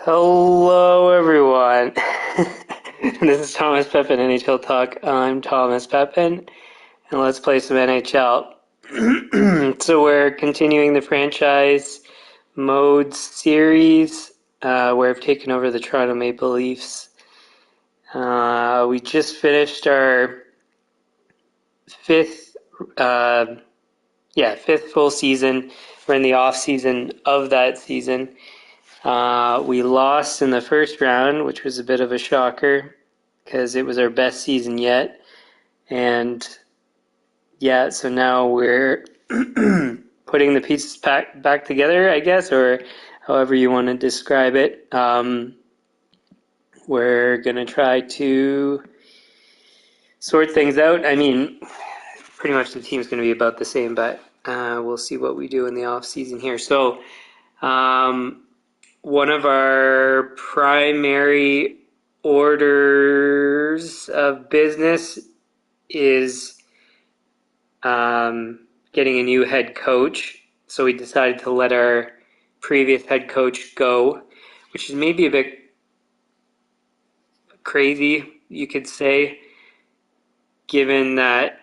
Hello, everyone. This is Thomas Pepin, NHL Talk. I'm Thomas Pepin, and let's play some NHL. So we're continuing the franchise modes series, where I've taken over the Toronto Maple Leafs. We just finished our fifth full season. We're in the off season of that season. We lost in the first round, which was a bit of a shocker because it was our best season yet. And yeah, so now we're putting the pieces back together, I guess, or however you want to describe it. We're going to try to sort things out. I mean, pretty much the team's going to be about the same, but we'll see what we do in the off season here. So, one of our primary orders of business is getting a new head coach. So we decided to let our previous head coach go, which is maybe a bit crazy, you could say, given that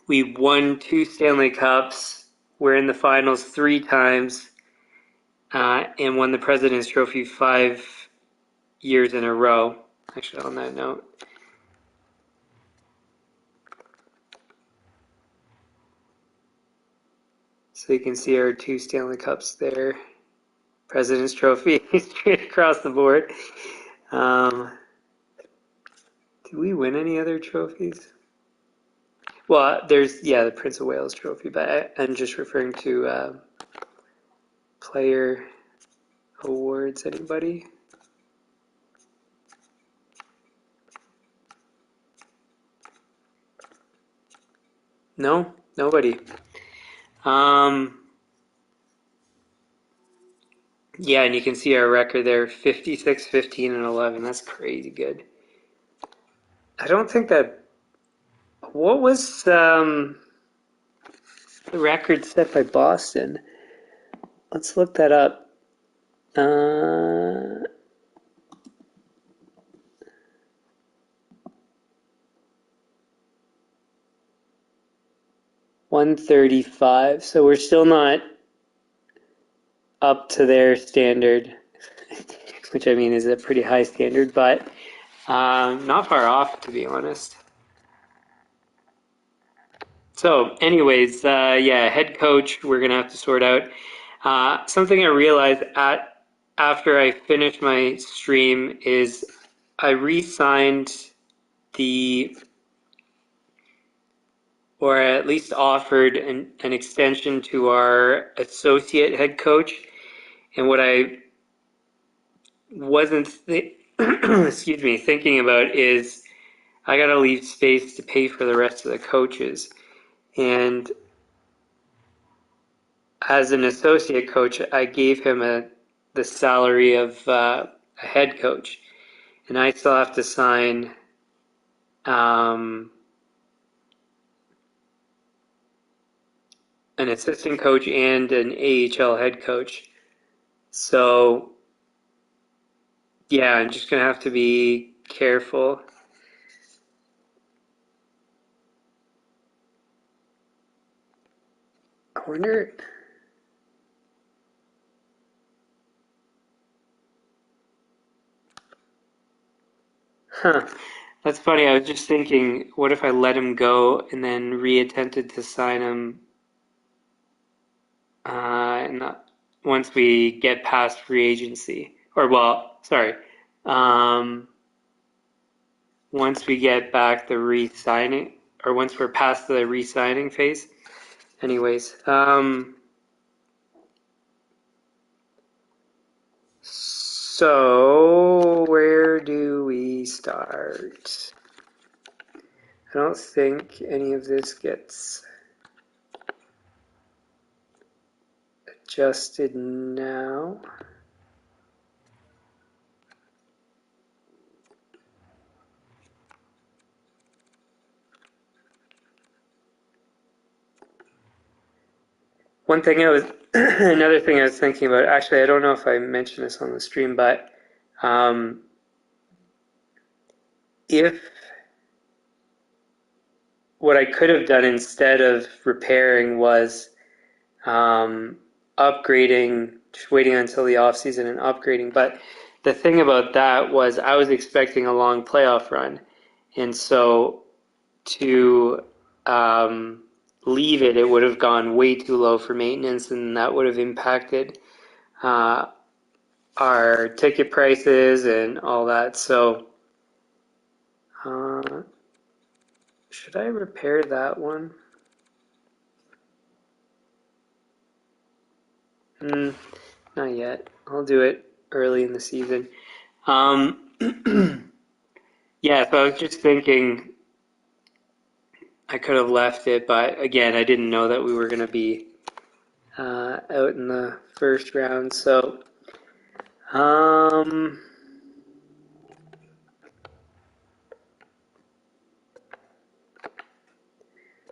we won 2 Stanley Cups, we're in the finals 3 times, and won the President's Trophy 5 years in a row. Actually, on that note, so you can see our 2 Stanley Cups there. President's Trophy straight across the board. Did we win any other trophies? Well, there's, the Prince of Wales Trophy, but I'm just referring to player awards. Anybody? No? Nobody. Yeah, and you can see our record there, 56, 15, and 11. That's crazy good. I don't think that... What was the record set by Boston? Let's look that up. 135. So we're still not up to their standard, which I mean is a pretty high standard, but not far off, to be honest. So anyways, head coach, we're going to have to sort out. Something I realized after I finished my stream is I re-signed or at least offered an extension to our associate head coach. And what I wasn't thinking about is I got to leave space to pay for the rest of the coaches. And as an associate coach, I gave him the salary of a head coach. And I still have to sign an assistant coach and an AHL head coach. So, yeah, I'm just going to have to be careful. I wonder... Huh. That's funny. I was just thinking, what if I let him go and then re-attempted to sign him once we get past free agency? Once we get back the re-signing, or once we're past the re-signing phase. Anyways, so where do we start? I don't think any of this gets adjusted now. One thing I was, another thing I was thinking about, actually, I don't know if I mentioned this on the stream, but if what I could have done instead of repairing was upgrading, just waiting until the off season and upgrading. But the thing about that was I was expecting a long playoff run, and so to leave it, it would have gone way too low for maintenance, and that would have impacted uh, our ticket prices and all that. So, should I repair that one? Not yet. I'll do it early in the season. Yeah, so I was just thinking I could have left it, but again, I didn't know that we were going to be out in the first round. So,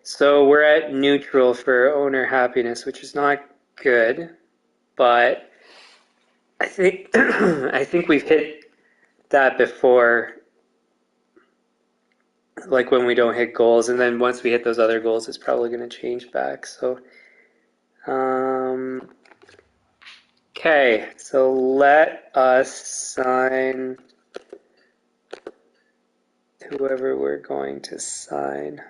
so we're at neutral for owner happiness, which is not good, but I think I think we've hit that before, like when we don't hit goals, and then once we hit those other goals, it's probably going to change back. So, okay, so let us sign whoever we're going to sign.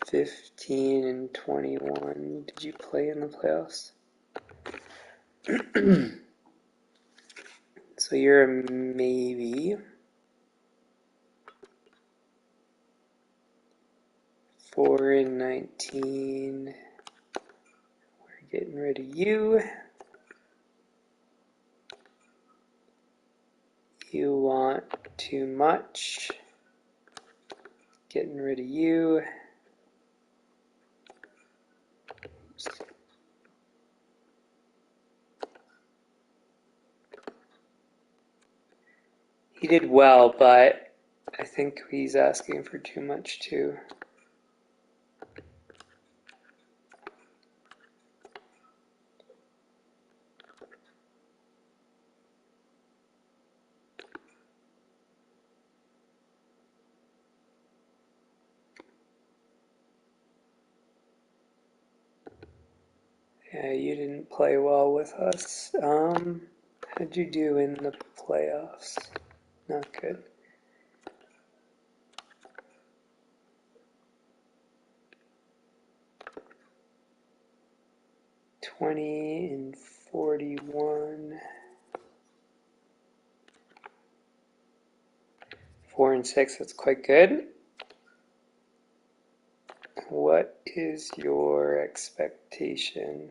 15 and 21. Did you play in the playoffs? So you're a maybe. 4 and 19. We're getting rid of you. You want too much. Getting rid of you. He did well, but I think he's asking for too much too. Yeah, you didn't play well with us. How'd you do in the playoffs? Not good. $20 and 41. 4 and 6, that's quite good. What is your expectation?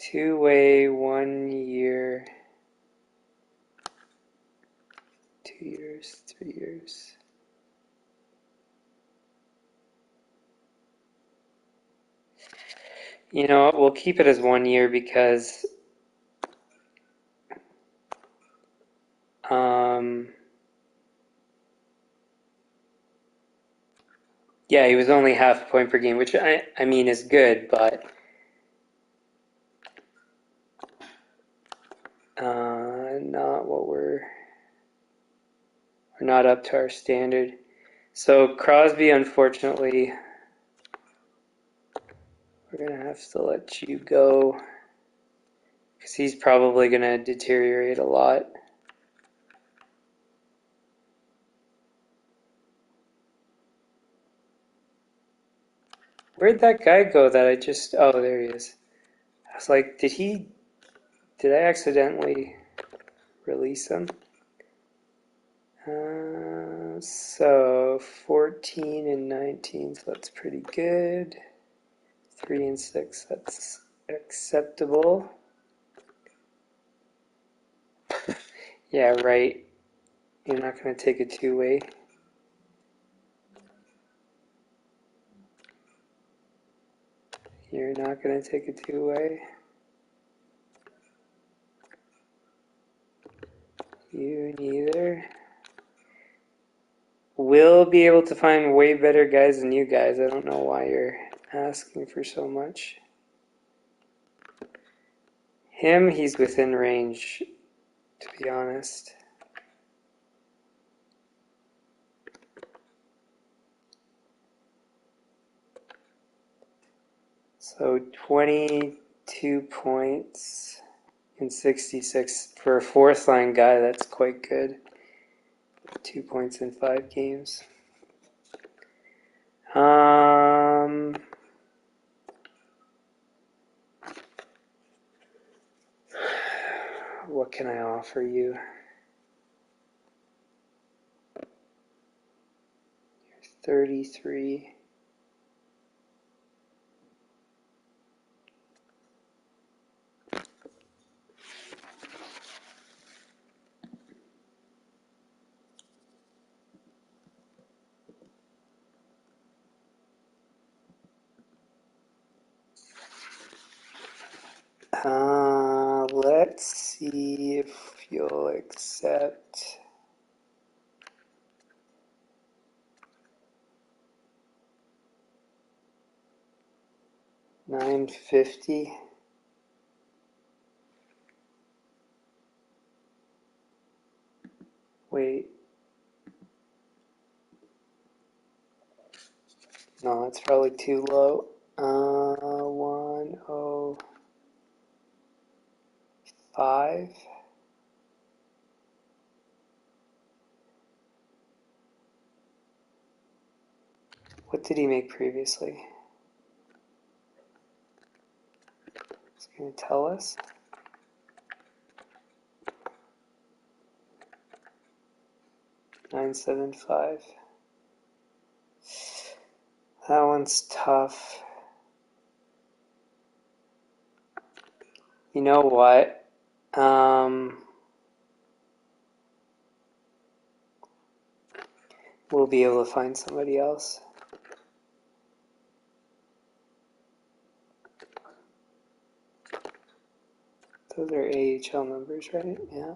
2-way, 1 year, 2 years, 3 years. You know what, we'll keep it as 1 year because yeah, he was only half a point per game, which I mean is good, but not what we're not up to our standard. So Crosby, unfortunately, we're gonna have to let you go because he's probably gonna deteriorate a lot. Where'd that guy go that I just, oh, there he is. I was like, did I accidentally release him? So 14 and 19, so that's pretty good. 3 and 6, that's acceptable. Yeah, right. You're not going to take a 2-way. You're not going to take a 2-way. You neither. will be able to find way better guys than you guys. I don't know why you're asking for so much. Him, he's within range, to be honest. So 22 points in 66 for a fourth line guy. That's quite good. 2 points in 5 games. What can I offer you? You're 33. Let's see if you'll accept. $950. Wait. No, that's probably too low. 105. What did he make previously? Is he going to tell us? $975. That one's tough. You know what? We'll be able to find somebody else. Those are AHL numbers, right? Yeah.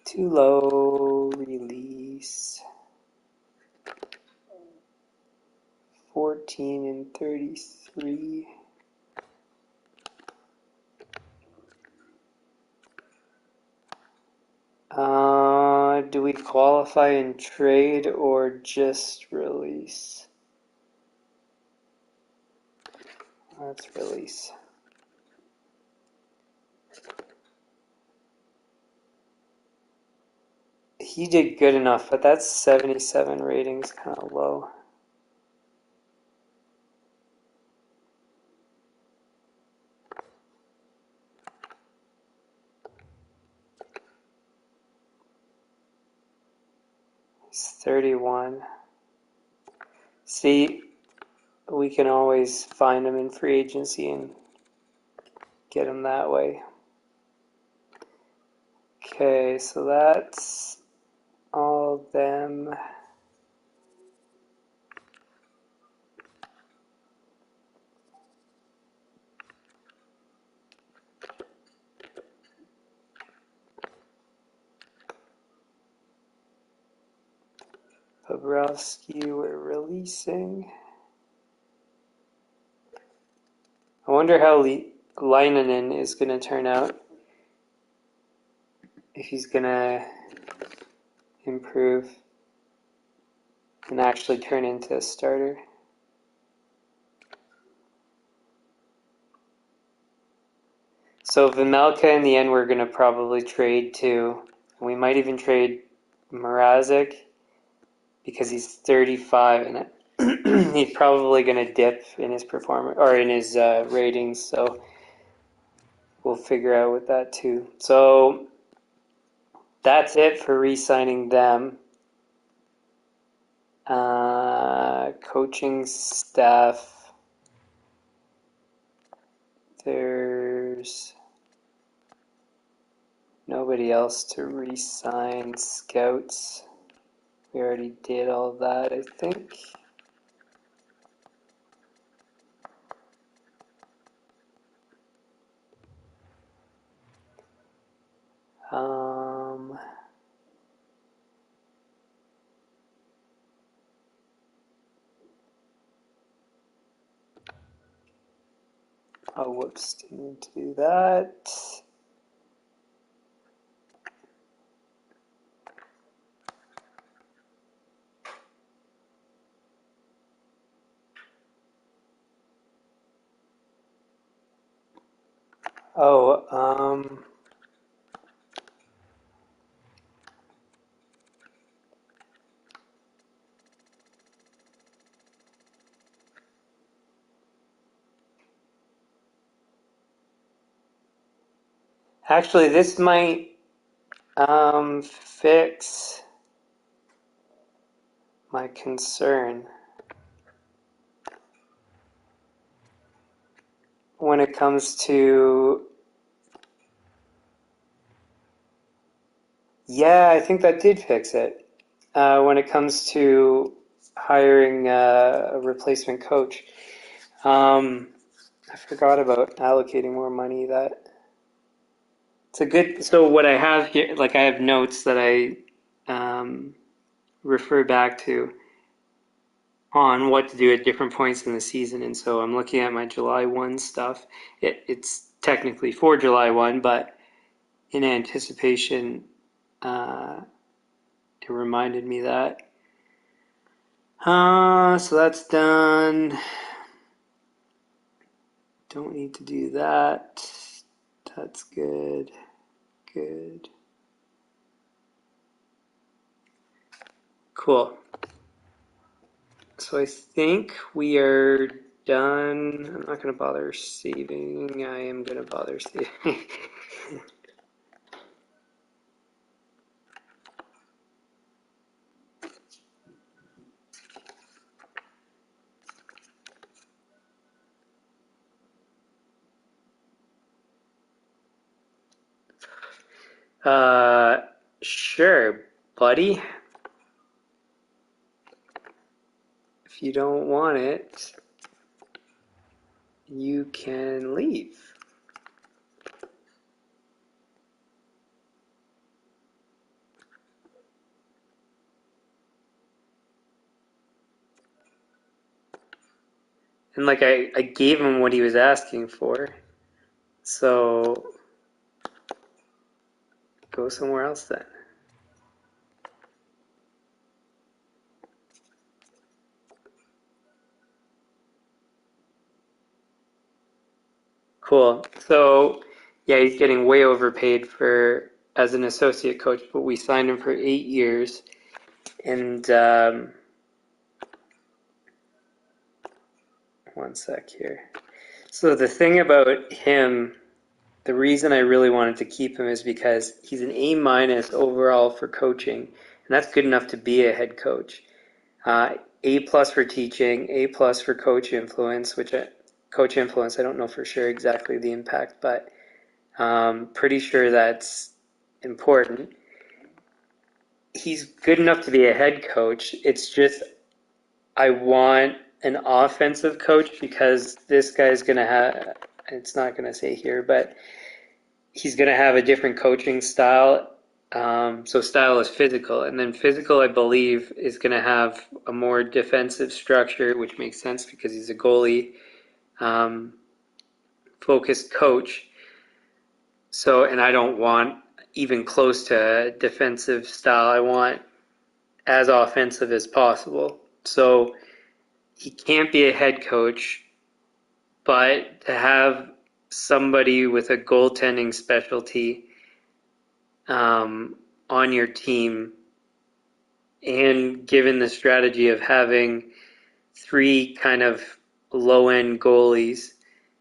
Too low. Release. 14 and 33. Do we qualify in trade or just release? Let's release. He did good enough, but that's 77 ratings, kind of low. He's 31. See, we can always find him in free agency and get him that way. Okay, so that's all of them. Bobrovsky, we're releasing. I wonder how Leinonen is going to turn out. If he's going to improve and actually turn into a starter. So Vejmelka in the end we're going to probably trade too. We might even trade Mrazek because he's 35 and he's probably going to dip in his performance or in his ratings. So we'll figure out with that too. So that's it for re-signing them. Coaching staff. There's nobody else to re-sign. Scouts. We already did all that, I think. Oh, whoops, didn't need to do that. Oh, actually, this might fix my concern when it comes to, yeah, I think that did fix it. When it comes to hiring a replacement coach. I forgot about allocating more money. That it's a good. So what I have here, like I have notes that I refer back to on what to do at different points in the season. And so I'm looking at my July 1 stuff. It's technically for July 1, but in anticipation, it reminded me that. So that's done. Don't need to do that. That's good. Good. Cool. So I think we are done. I'm not going to bother saving. I am going to bother saving. Sure, buddy. If you don't want it, you can leave. And like I gave him what he was asking for. So go somewhere else then. Cool. So yeah, he's getting way overpaid for as an associate coach, but we signed him for 8 years. And one sec here. So the thing about him, the reason I really wanted to keep him is because he's an A minus overall for coaching, and that's good enough to be a head coach. A plus for teaching, A plus for coach influence, coach influence, I don't know for sure exactly the impact, but pretty sure that's important. He's good enough to be a head coach. It's just I want an offensive coach because this guy's going to have, it's not going to say here, but he's going to have a different coaching style. So style is physical, and then physical, I believe, is going to have a more defensive structure, which makes sense because he's a goalie focused coach. So, and I don't want even close to defensive style. I want as offensive as possible. So he can't be a head coach, but to have somebody with a goaltending specialty on your team, and given the strategy of having three kind of low-end goalies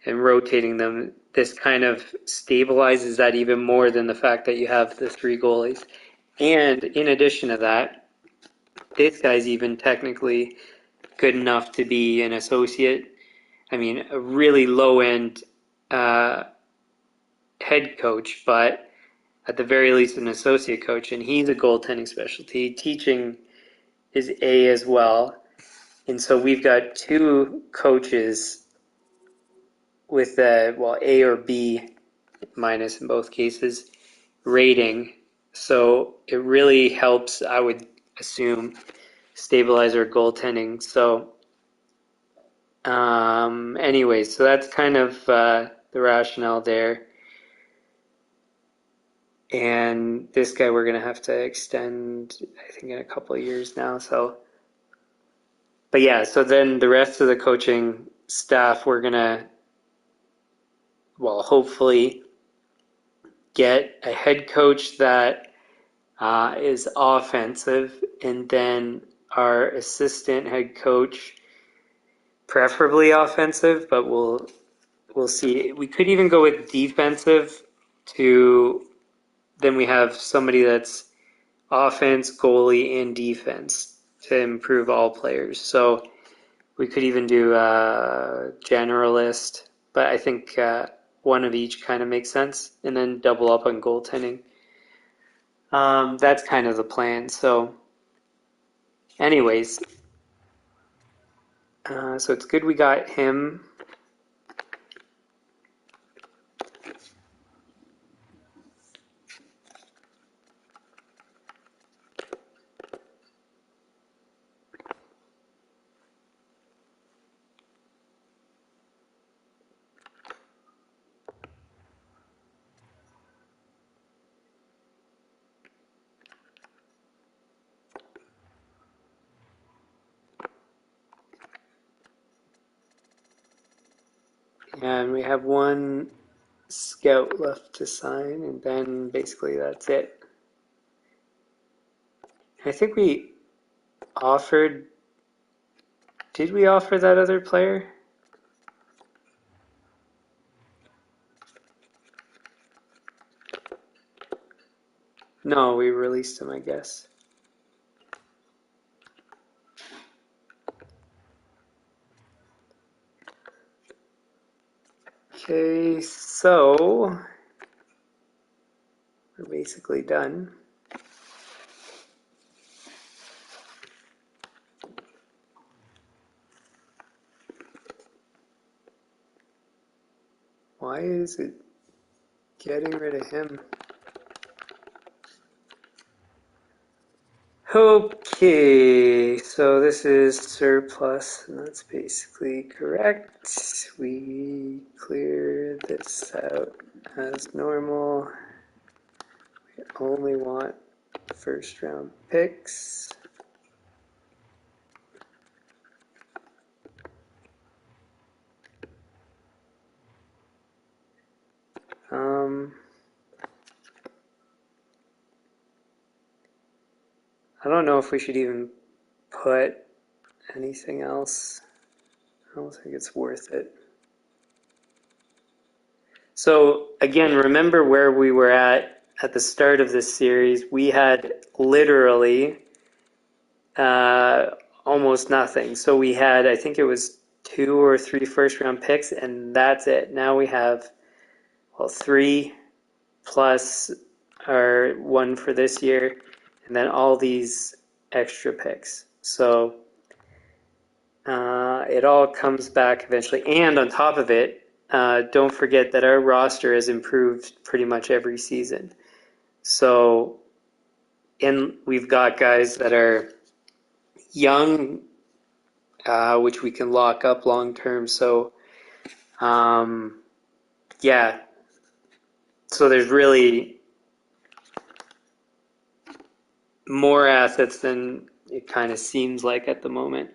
and rotating them, this kind of stabilizes that even more than the fact that you have the three goalies. And in addition to that, this guy's even technically good enough to be an associate. I mean, a really low-end head coach, but at the very least an associate coach, and he's a goaltending specialty. Teaching is A as well. And so we've got two coaches with a, well, A or B minus in both cases rating. So it really helps, I would assume, stabilize our goaltending. So Anyway, so that's kind of the rationale there. And this guy we're going to have to extend, I think, in a couple of years now. So, but yeah, so then the rest of the coaching staff, we're going to, well, hopefully get a head coach that is offensive, and then our assistant head coach, preferably offensive, but we'll see. We could even go with defensive to then we have somebody that's offense, goalie, and defense to improve all players. So we could even do a generalist, but I think one of each kind of makes sense, and then double up on goaltending. That's kind of the plan. So, anyways, so it's good we got him. And we have one scout left to sign, and then basically that's it. I think we offered. Did we offer that other player? No, we released him, I guess. Okay, so we're basically done. Why is it getting rid of him? Okay, so this is surplus, and that's basically correct. We clear this out as normal. We only want first round picks. I don't know if we should even put anything else. I don't think it's worth it. So again, remember where we were at the start of this series. We had literally almost nothing. So we had, I think it was 2 or 3 first round picks, and that's it. Now we have, well, 3 plus our 1 for this year, and then all these extra picks. So it all comes back eventually. And on top of it, don't forget that our roster has improved pretty much every season. So, and we've got guys that are young, which we can lock up long term. So, yeah. So there's really more assets than it kind of seems like at the moment.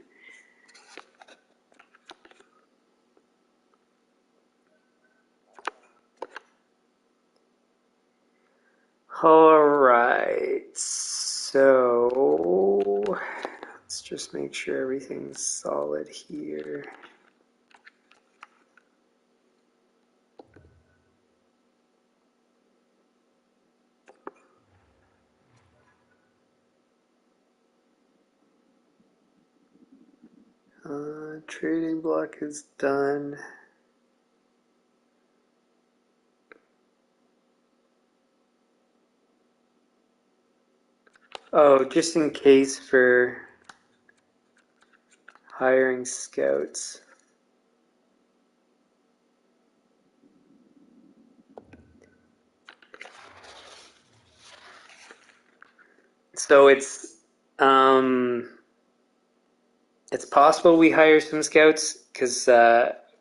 All right, so let's just make sure everything's solid here. Trading block is done. Oh, just in case for hiring scouts. So it's possible we hire some scouts because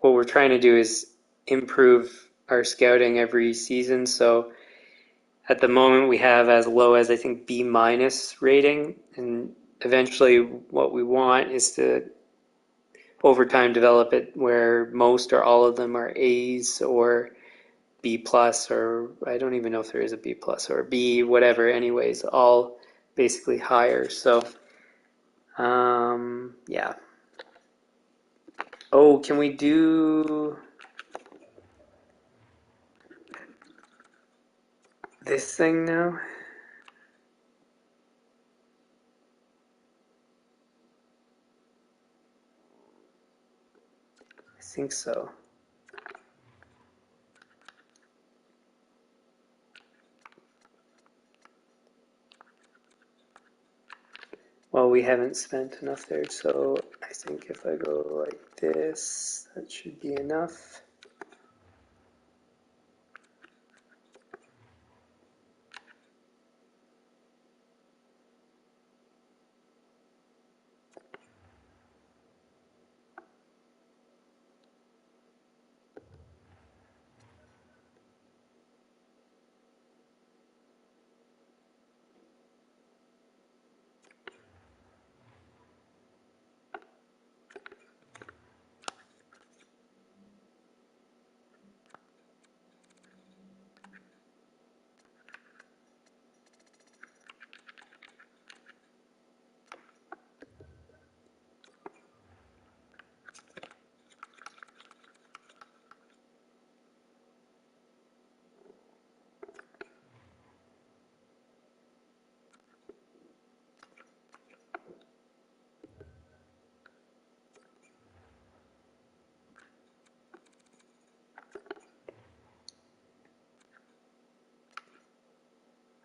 what we're trying to do is improve our scouting every season. So at the moment we have as low as I think B minus rating, and eventually what we want is to over time develop it where most or all of them are A's or B plus, or I don't even know if there is a B plus or a B, whatever. Anyways, all basically higher. So yeah. Oh, can we do this thing now? I think so. Well, we haven't spent enough there, so I think if I go like this, that should be enough.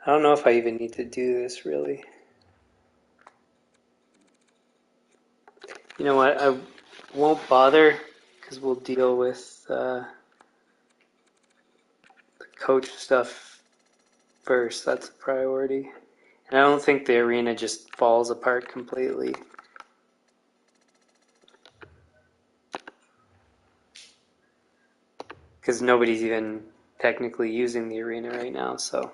I don't know if I even need to do this really. You know what? I won't bother because we'll deal with the coach stuff first. That's a priority. And I don't think the arena just falls apart completely. Because nobody's even technically using the arena right now, so.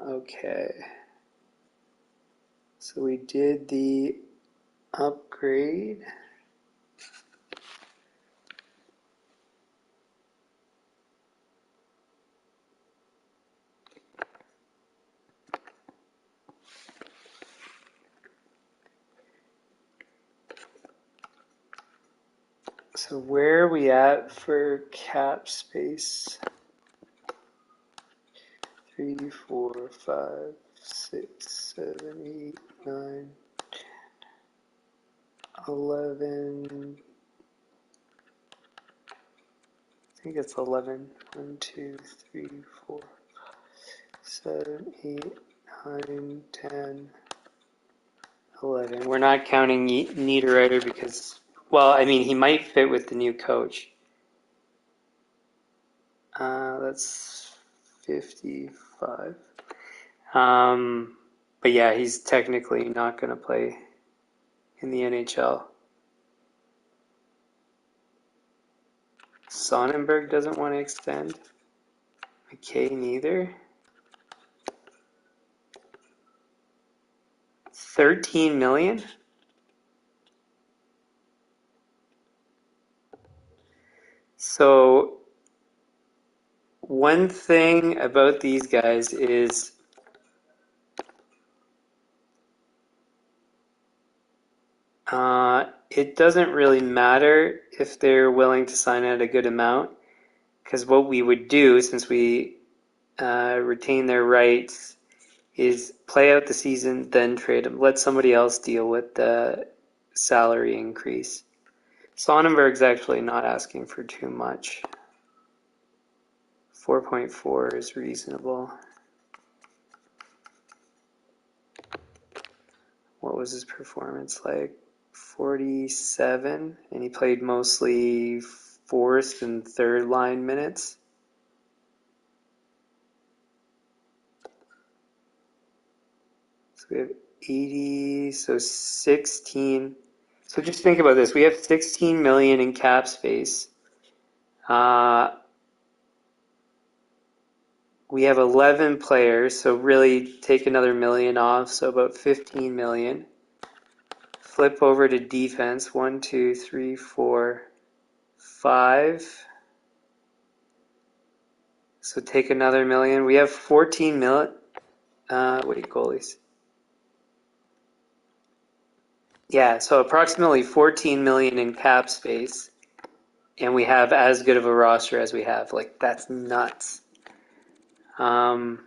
Okay. So we did the upgrade. So where are we at for cap space? 3, 4, 5, 6, 7, 8, 9, 11. I think it's 11. 1, 2, 3, 4, 7, 8, 9, 10, 11. We're not counting Niederreiter because, well, I mean, he might fit with the new coach. That's 55. But yeah, he's technically not going to play in the NHL. Sonnenberg doesn't want to extend. McKay neither. 13 million? So one thing about these guys is it doesn't really matter if they're willing to sign at a good amount, because what we would do, since we retain their rights, is play out the season, then trade them. Let somebody else deal with the salary increase. Sonnenberg's actually not asking for too much. 4.4 is reasonable. What was his performance like? 47, and he played mostly fourth and third line minutes. So we have 80, so 16. So just think about this. We have 16 million in cap space. We have 11 players, so really take another million off, so about 15 million. Flip over to defense. 1, 2, 3, 4, 5. So take another million. We have 14 million. Wait, goalies. Yeah, so approximately 14 million in cap space, and we have as good of a roster as we have. Like, that's nuts. Keller,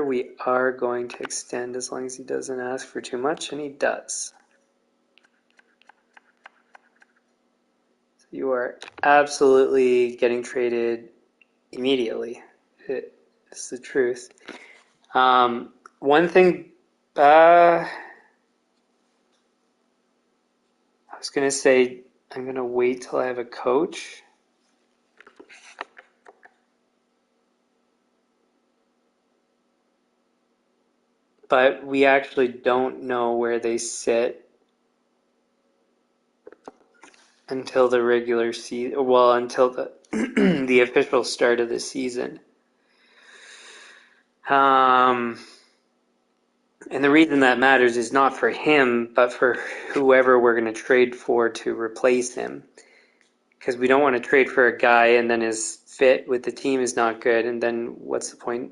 we are going to extend as long as he doesn't ask for too much, and he does. So you are absolutely getting traded immediately. It's the truth. One thing, I was going to say, I'm going to wait till I have a coach. But we actually don't know where they sit until the regular season, well, until the the official start of the season. And the reason that matters is not for him, but for whoever we're going to trade for to replace him. Because we don't want to trade for a guy and then his fit with the team is not good, and then what's the point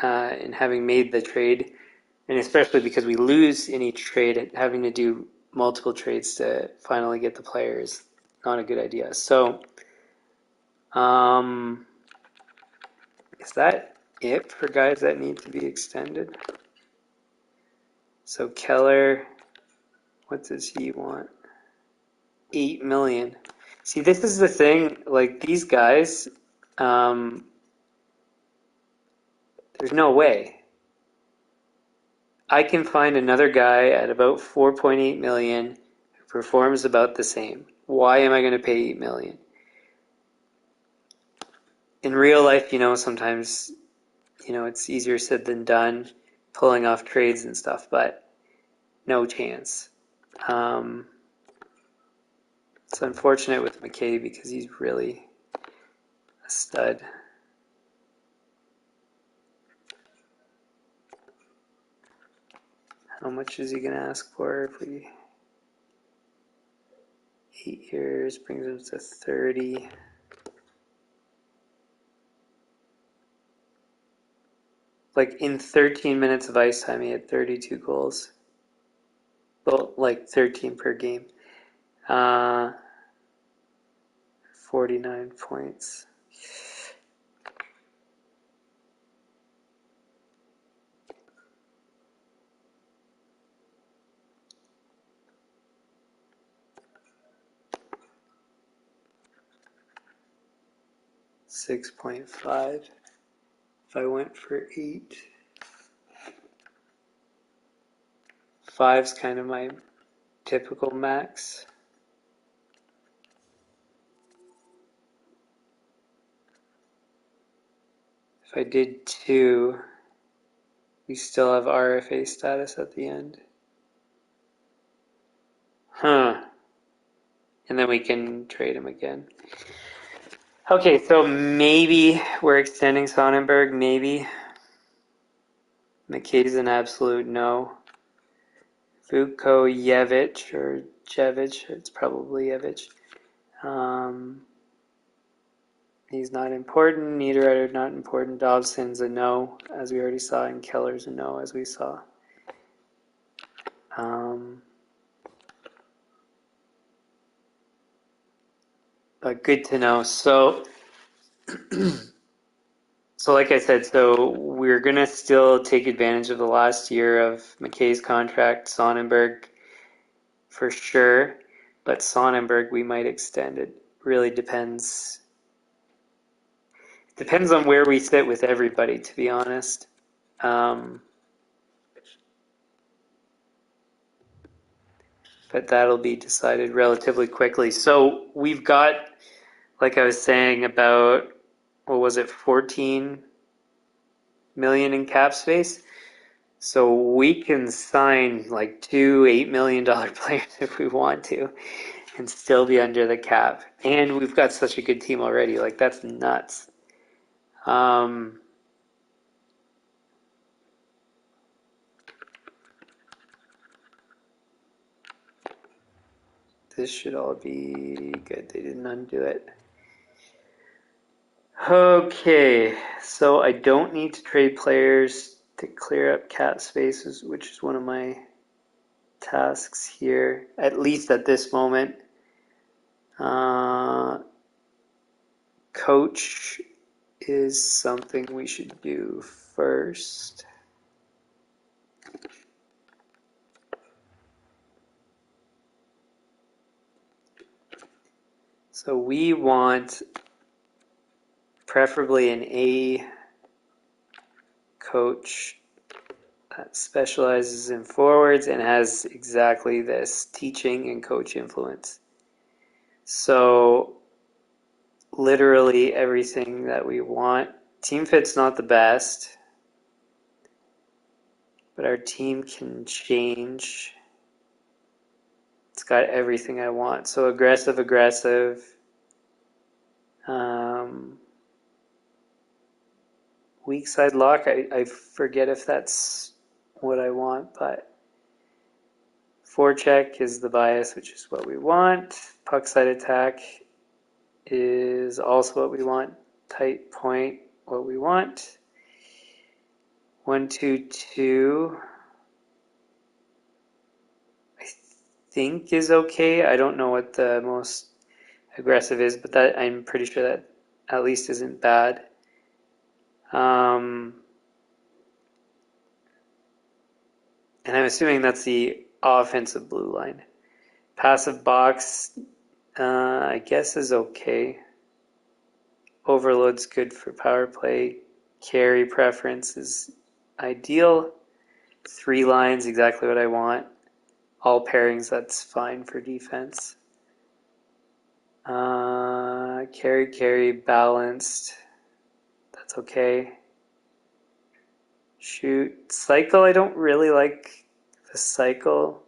in having made the trade? And especially because we lose in each trade, having to do multiple trades to finally get the players, not a good idea. So, is that it for guys that need to be extended? So Keller, what does he want? 8 million. See, this is the thing, like these guys, there's no way. I can find another guy at about 4.8 million who performs about the same. Why am I going to pay 8 million? In real life, sometimes, it's easier said than done, pulling off trades and stuff, but no chance. It's unfortunate with McKay because he's really a stud. How much is he going to ask for if we... 8 years brings him to 30. Like in 13 minutes of ice time, he had 32 goals. Well, like 13 per game. 49 points. $6.5. If I went for 8. 5's kind of my typical max. If I did 2, we still have RFA status at the end. And then we can trade him again. Okay, so maybe we're extending Sonnenberg, maybe. McKay's an absolute no. Vukojevic or Jevic, it's probably Jevic. He's not important. Neither are not important. Dobson's a no, as we already saw, and Keller's a no, as we saw. But good to know. So, like I said, so we're going to still take advantage of the last year of McKay's contract, Sonnenberg for sure, but Sonnenberg we might extend. It really depends. Depends on where we sit with everybody, to be honest. But that'll be decided relatively quickly. So we've got, like I was saying, about, what was it, 14 million in cap space. So we can sign like two $8 million players if we want to and still be under the cap. And we've got such a good team already. Like, that's nuts. This should all be good. They didn't undo it. Okay, so I don't need to trade players to clear up cap spaces, which is one of my tasks here, at least at this moment. Coach is something we should do first. So we want preferably an A coach that specializes in forwards and has exactly this teaching and coach influence. So literally everything that we want. Team fit's not the best, but our team can change. It's got everything I want. So aggressive. Weak side lock, I forget if that's what I want, but forecheck is the bias, which is what we want. Puck side attack is also what we want. Tight point, what we want. 1-2-2 I think is okay. I don't know what the most aggressive is, but that I'm pretty sure that at least isn't bad. And I'm assuming that's the offensive blue line. Passive box, I guess, is okay. Overload's good for power play. Carry preference is ideal. 3 lines, exactly what I want. All pairings, that's fine for defense. Carry, balanced. That's okay. Shoot. Cycle, I don't really like the cycle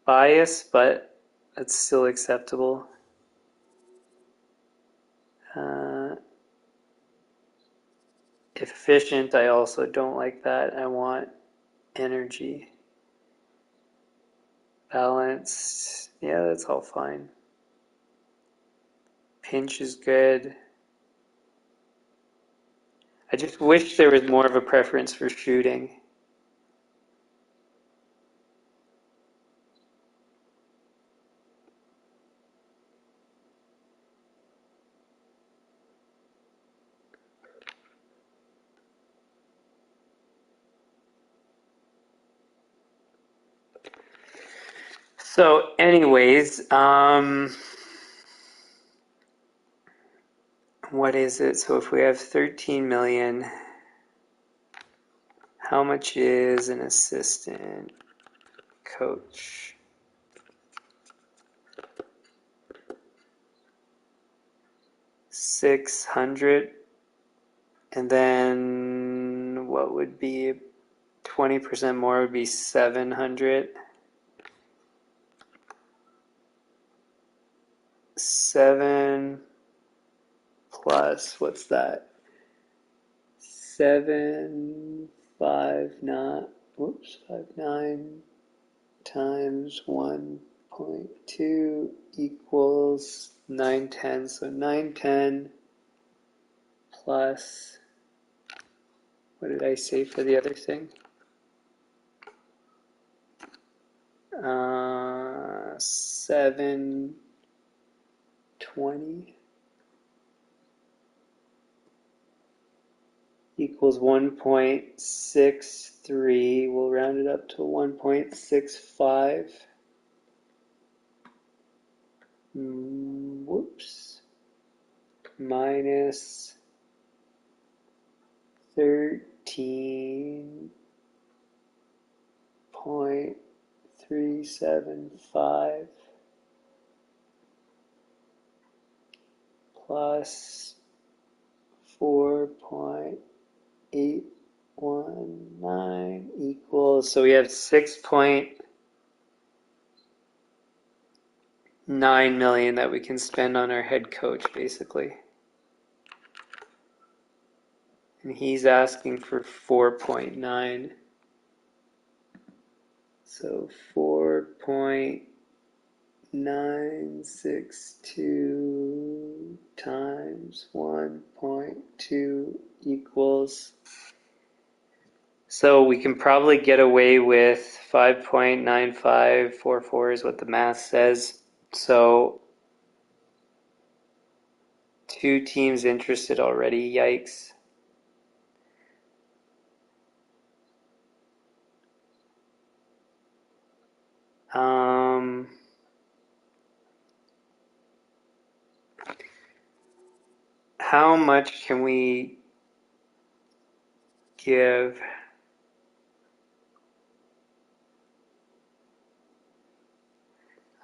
bias, but it's still acceptable. Efficient, I also don't like that. I want energy. Balanced, yeah, that's all fine. Pinch is good. I just wish there was more of a preference for shooting. So anyways, what is it? So if we have 13 million, how much is an assistant coach? $600, and then what would be 20% more would be 700. 7 plus, what's that? 59 times 1.2 equals 910. So 910 plus, what did I say for the other thing? 720 equals 1.63. We'll round it up to 1.65. Whoops. Minus 13.375 plus 4.8 4.19 equals, so we have 6.9 million that we can spend on our head coach, basically. And he's asking for 4.9. So 4.962 times 1.2 equals. So we can probably get away with 5.9544 is what the math says. So 2 teams interested already. Yikes. How much can we give?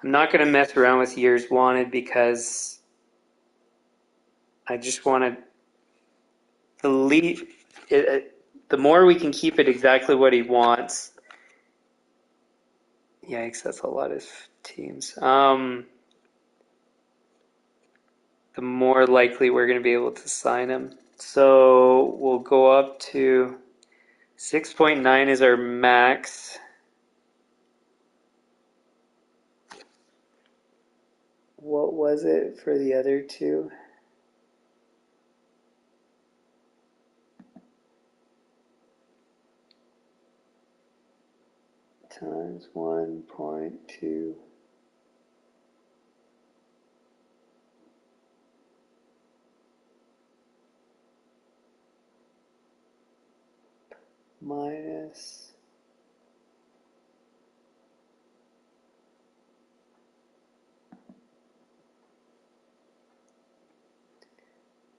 I'm not going to mess around with years wanted because I just want to leave it. The more we can keep it exactly what he wants. Yikes, that's a lot of teams. The more likely we're going to be able to sign him. So we'll go up to 6.9 is our max. What was it for the other two? Times 1.2. Minus.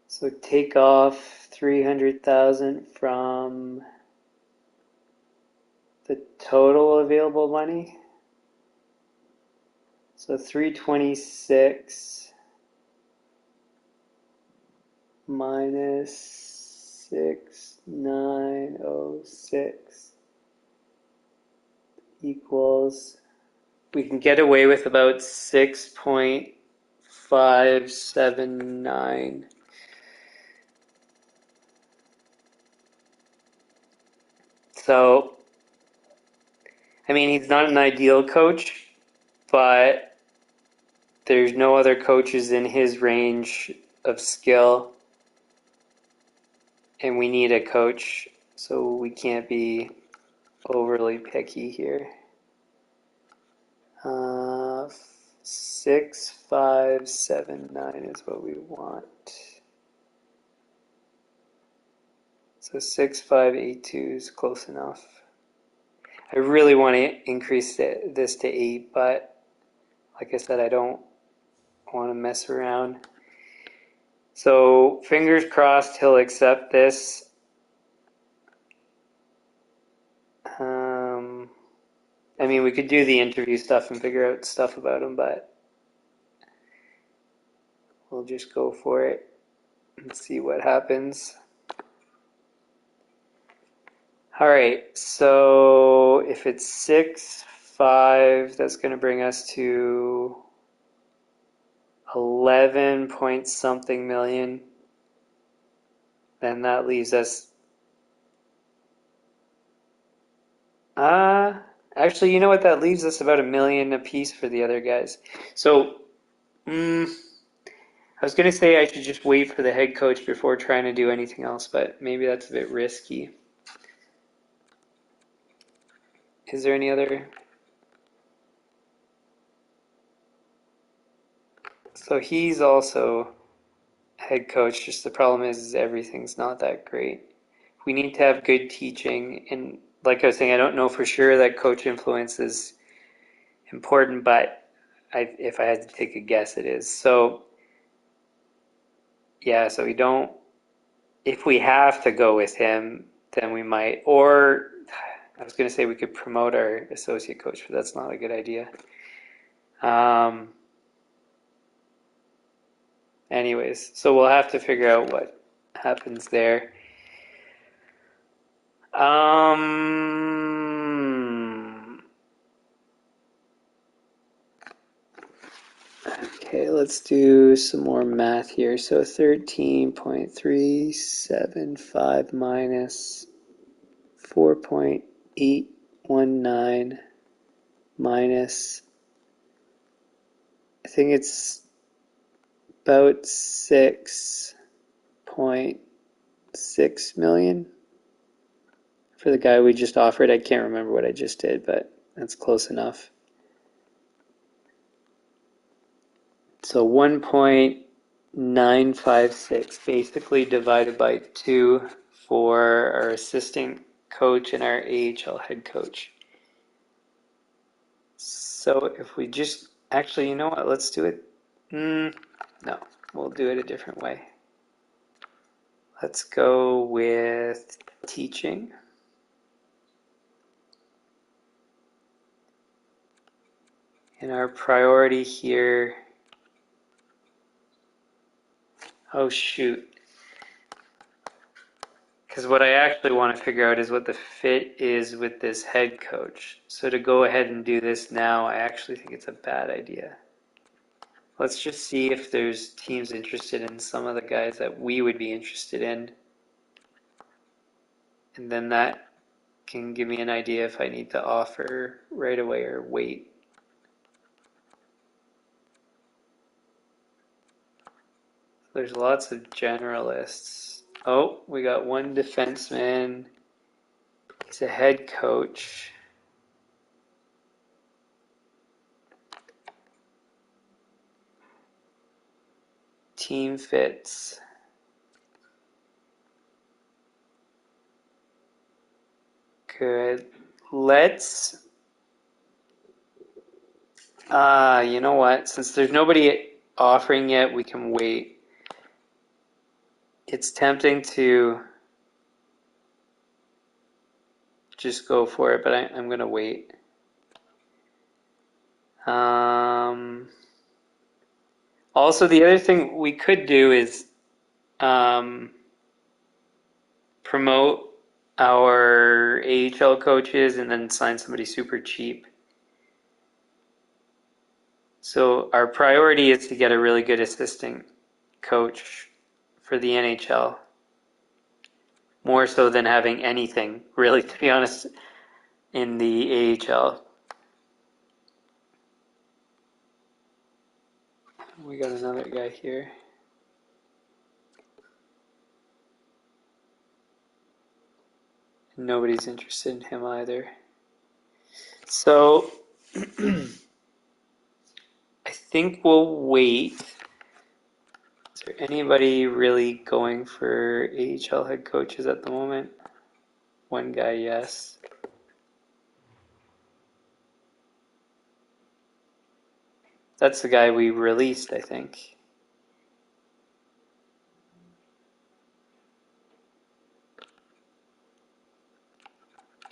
So take off 300,000 from the total available money. So 326 minus 6906 equals, we can get away with about 6.579. So, I mean, he's not an ideal coach, but there's no other coaches in his range of skill, and we need a coach, so we can't be overly picky here. 6579 is what we want. So 6582 is close enough. I really want to increase this to 8, but like I said, I don't want to mess around. So fingers crossed he'll accept this. I mean, we could do the interview stuff and figure out stuff about him, but we'll just go for it and see what happens. All right, so if it's 6.5, that's going to bring us to 11 point something million. Then that leaves us. Actually, you know what? That leaves us about $1 million a piece for the other guys. So, I was going to say I should just wait for the head coach before trying to do anything else, but maybe that's a bit risky. Is there any other? So he's also head coach, just the problem is everything's not that great. We need to have good teaching, and like I was saying, I don't know for sure that coach influence is important, but if I had to take a guess, it is. So yeah, so we don't, if we have to go with him, then we might, or I was going to say we could promote our associate coach, but that's not a good idea. Anyways, so we'll have to figure out what happens there. Okay, let's do some more math here. So 13.375 minus 4.819 minus, I think it's about 6.6 million for the guy we just offered. I can't remember what I just did, but that's close enough. So 1.956 basically divided by 2 for our assistant coach and our AHL head coach. So if we just, actually, you know what, let's do it. No, we'll do it a different way. Let's go with teaching. And our priority here, oh shoot. Because what I actually want to figure out is what the fit is with this head coach. So to go ahead and do this now, I actually think it's a bad idea. Let's just see if there's teams interested in some of the guys that we would be interested in. And then that can give me an idea if I need to offer right away or wait. There's lots of generalists. Oh, we got one defenseman. He's a head coach. Team fits. Good. Let's, you know what? Since there's nobody offering yet, we can wait. It's tempting to just go for it, but I'm going to wait. Also, the other thing we could do is promote our AHL coaches and then sign somebody super cheap. So our priority is to get a really good assistant coach for the NHL. More so than having anything, really, to be honest, in the AHL. We got another guy here. Nobody's interested in him either. So I think we'll wait. Is there anybody really going for AHL head coaches at the moment? One guy, yes. That's the guy we released, I think.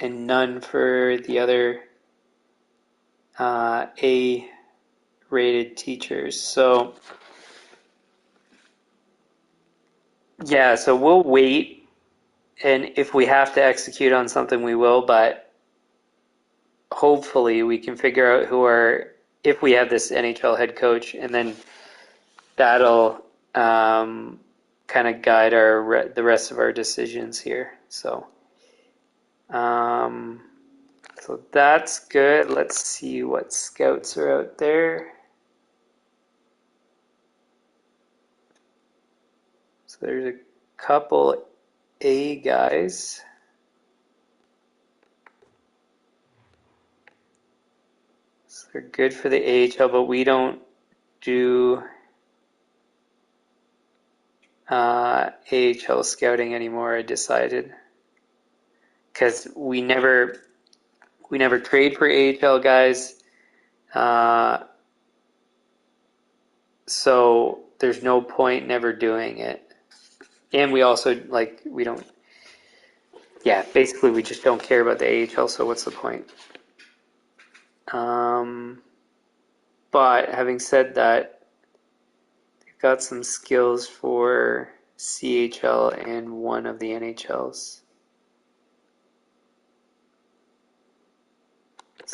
And none for the other A-rated teachers. So yeah, so we'll wait, and if we have to execute on something, we will, but hopefully we can figure out if we have this NHL head coach, and then that'll kind of guide the rest of our decisions here. So that's good. Let's see what scouts are out there. So there's a couple A guys. So they're good for the AHL, but we don't do AHL scouting anymore, I decided. Because we never trade for AHL guys. So there's no point never doing it. And we also, basically we just don't care about the AHL, so what's the point? But having said that, they've got some skills for CHL and one of the NHLs.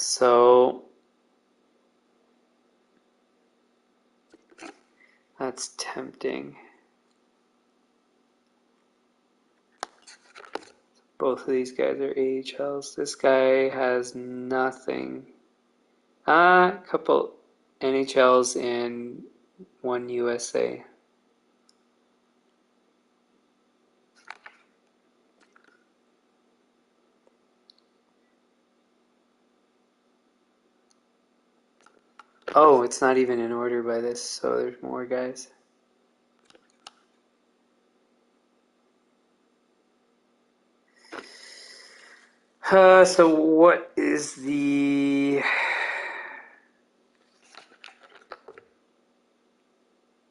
So that's tempting. Both of these guys are AHLs. This guy has nothing. A couple NHLs and one USA. Oh, it's not even in order by this, so there's more guys. So what is the...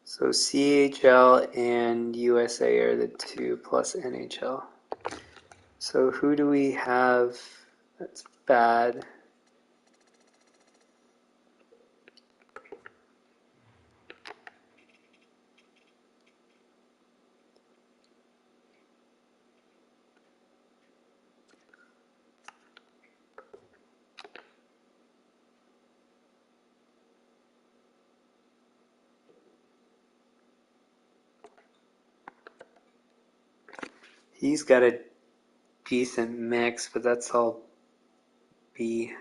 So CHL and USA are the two plus NHL. So who do we have that's bad? He's got a decent mix, but that's all B.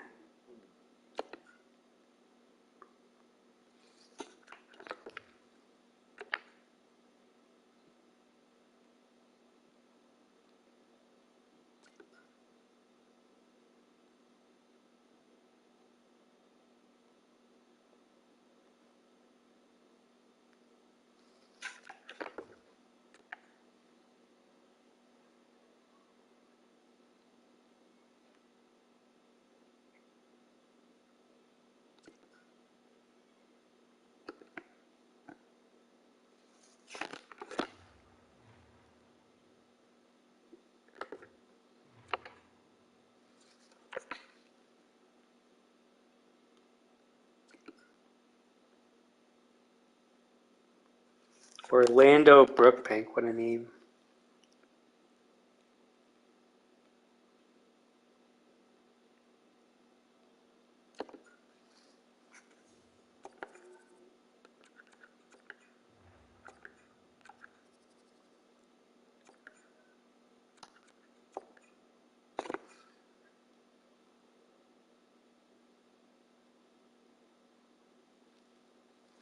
Orlando Brookbank, what a name.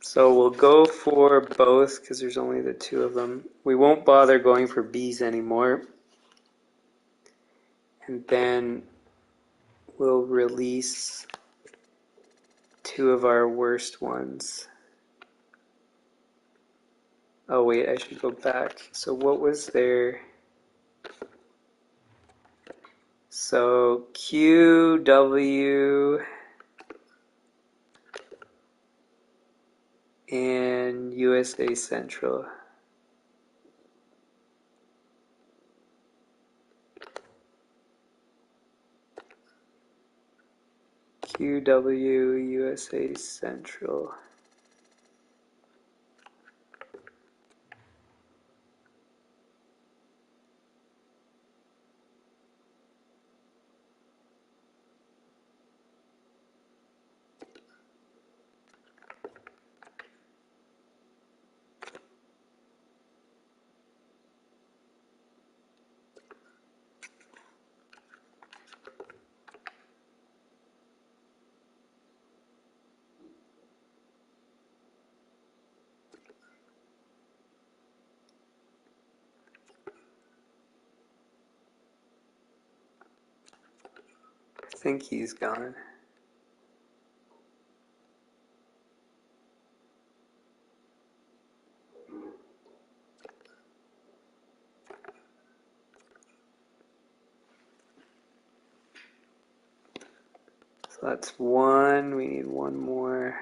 So we'll go for both because there's only the two of them. We won't bother going for Bs anymore. And then we'll release two of our worst ones. Oh wait, I should go back. So what was there? So QW and USA Central. QW USA Central. I think he's gone. So that's one. We need one more.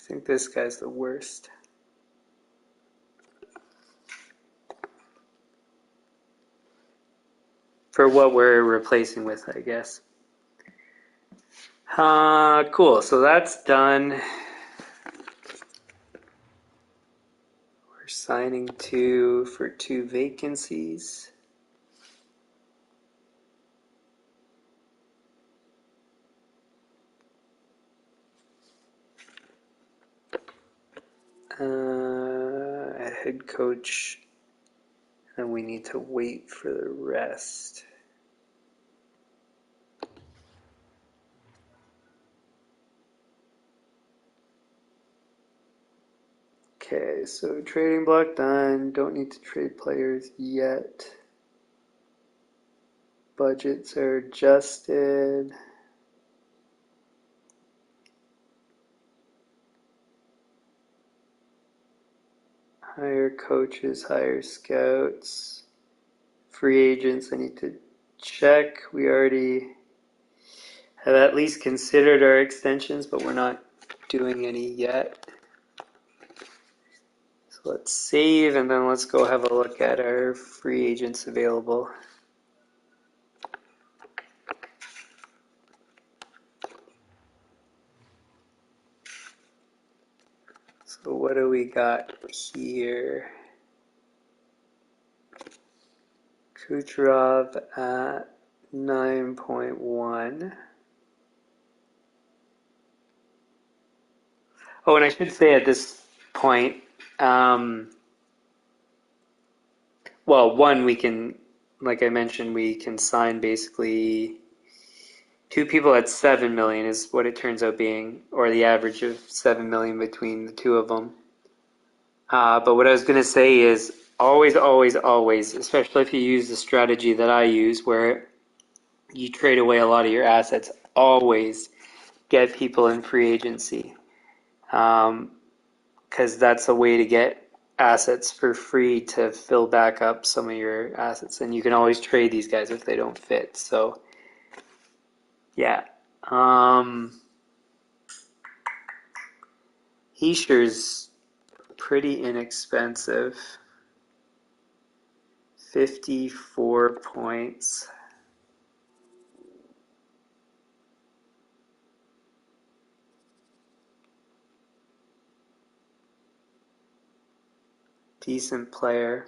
think this guy's the worst. For what we're replacing with, I guess. Cool, so that's done. We're signing for 2 vacancies. A head coach, and we need to wait for the rest. Okay, so trading block done. Don't need to trade players yet. Budgets are adjusted. Hire coaches, hire scouts. Free agents, I need to check. We already have at least considered our extensions, but we're not doing any yet. So let's save, and then let's go have a look at our free agents available. So what do we got here? Kucherov at 9.1. Oh, and I should say at this point, well, one, we can, like I mentioned, we can sign basically 2 people at 7 million is what it turns out being, or the average of 7 million between the 2 of them. But what I was going to say is always, always, always, especially if you use the strategy that I use where you trade away a lot of your assets, always get people in free agency. Because that's a way to get assets for free to fill back up some of your assets. And you can always trade these guys if they don't fit. So, yeah. Heischer's pretty inexpensive. 54 points. Decent player.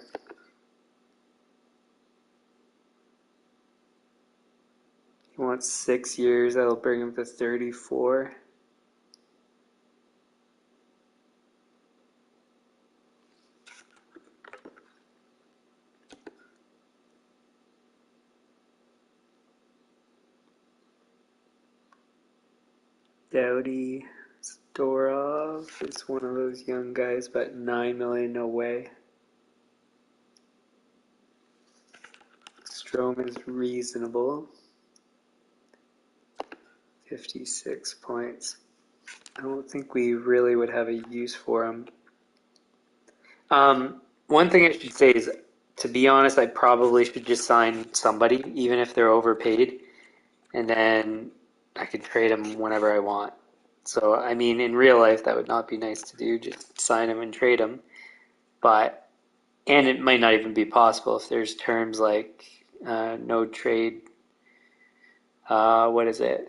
He wants 6 years. That'll bring him to 34. Dowdy. Storov is one of those young guys, but 9 million, no way. Strome is reasonable. 56 points. I don't think we really would have a use for him. One thing I should say is, to be honest, I probably should just sign somebody, even if they're overpaid, and then I could trade them whenever I want. So, I mean, in real life, that would not be nice to do, just sign them and trade them. But, and it might not even be possible if there's terms like no trade, what is it?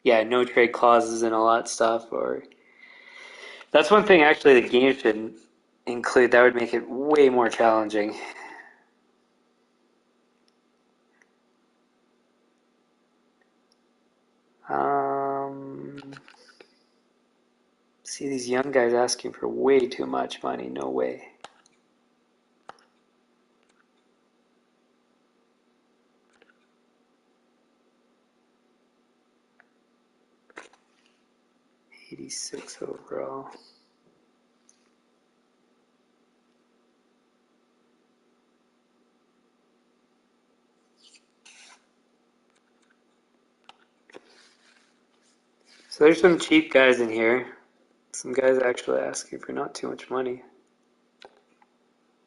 Yeah, no trade clauses and all that stuff. Or that's one thing actually the game should include. That would make it way more challenging. See these young guys asking for way too much money. No way. $86 overall. So there's some cheap guys in here. Some guys actually asking for not too much money.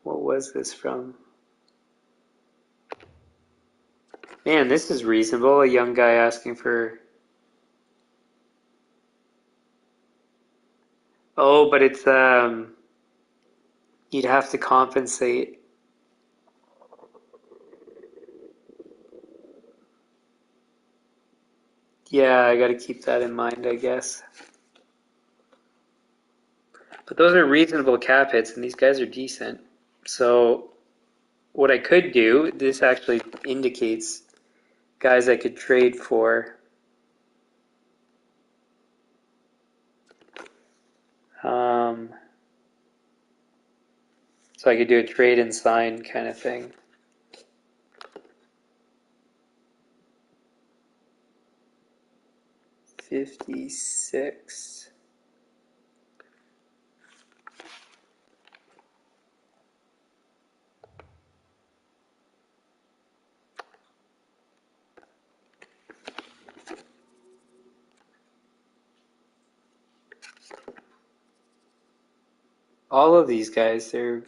What was this from? Man, this is reasonable. A young guy asking for Oh, but it's you'd have to compensate. Yeah, I got to keep that in mind, I guess. But those are reasonable cap hits, and these guys are decent. So what I could do, this actually indicates guys I could trade for. So I could do a trade and sign kind of thing. $56. All of these guys, they're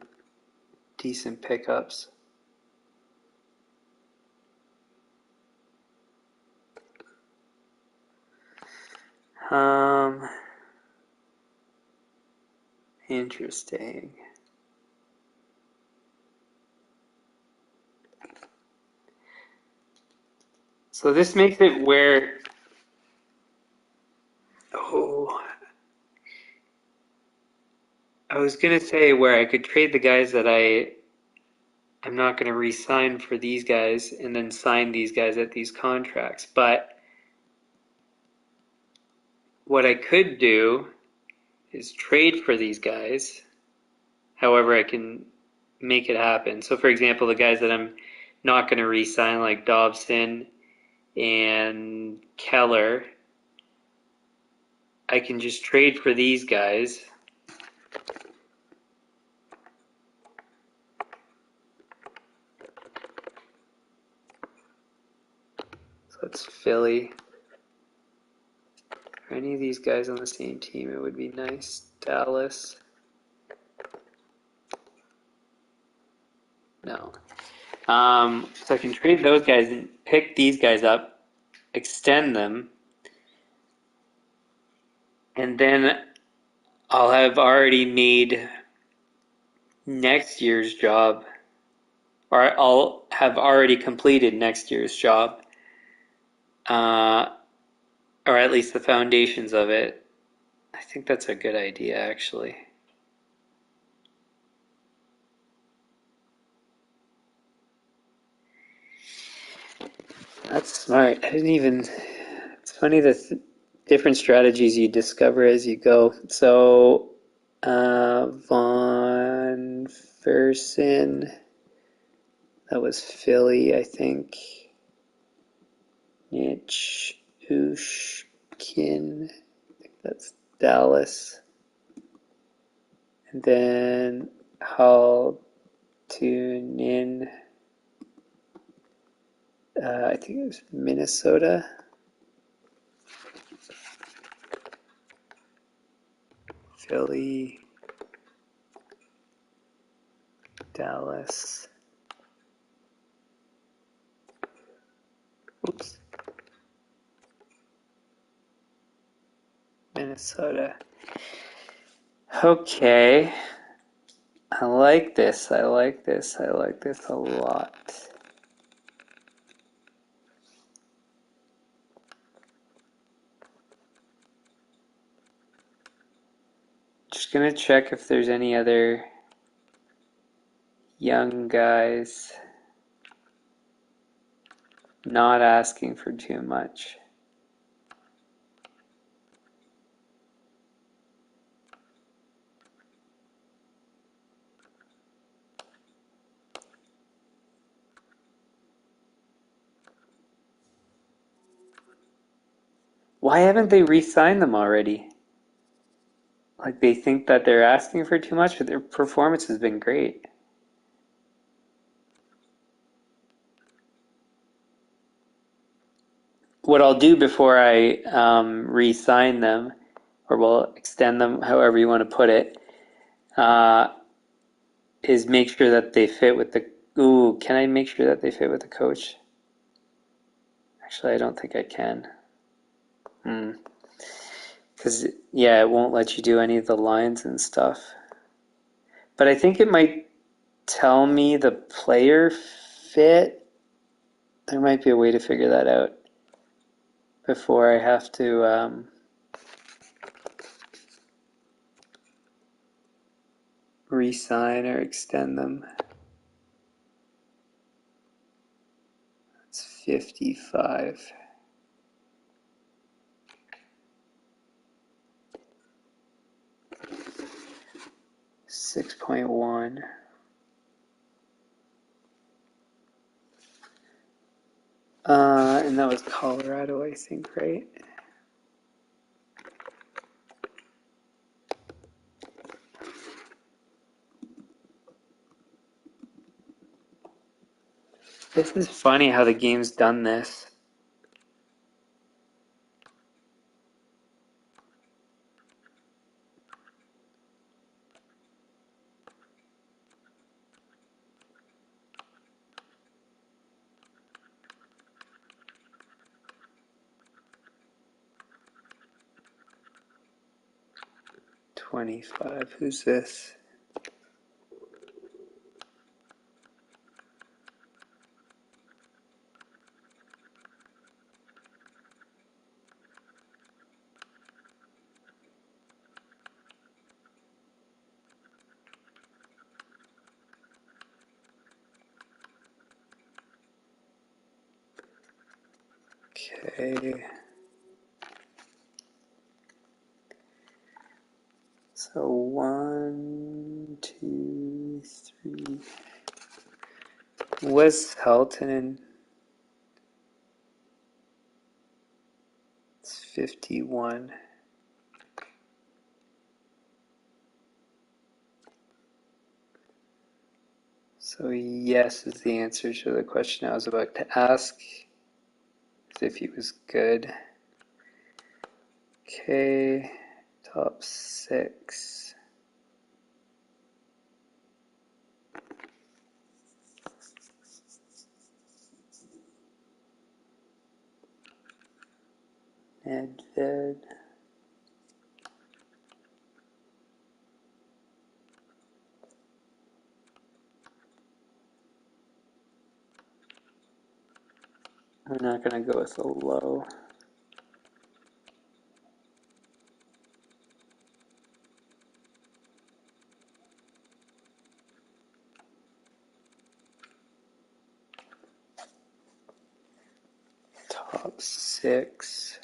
decent pickups. Interesting. So this makes it where, oh, I was gonna say where I could trade the guys that I'm not gonna re-sign for these guys and then sign these guys at these contracts. But what I could do is trade for these guys. However, I can make it happen. So for example, the guys that I'm not gonna re-sign, like Dobson and Keller, I can just trade for these guys. So that's Philly. Are any of these guys on the same team? It would be nice. Dallas. No. So I can trade those guys and pick these guys up, extend them, and then I'll have already made next year's job, or I'll have already completed next year's job, uh, or at least the foundations of it. I think that's a good idea, actually. That's smart. I didn't even. It's funny the different strategies you discover as you go. So, Von Fersen, that was Philly, I think. Nich Ushkin, that's Dallas. And then Haltunin, I think it was Minnesota. Philly, Dallas. Oops. Minnesota. Okay. I like this. I like this. I like this a lot. Just gonna check if there's any other young guys not asking for too much. Why haven't they re-signed them already? Like they think that they're asking for too much, but their performance has been great. What I'll do before I re-sign them, or will extend them, however you want to put it, uh, is make sure that they fit with the. Ooh, can I make sure that they fit with the coach? Actually, I don't think I can. Because, yeah, it won't let you do any of the lines and stuff. But I think it might tell me the player fit. There might be a way to figure that out before I have to re-sign or extend them. It's 55. 6.1. And that was Colorado, I think, right? This is funny how the game's done this. $25. Who's this? Okay. So 1, 2, 3. Was Helton in? It's 51. So yes is the answer to the question I was about to ask. If he was good. Okay, top 6. Nedved. I'm not going to go with a low. Top 6.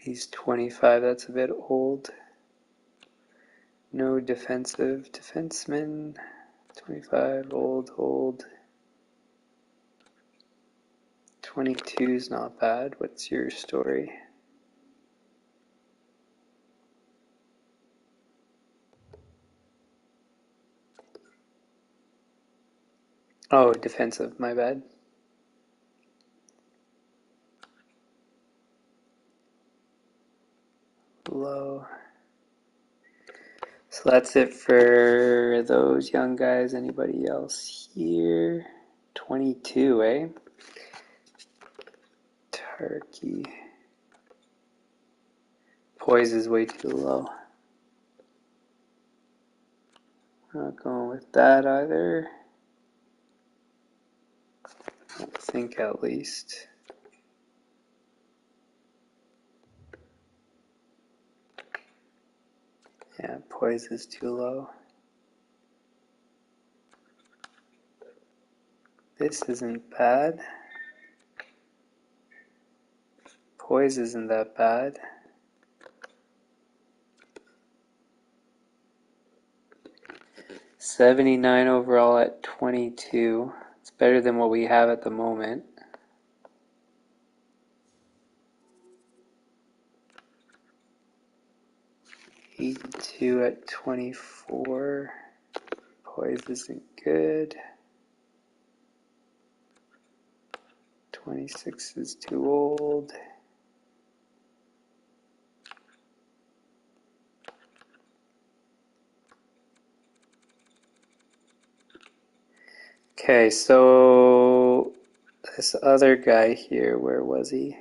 He's 25. That's a bit old. No defensive defenseman. 25, old. 22 is not bad. What's your story? Oh, defensive, my bad. Low. So that's it for those young guys. Anybody else here? 22, eh? Turkey. Poise is way too low. Not going with that either. I don't think, at least. Yeah, poise is too low. This isn't bad. Poise isn't that bad. $79 overall at 22. It's better than what we have at the moment. $82 at 24. Poise isn't good. 26 is too old. Okay, so this other guy here, where was he?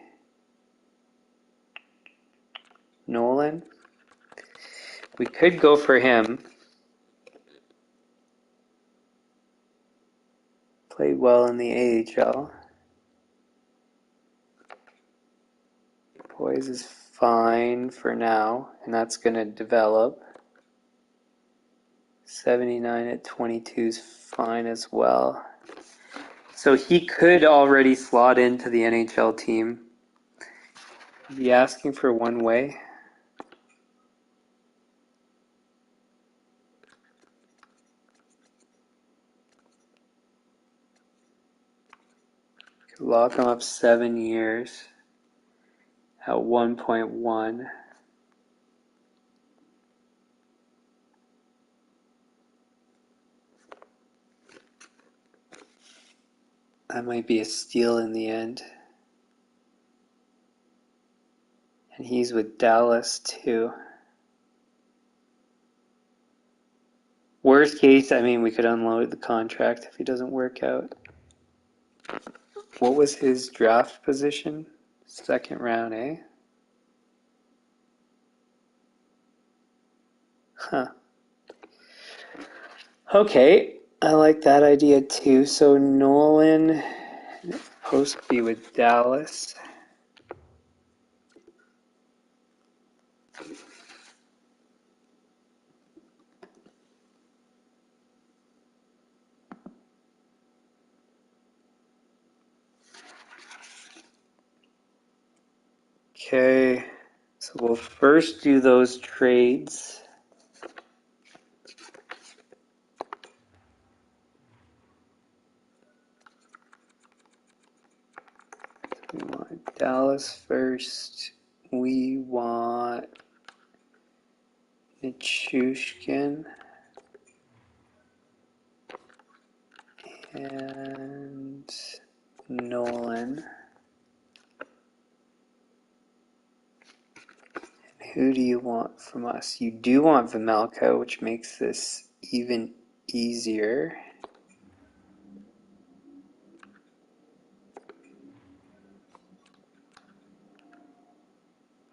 Nolan. We could go for him. Played well in the AHL. Poise is fine for now, and that's going to develop. 79 at 22 is fine as well. So he could already slot into the NHL team. Be asking for one way. Could lock him up 7 years at 1.1. That might be a steal in the end. And he's with Dallas too. Worst case, I mean, we could unload the contract if he doesn't work out. What was his draft position? Second round, eh? Huh. Okay, I like that idea too. So Nolan supposed to be with Dallas. Okay, so we'll first do those trades. We want Dallas first. We want Nichushkin and Nolan. Who do you want from us? You do want Vejmelka, which makes this even easier.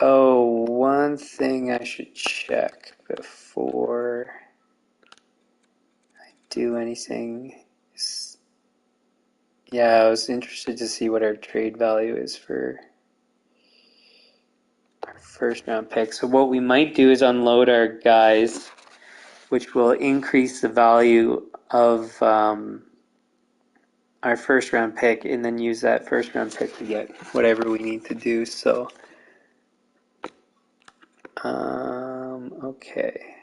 Oh, one thing I should check before I do anything is, yeah, I was interested to see what our trade value is for our first round pick. So what we might do is unload our guys, which will increase the value of our first round pick, and then use that first round pick to get whatever we need to do. So okay.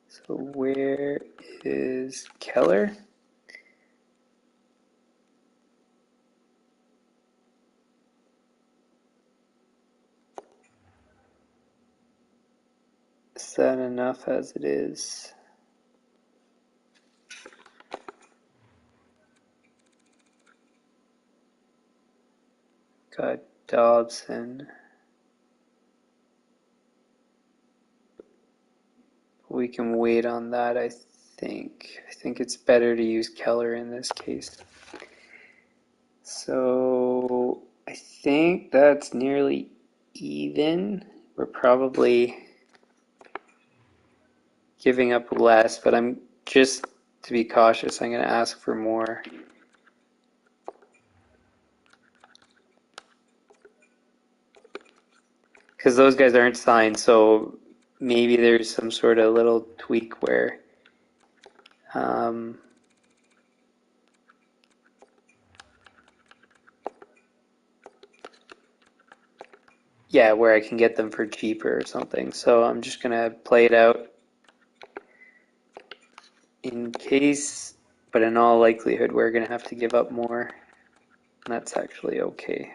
So where is Keller? Is that enough as it is? Got Dobson. We can wait on that, I think. I think it's better to use Keller in this case. So I think that's nearly even. We're probably giving up less, but I'm just to be cautious, I'm going to ask for more. Because those guys aren't signed, so maybe there's some sort of little tweak where yeah, where I can get them for cheaper or something. So I'm just going to play it out in case, but in all likelihood, we're going to have to give up more. And that's actually okay.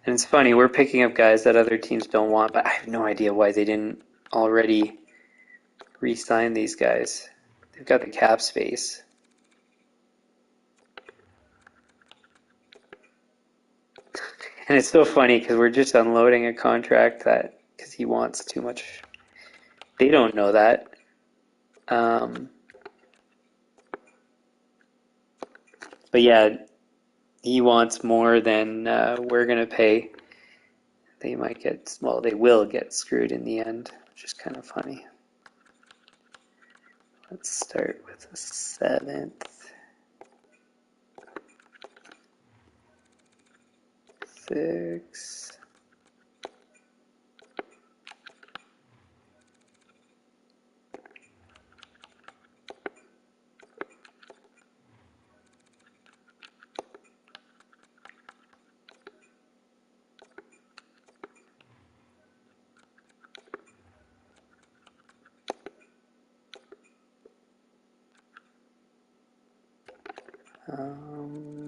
And it's funny, we're picking up guys that other teams don't want, but I have no idea why they didn't already re-sign these guys. They've got the cap space. And it's so funny because we're just unloading a contract that, because he wants too much They don't know that. Um, but yeah, he wants more than we're going to pay. They might get, well, they will get screwed in the end, which is kind of funny. Let's start with a 7th. 6.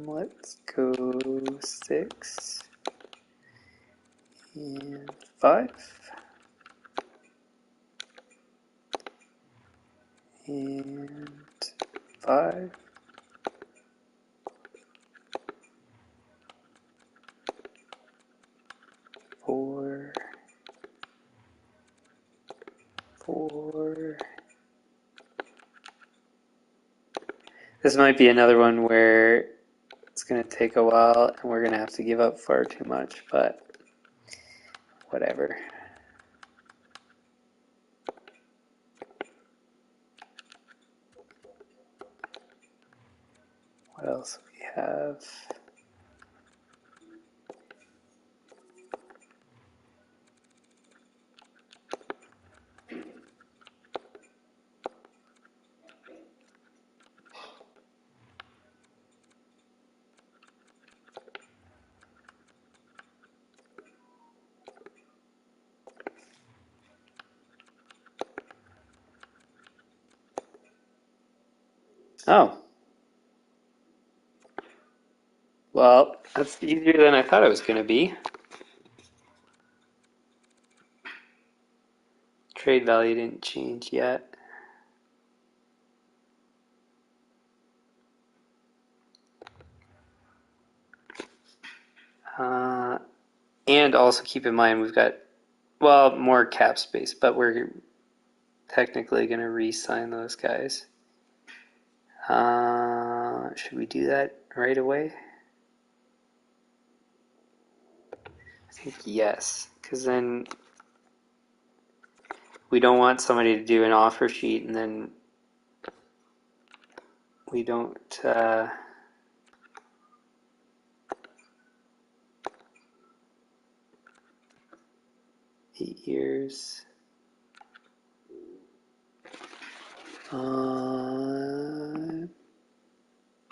Let's go 6 and 5 and 5. 4. 4. This might be another one where it's going to take a while and we're going to have to give up far too much, but whatever. What else do we have? Oh. Well, that's easier than I thought it was going to be. Trade value didn't change yet. And also keep in mind we've got, well, more cap space, but we're technically going to re-sign those guys. Should we do that right away? I think yes, because then we don't want somebody to do an offer sheet and then we don't 8 years.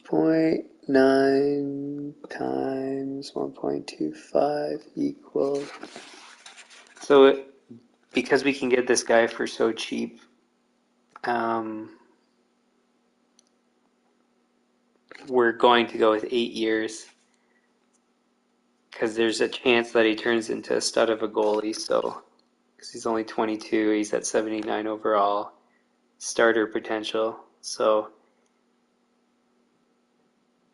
0.9 times 1.25 equals. So because we can get this guy for so cheap, we're going to go with 8 years because there's a chance that he turns into a stud of a goalie. So because he's only 22, he's at 79 overall, starter potential. So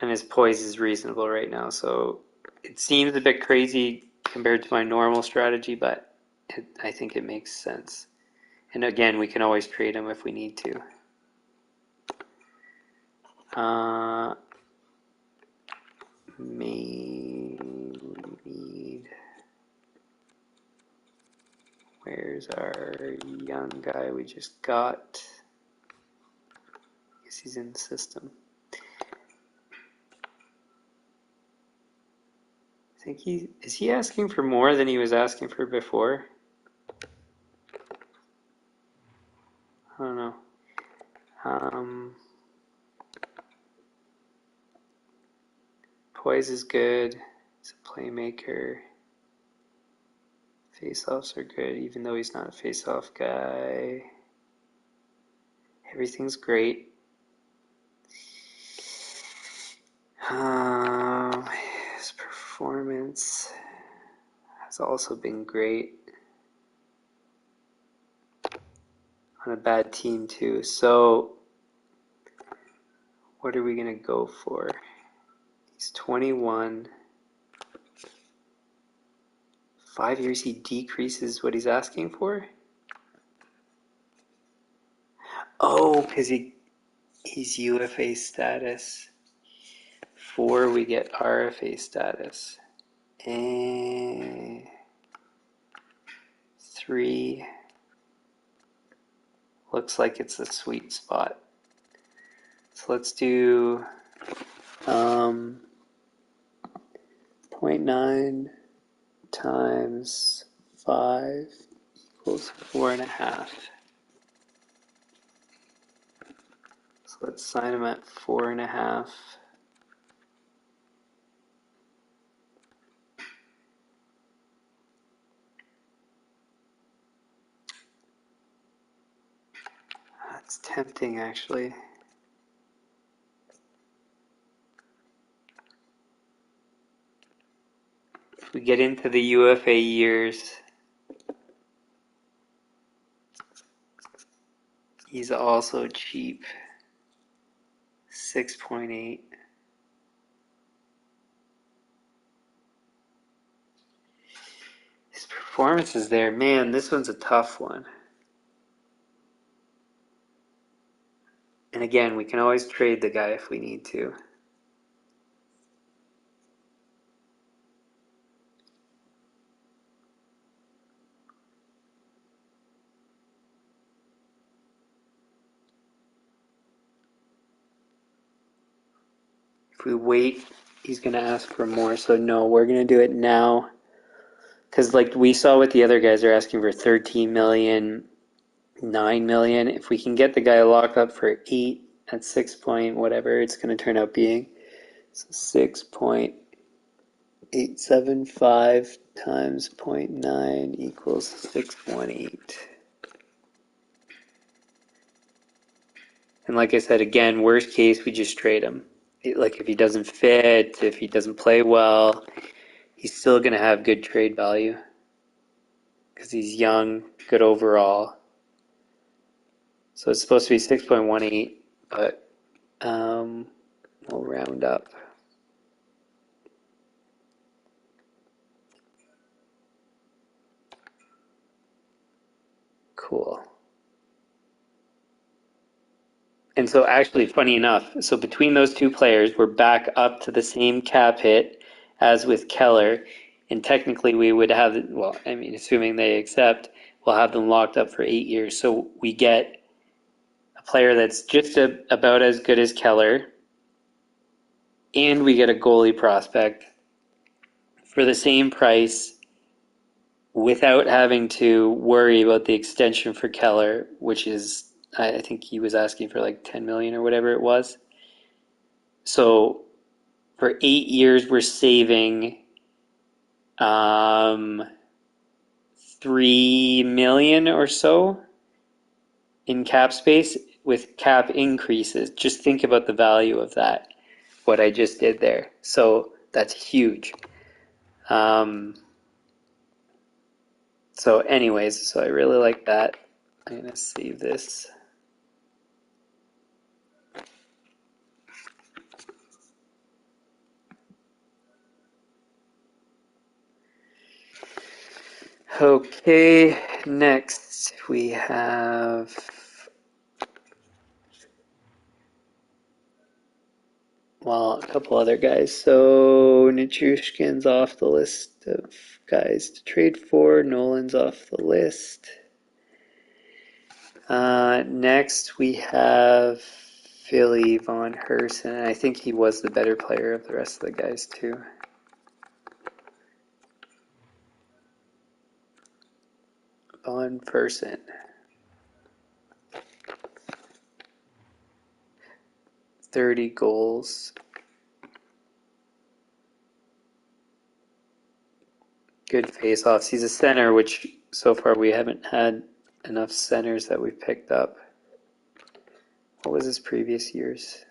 and his poise is reasonable right now. So it seems a bit crazy compared to my normal strategy, but I think it makes sense. And again, we can always trade him if we need to. May need. Where's our young guy we just got? I guess he's in the system. I think is he asking for more than he was asking for before? I don't know. Poise is good. He's a playmaker. Face-offs are good, even though he's not a face-off guy. Everything's great. His performance has also been great on a bad team too. So what are we going to go for? He's 21. 5 years he decreases what he's asking for? Oh, because he's UFA status. 4, we get RFA status. And 3 looks like it's a sweet spot. So let's do 0.9 times 5 equals 4.5. So let's sign them at 4.5. That's tempting, actually. If we get into the UFA years, he's also cheap. 6.8. His performance is there. Man, this one's a tough one. And again, we can always trade the guy if we need to. If we wait, he's going to ask for more. So no, we're going to do it now. Because like we saw what the other guys are asking for 13 million, 9 million. If we can get the guy locked up for 8 at 6 point whatever it's going to turn out being. So 6.875 times 0.9 equals 618. And like I said, again, worst case, we just trade him. Like if he doesn't fit, if he doesn't play well, he's still going to have good trade value because he's young, good overall. So it's supposed to be 6.18, but we'll round up. Cool. And so actually, funny enough, so between those two players, we're back up to the same cap hit as with Keller. And technically we would have, well, I mean, assuming they accept, we'll have them locked up for 8 years. So we get a player that's just about as good as Keller, and we get a goalie prospect for the same price without having to worry about the extension for Keller, which is, I think he was asking for like 10 million or whatever it was. So for 8 years, we're saving 3 million or so in cap space with cap increases. Just think about the value of that, what I just did there. So that's huge. So anyways, so I really like that. I'm going to save this. Okay, next we have a couple other guys. So Nichushkin's off the list of guys to trade for. Nolan's off the list. Next we have Philly Von Hersen. I think he was the better player of the rest of the guys too. Von Hersen. 30 goals. Good face-offs. He's a center, which so far we haven't had enough centers that we've picked up. What was his previous years?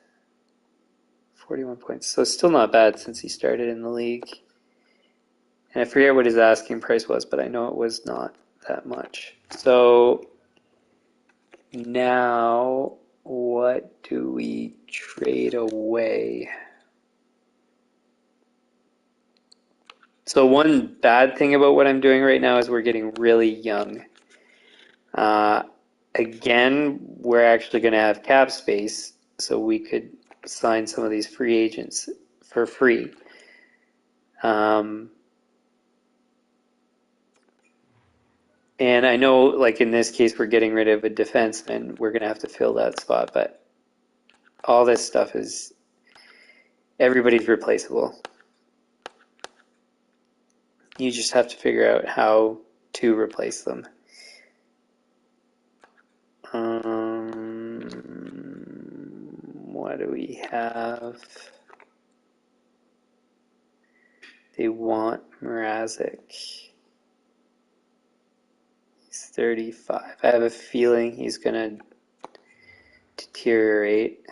41 points. So still not bad since he started in the league. And I forget what his asking price was, but I know it was not that much. So now what do we trade away? So one bad thing about what I'm doing right now is we're getting really young. again, we're actually going to have cap space, so we could sign some of these free agents for free. And I know, like in this case, we're getting rid of a defenseman. We're going to have to fill that spot, but all this stuff is, everybody's replaceable. You just have to figure out how to replace them. What do we have? They want Mrazek. He's 35. I have a feeling he's going to deteriorate.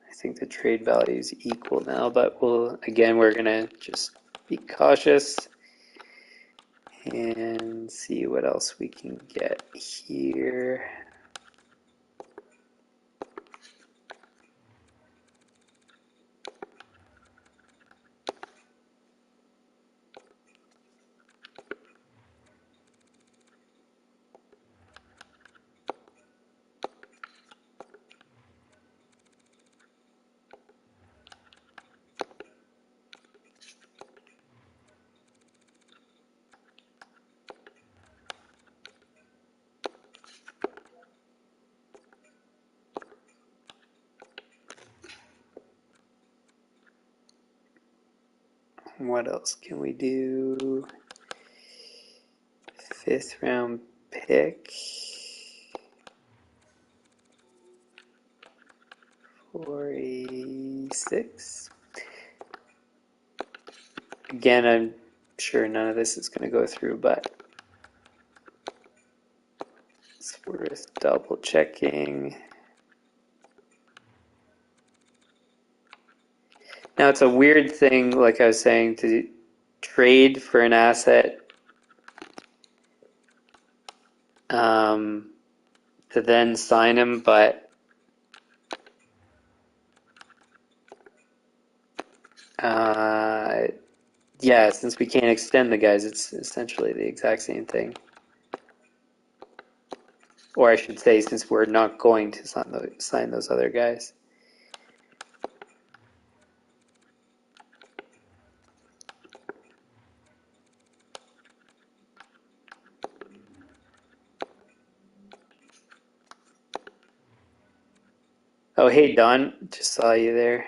I think the trade value is equal now, but we're going to just be cautious and see what else we can get here. What else can we do? 5th round pick. 486. Again, I'm sure none of this is going to go through, but it's worth double checking. Now, it's a weird thing, like I was saying, to trade for an asset to then sign him, but yeah, since we can't extend the guys, it's essentially the exact same thing. Or I should say, since we're not going to sign those other guys. Oh, hey, Don. Just saw you there.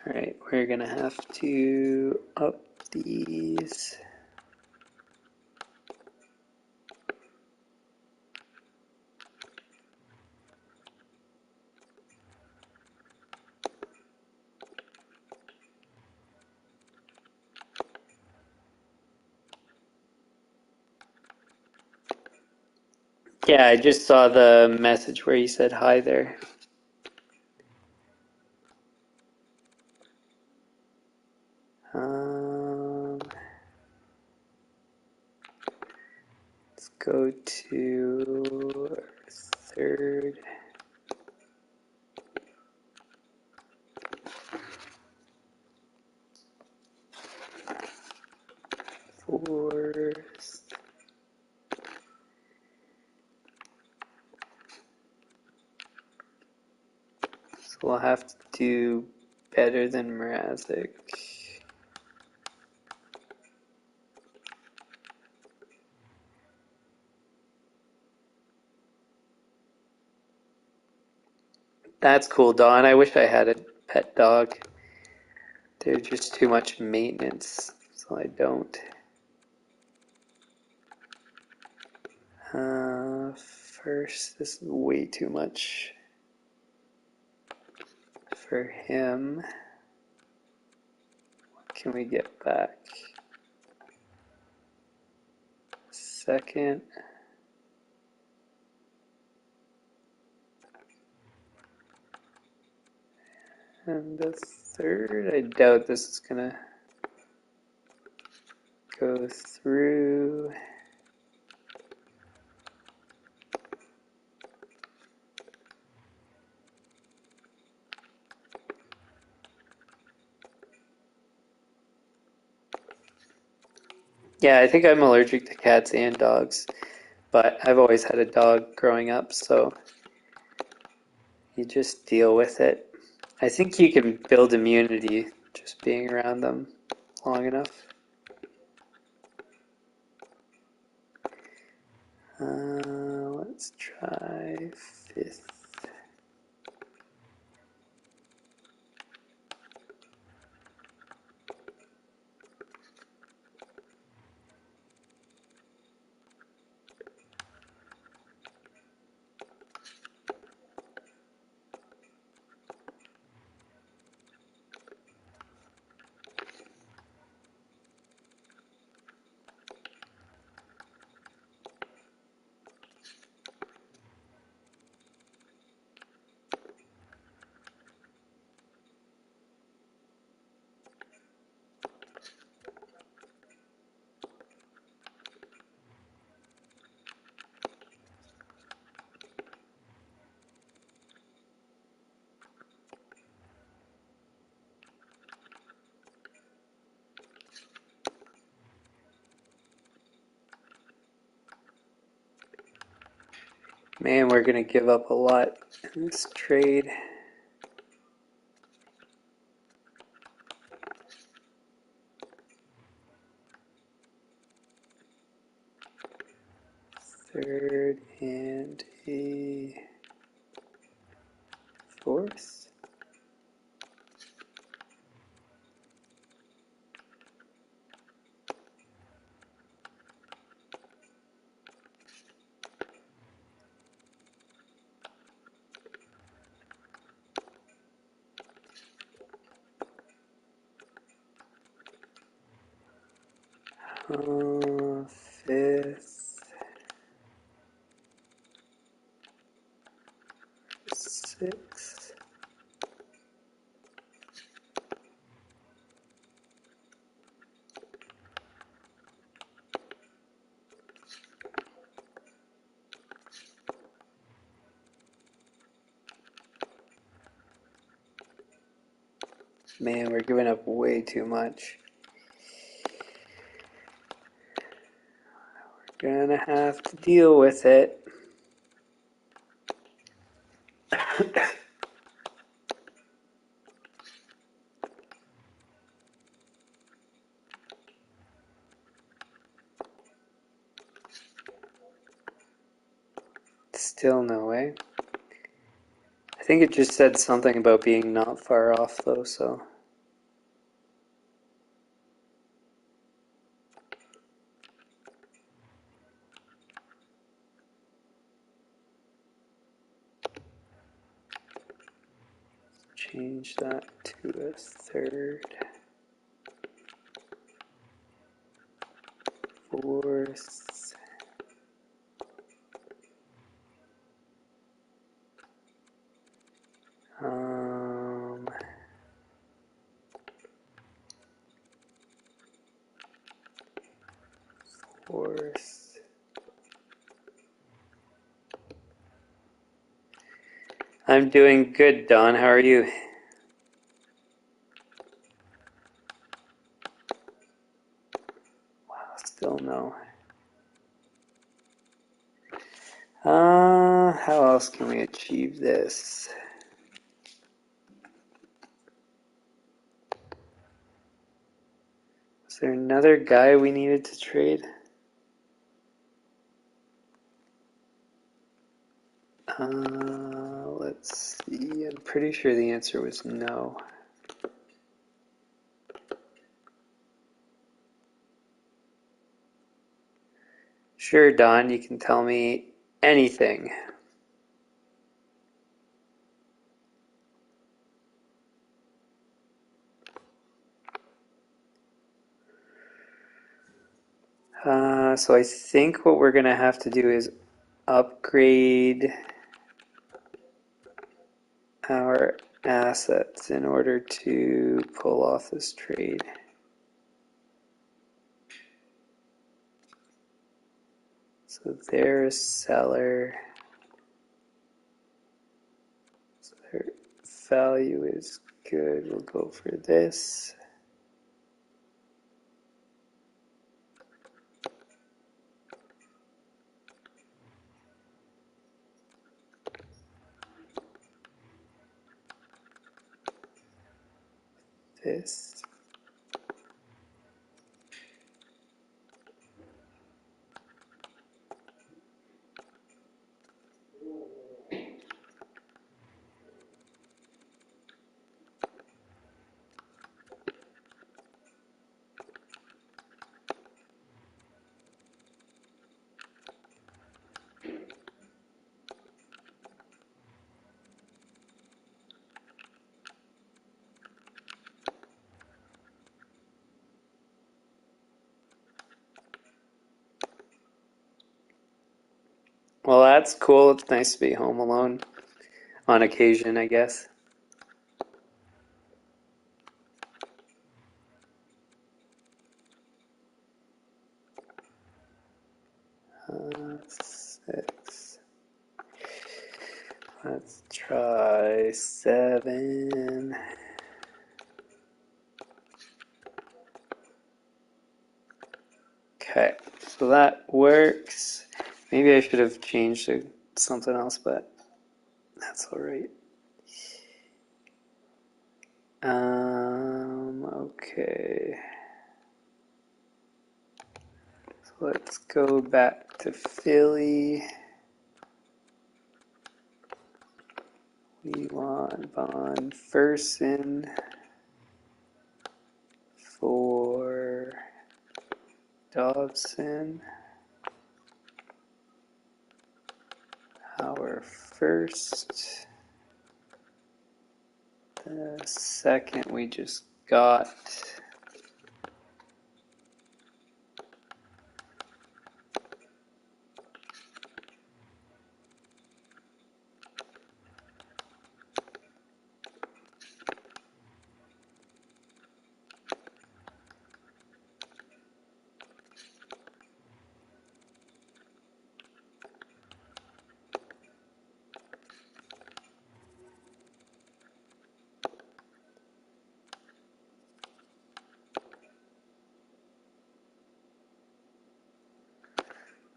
All right, we're going to have to up these. Yeah, I just saw the message where you said hi there. Let's go to third. Fourth. So we'll have to do better than Mrazek. That's cool, Don. I wish I had a pet dog. They're just too much maintenance, so I don't. First, this is way too much for him. What can we get back? Second. And the third, I doubt this is gonna go through. Yeah, I think I'm allergic to cats and dogs, but I've always had a dog growing up, so you just deal with it. I think you can build immunity just being around them long enough. Let's try 5th. Man, we're going to give up a lot in this trade. Third and a 4th. Uh, 5th. 6th. Man, we're giving up way too much. We're gonna have to deal with it. Still no way. I think it just said something about being not far off though, so. Change that to a 3rd. 4th. Um, 4th. I'm doing good, Don. How are you? Wow, still no. How else can we achieve this? Is there another guy we needed to trade? Let's see. I'm pretty sure the answer was no. Sure, Don, you can tell me anything. So I think what we're going to have to do is upgrade our assets in order to pull off this trade. So they're a seller. So their value is good. We'll go for this. this. Well, that's cool. It's nice to be home alone on occasion, I guess. Six. Let's try 7. Okay, so that works. Maybe I should have changed to something else, but that's all right. Okay. So let's go back to Philly. We want Von Fersen for Dobson. Our first. The second we just got.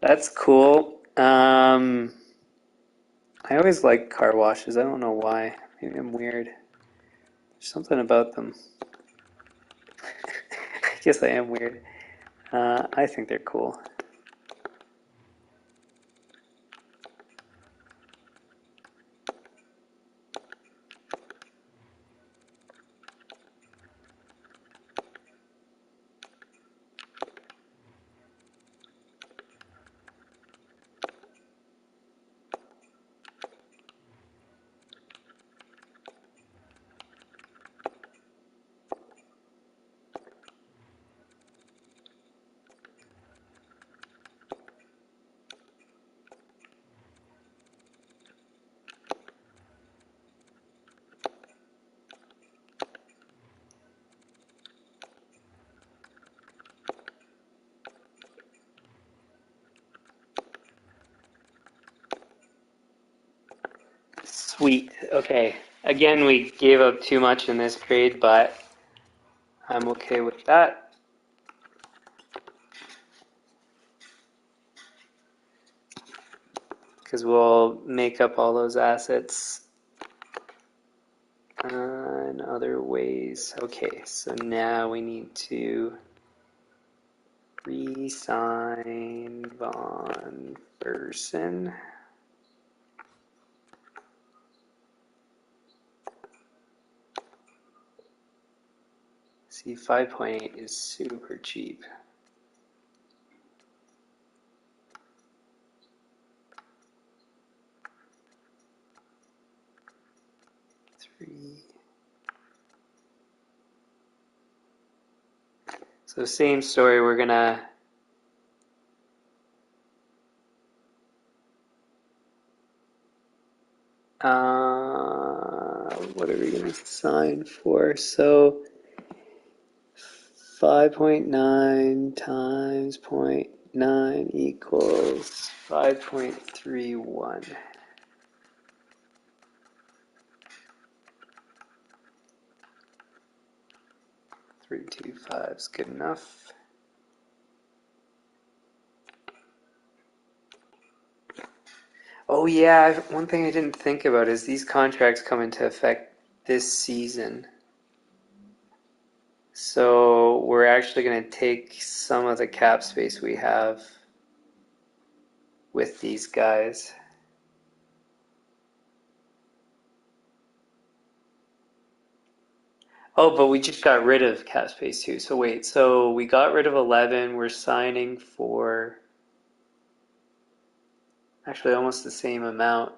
That's cool. I always like car washes. I don't know why. Maybe I'm weird. There's something about them. I guess I am weird. I think they're cool. Sweet. Okay. Again, we gave up too much in this grade, but I'm okay with that. Because we'll make up all those assets in other ways. Okay, so now we need to re-sign Von Fersen. See, 5.8 is super cheap. So same story, we're gonna what are we gonna sign for? So 5.9 times 0.9 equals 5.31. 325 is good enough. Oh yeah, one thing I didn't think about is these contracts come into effect this season. So we're actually going to take some of the cap space we have with these guys. Oh, but we just got rid of cap space too. So wait, so we got rid of 11. We're signing for actually almost the same amount.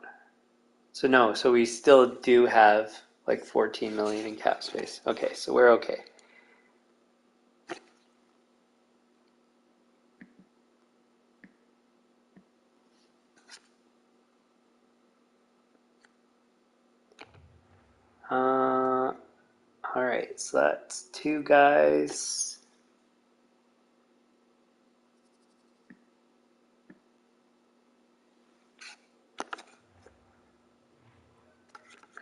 So no, so we still do have like 14 million in cap space. Okay, so we're okay. All right, so that's two guys.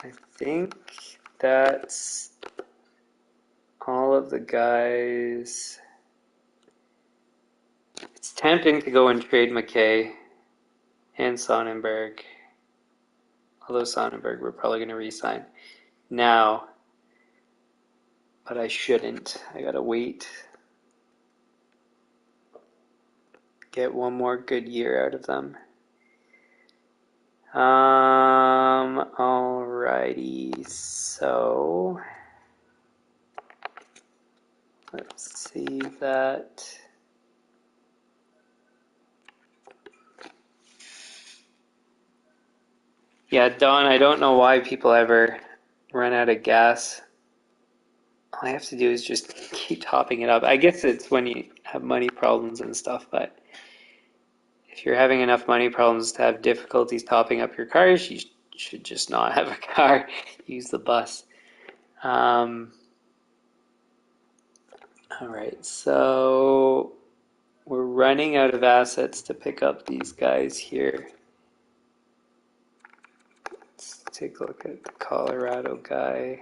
I think that's all of the guys. It's tempting to go and trade McKay and Sonnenberg. Although Sonnenberg we're probably going to re-sign now. But I shouldn't. I gotta wait. Get one more good year out of them. Alrighty, so let's see that. Yeah, Don, I don't know why people ever run out of gas. All I have to do is just keep topping it up. I guess it's when you have money problems and stuff, but if you're having enough money problems to have difficulties topping up your cars, you should just not have a car. Use the bus. All right, so we're running out of assets to pick up these guys here. Let's take a look at the Colorado guy.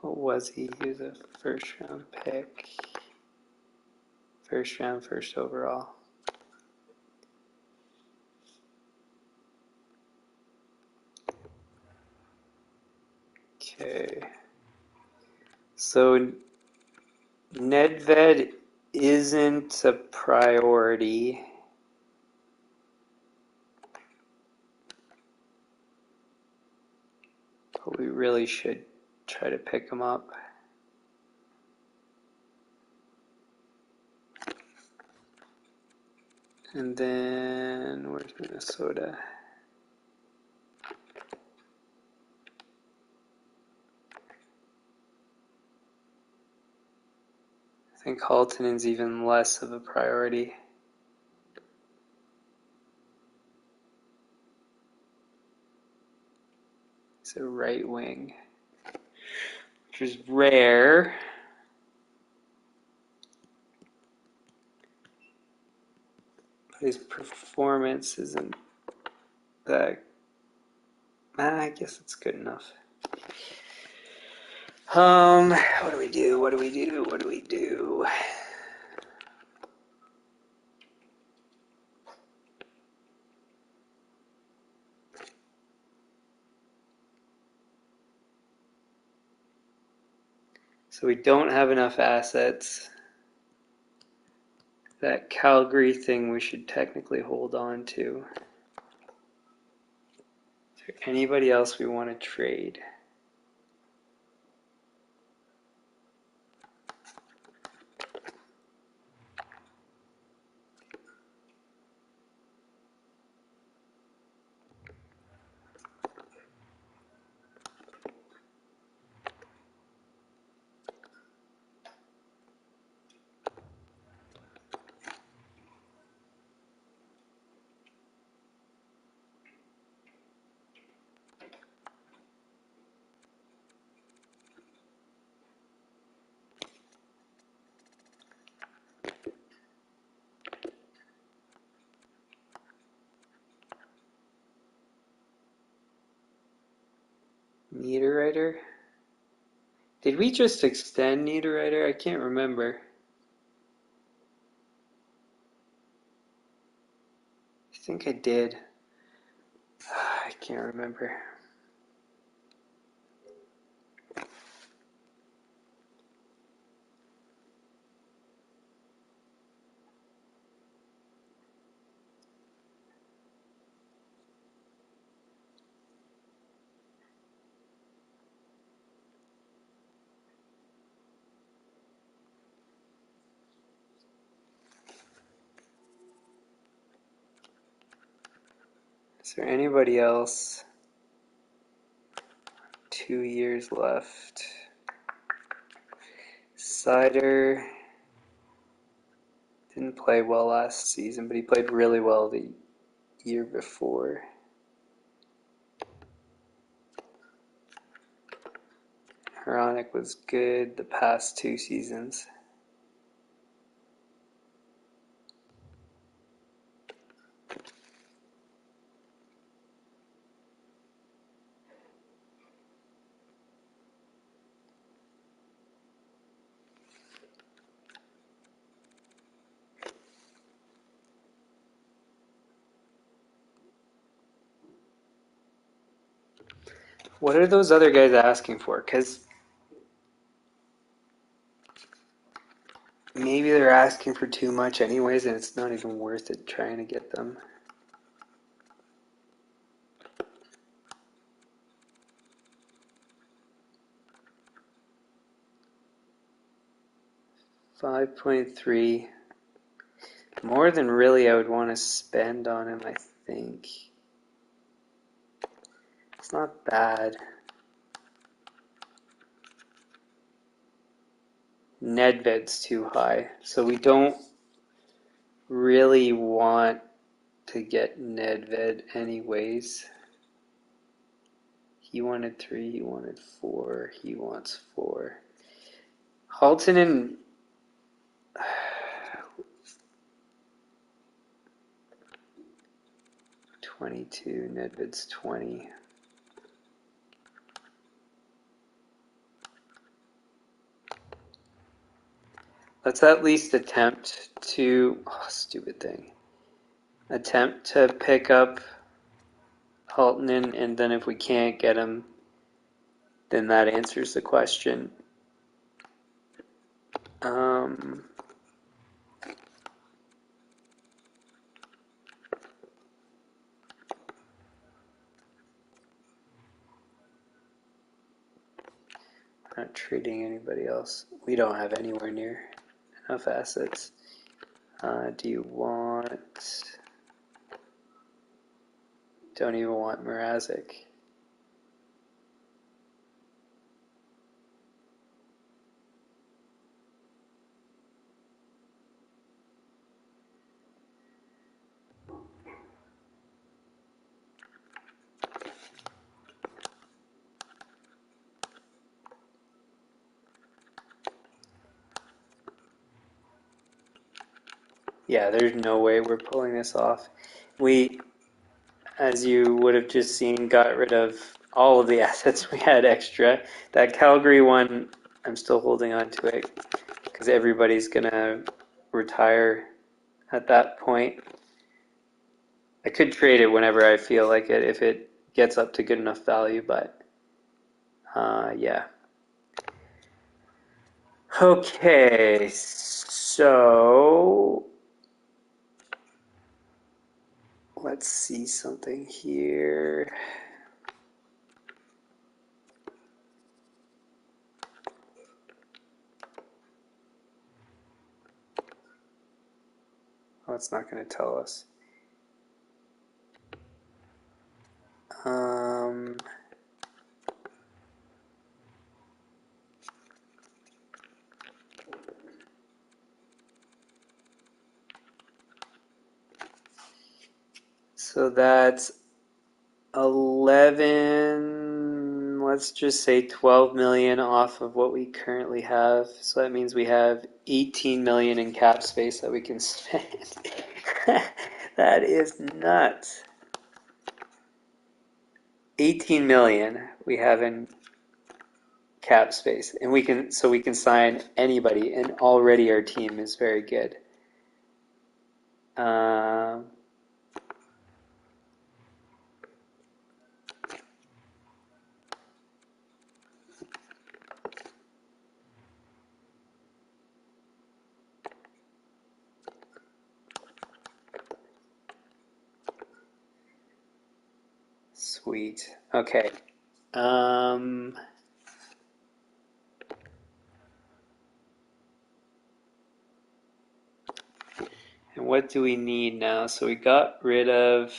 What was he? He was a first round pick. First round, first overall. Okay. So Nedved isn't a priority. But we really should try to pick him up. And then, where's Minnesota? I think Haltonen's even less of a priority. He's a right wing, which is rare. But his performance isn't that. I guess it's good enough. What do we do? What do we do? What do we do? So we don't have enough assets. That Calgary thing we should technically hold on to. Is there anybody else we want to trade? Niederreiter? Did we just extend Niederreiter? I can't remember. I think I did. I can't remember. Is there anybody else? 2 years left. Sider didn't play well last season, but he played really well the year before. Hronik was good the past 2 seasons. What are those other guys asking for? Because maybe they're asking for too much anyways, and it's not even worth it trying to get them. $5.3. More than really I would want to spend on him, I think. It's not bad. Nedved's too high, so we don't really want to get Nedved anyways. He wanted 3, he wanted 4, he wants 4. Halton and 22, Nedved's 20. Let's at least attempt to, stupid thing. Attempt to pick up Halton, and then if we can't get him, then that answers the question. Not trading anybody else. We don't have anywhere near enough assets. Do you want... Don't even want Mrazek. Yeah, there's no way we're pulling this off. We, as you would have just seen, got rid of all of the assets we had extra. That Calgary one, I'm still holding on to it because everybody's going to retire at that point. I could trade it whenever I feel like it if it gets up to good enough value, but yeah. Okay, so let's see something here. Oh, it's not going to tell us. So that's 11, let's just say 12 million off of what we currently have. So that means we have 18 million in cap space that we can spend. That is nuts. 18 million we have in cap space, and we can sign anybody, and already our team is very good. Sweet. Okay. And what do we need now? So we got rid of.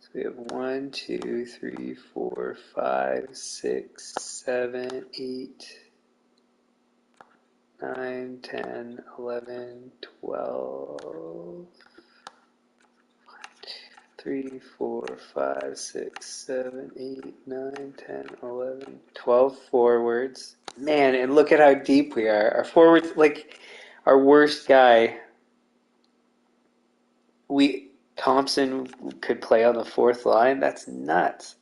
So we have 1, 2, 3, 4, 5, 6, 7, 8, 9, 10, 11, 12. 3, 4, 5, 6, 7, 8, 9, 10, 11, 12 forwards. Man, and look at how deep we are. Our forwards, like our worst guy, Thompson could play on the fourth line. That's nuts.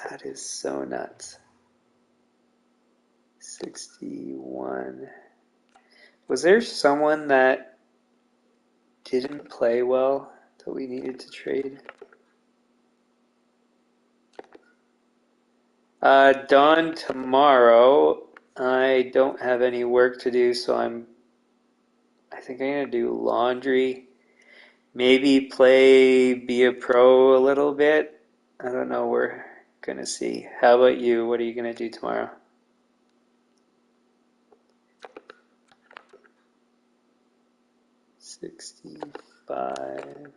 That is so nuts. 61. Was there someone that didn't play well that we needed to trade? Dawn tomorrow. I don't have any work to do, so I think I'm gonna do laundry. Maybe be a pro a little bit. I don't know. We're gonna see. How about you? What are you gonna do tomorrow? $65.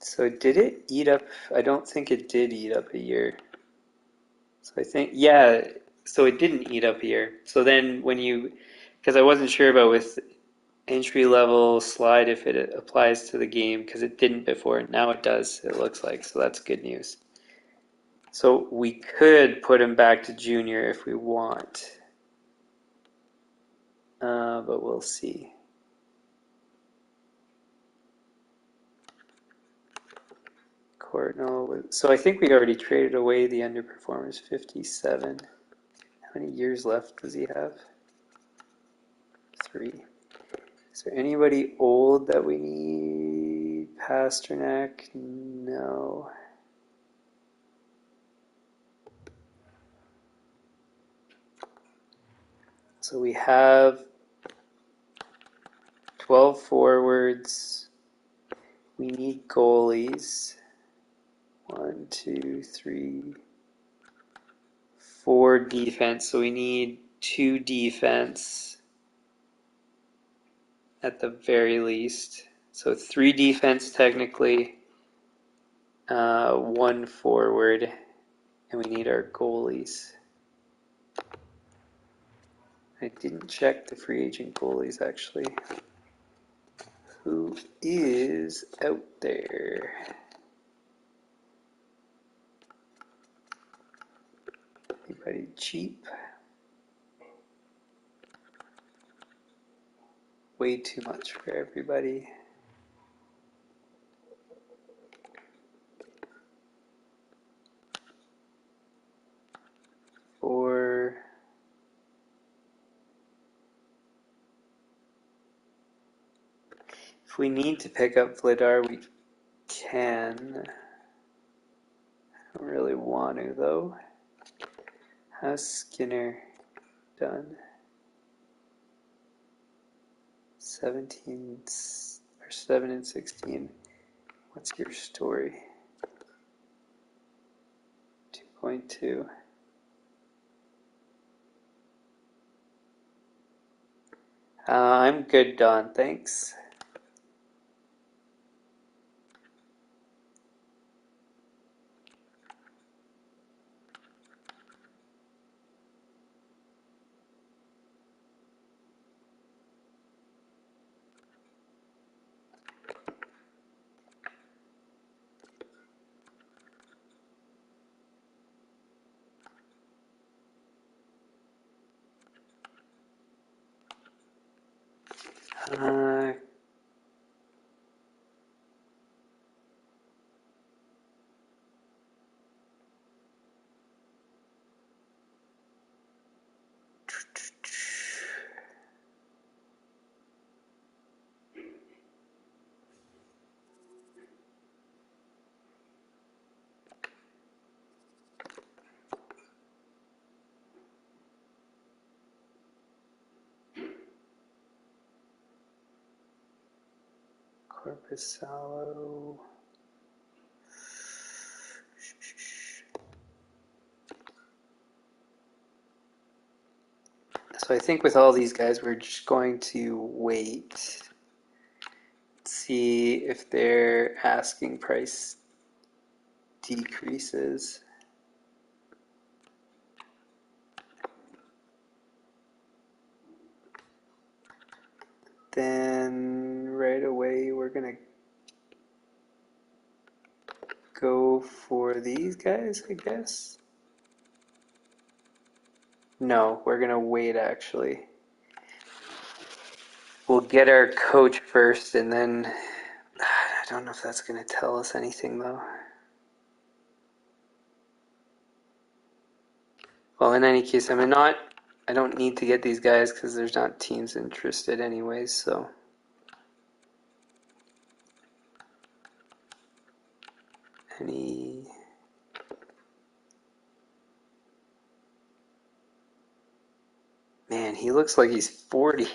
So did it eat up? I don't think it did eat up a year. So I think, yeah, so it didn't eat up a year. So then because I wasn't sure about with entry level slide if it applies to the game, because it didn't before. Now it does, it looks like. So that's good news. So we could put him back to junior if we want. But we'll see. Courtnall. So I think we already traded away the underperformers. 57. How many years left does he have? 3. Is there anybody old that we need? Pasternak? No. So we have 12 forwards. We need goalies. 1, 2, 3, 4 defense. So we need 2 defense at the very least. So 3 defense technically, 1 forward, and we need our goalies. I didn't check the free agent goalies actually. Who is out there? Anybody cheap? Way too much for everybody. Or if we need to pick up Vladar, we can. I don't really want to though. How's Skinner done? 17 or 7 and 16. What's your story? 2.2. I'm good, Don. Thanks. Uh, Corpusalo. So I think with all these guys, we're just going to wait, see if their asking price decreases. Then right away we're gonna go for these guys, I guess. No, we're gonna wait actually. We'll get our coach first and then I don't know if that's gonna tell us anything though. Well, in any case, I don't need to get these guys because there's not teams interested anyways, so. Man, he looks like he's 40.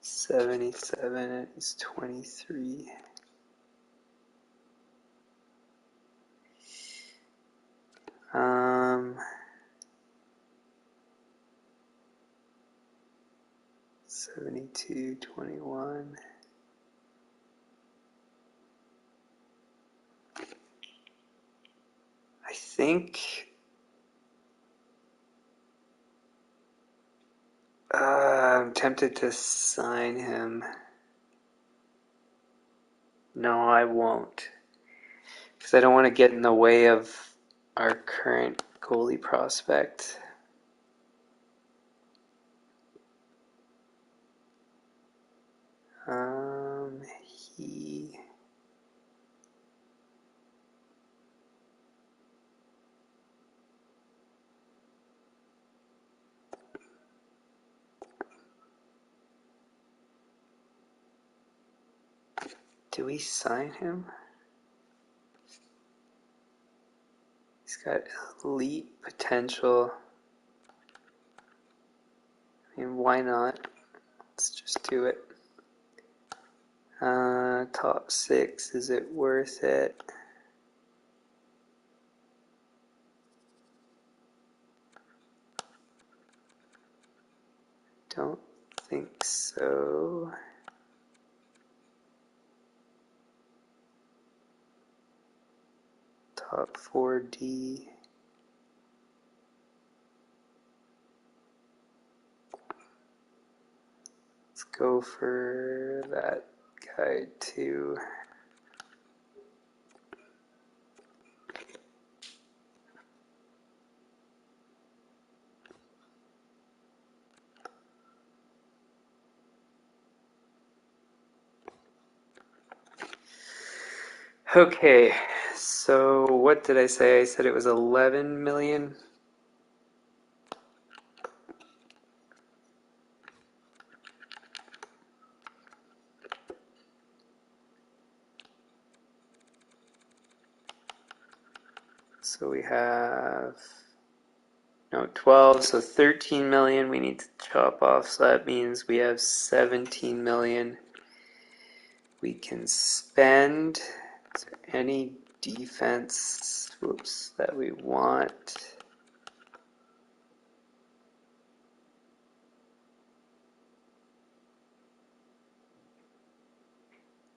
77 and he's 23. Um, 72, 21. I think I'm tempted to sign him. No, I won't. Because I don't want to get in the way of our current goalie prospect. He... Do we sign him? He's got elite potential. I mean, why not? Let's just do it. Top 6, is it worth it? Don't think so. Top 4D. Let's go for that guy too. Okay, so what did I say? I said it was 11 million. So we have 12, so 13 million we need to chop off, so that means we have 17 million we can spend. Is there any defense that we want?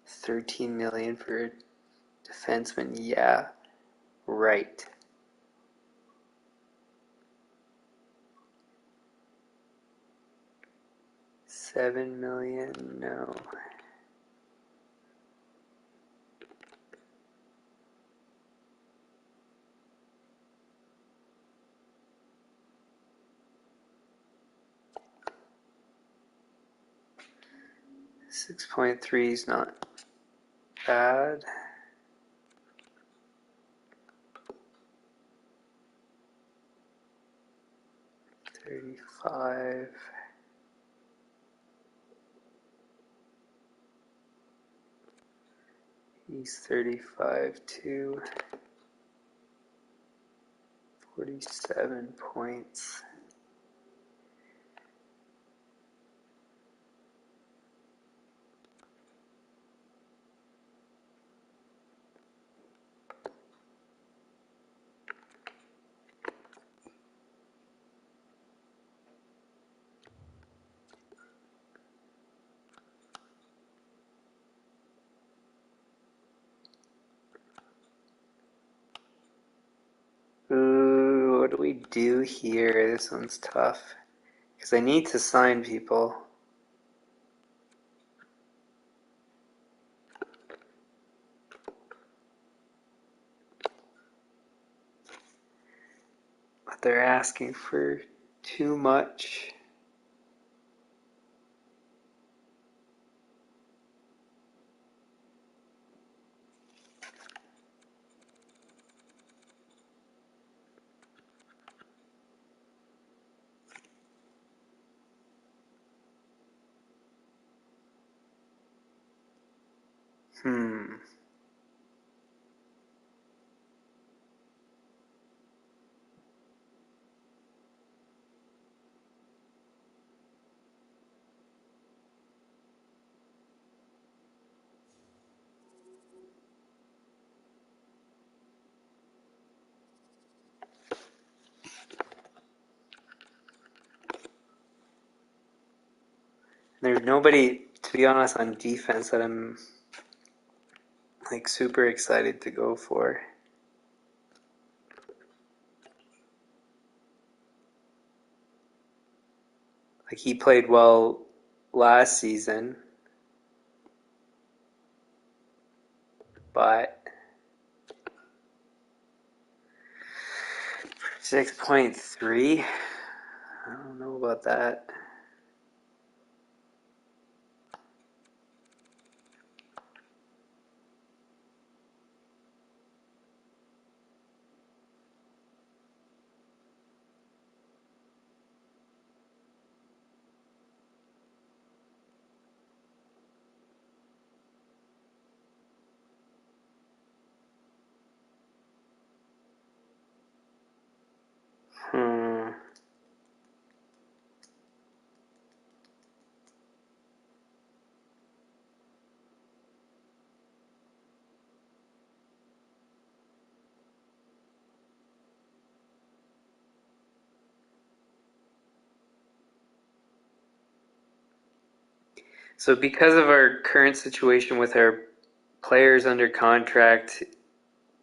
$13 million for a defenseman, yeah, right. 7 million, no. $6.3 is not bad. $35. He's 35 too. 47 points. Ooh, what do we do here? This one's tough. Because I need to sign people. But they're asking for too much. There's nobody, to be honest, on defense that I'm like super excited to go for. Like he played well last season, but 6.3, I don't know about that. So because of our current situation with our players under contract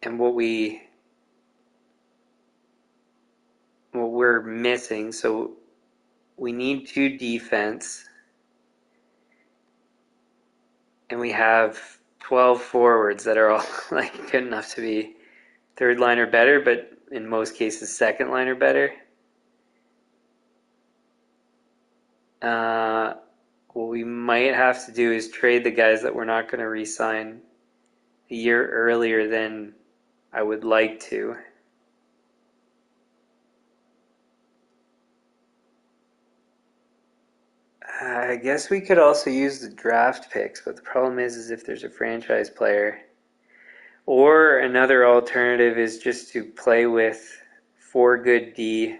and what we're missing, so we need 2 defense, and we have 12 forwards that are all like good enough to be third line or better, but in most cases second line or better. What we might have to do is trade the guys that we're not going to re-sign a year earlier than I would like to. I guess we could also use the draft picks, but the problem is if there's a franchise player. Or another alternative is just to play with 4 good D,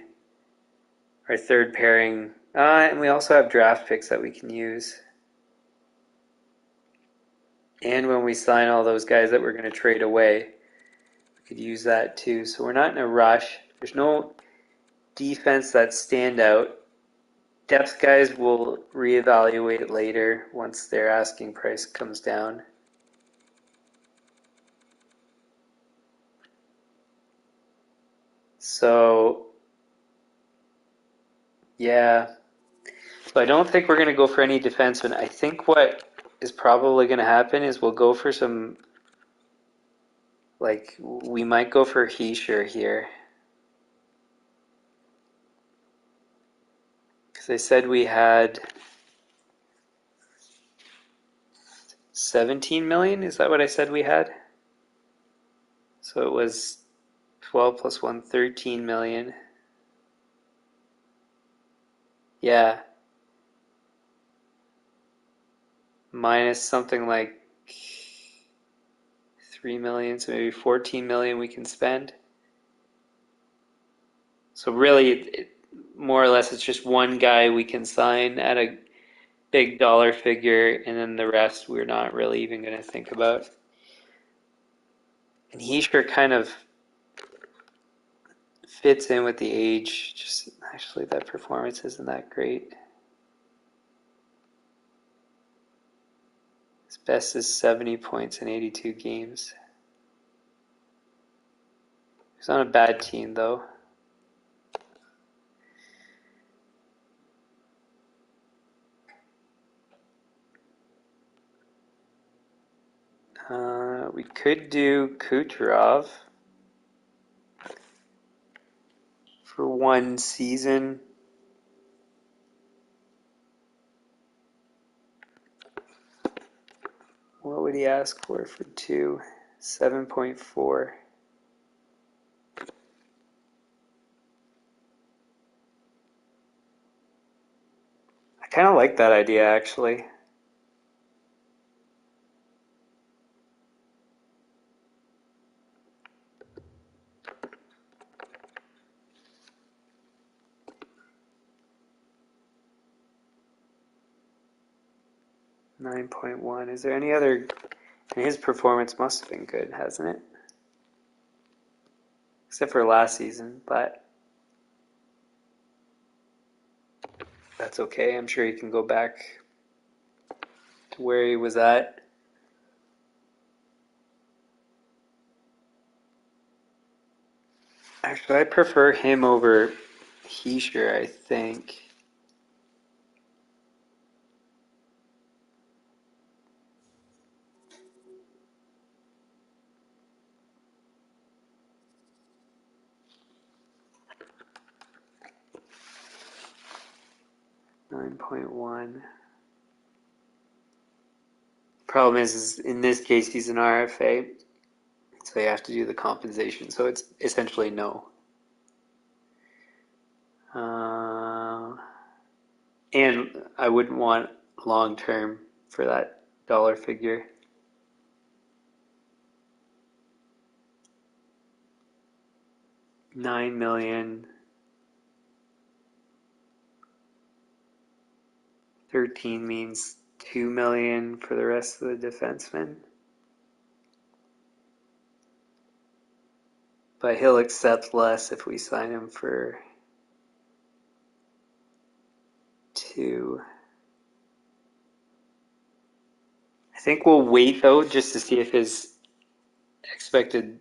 our third pairing. And we also have draft picks that we can use. And when we sign all those guys that we're going to trade away, we could use that too. So we're not in a rush. There's no defense that stand out. Depth guys will reevaluate later once their asking price comes down. So, yeah. So I don't think we're going to go for any defensemen. I think what is probably going to happen is we'll go for some, like, we might go for Heischer here. Because they said we had 17 million. Is that what I said we had? So it was 12 plus 1, 13 million. Yeah. Minus something like 3 million, so maybe 14 million we can spend. So really, more or less, it's just one guy we can sign at a big dollar figure, and then the rest we're not really even going to think about. And he sure kind of fits in with the age. Just actually, that performance isn't that great. His best is 70 points in 82 games. He's on a bad team, though. We could do Kucherov for one season. What would he ask for two? 7.4. I kind of like that idea, actually. $9.1. Is there any other? And his performance must have been good, hasn't it? Except for last season, but that's okay. I'm sure he can go back to where he was at. Actually, I prefer him over Heischer, I think. $9.1. Problem is in this case, he's an RFA, so you have to do the compensation. So it's essentially no. And I wouldn't want long term for that dollar figure. $9 million. 13 means 2 million for the rest of the defensemen. But he'll accept less if we sign him for 2. I think we'll wait though just to see if his expected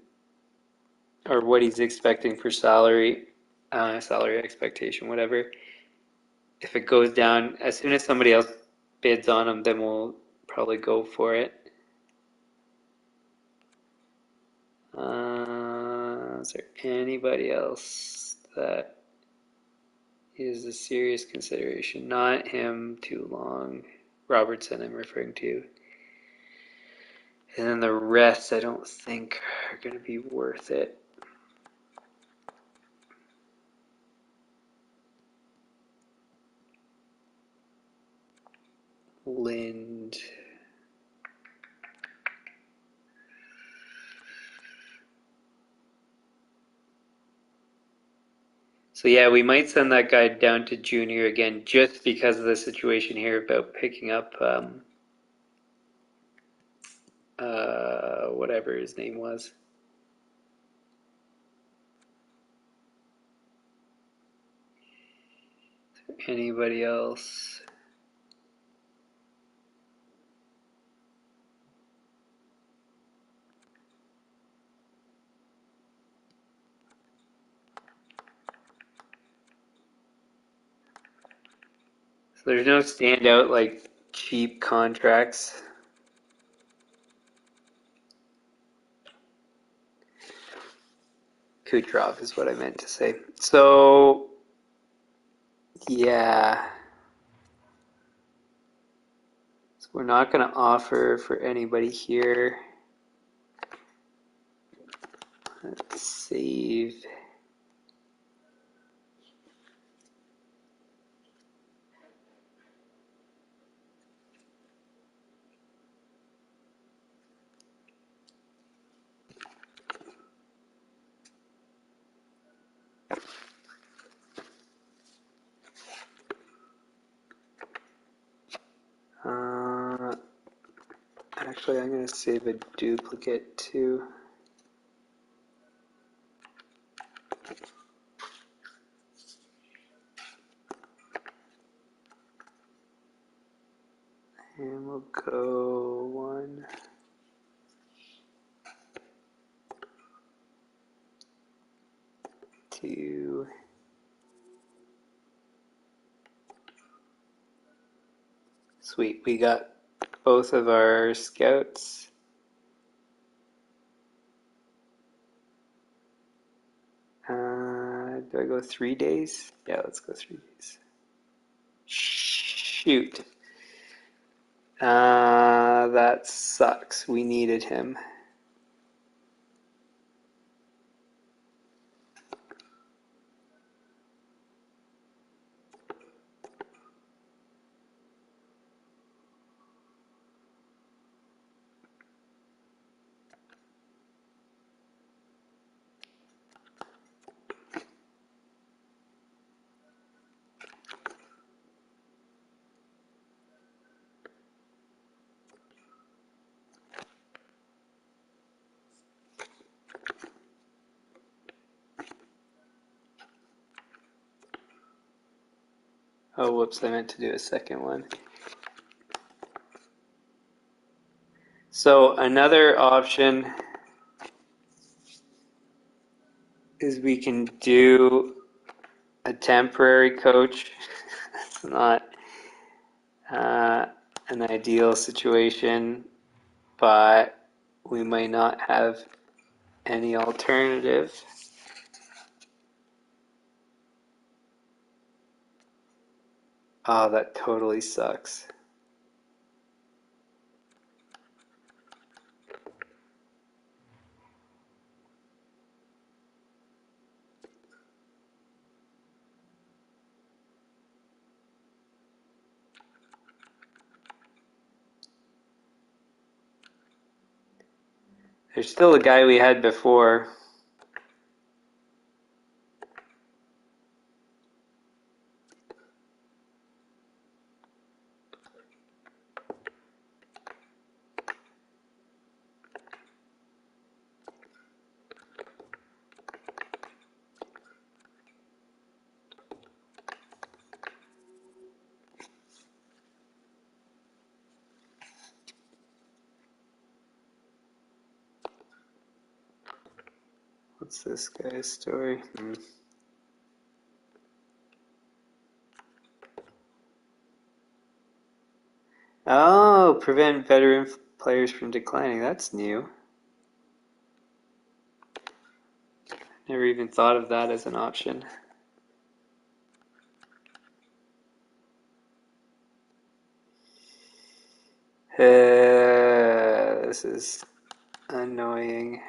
or what he's expecting for salary expectation, whatever. If it goes down, as soon as somebody else bids on him, then we'll probably go for it. Is there anybody else that is a serious consideration? Not him, too long. Robertson, I'm referring to. And then the rest, I don't think are going to be worth it. Lind. So yeah, we might send that guy down to junior again just because of the situation here about picking up whatever his name was. Anybody else? there's no standout like cheap contracts. Kucherov is what I meant to say. So, yeah. So we're not going to offer for anybody here. Let's save. Actually, I'm going to save a duplicate too. And we'll go 1, 2. Sweet, we got both of our scouts. Do I go 3 days? Yeah, let's go 3 days. Shoot. That sucks. We needed him. Oh, whoops, I meant to do a second one. So another option is we can do a temporary coach. It's not an ideal situation, but we might not have any alternative. Oh, that totally sucks. There's still a guy we had before. What's this guy's story? Oh, prevent veteran players from declining. That's new. Never even thought of that as an option. This is annoying.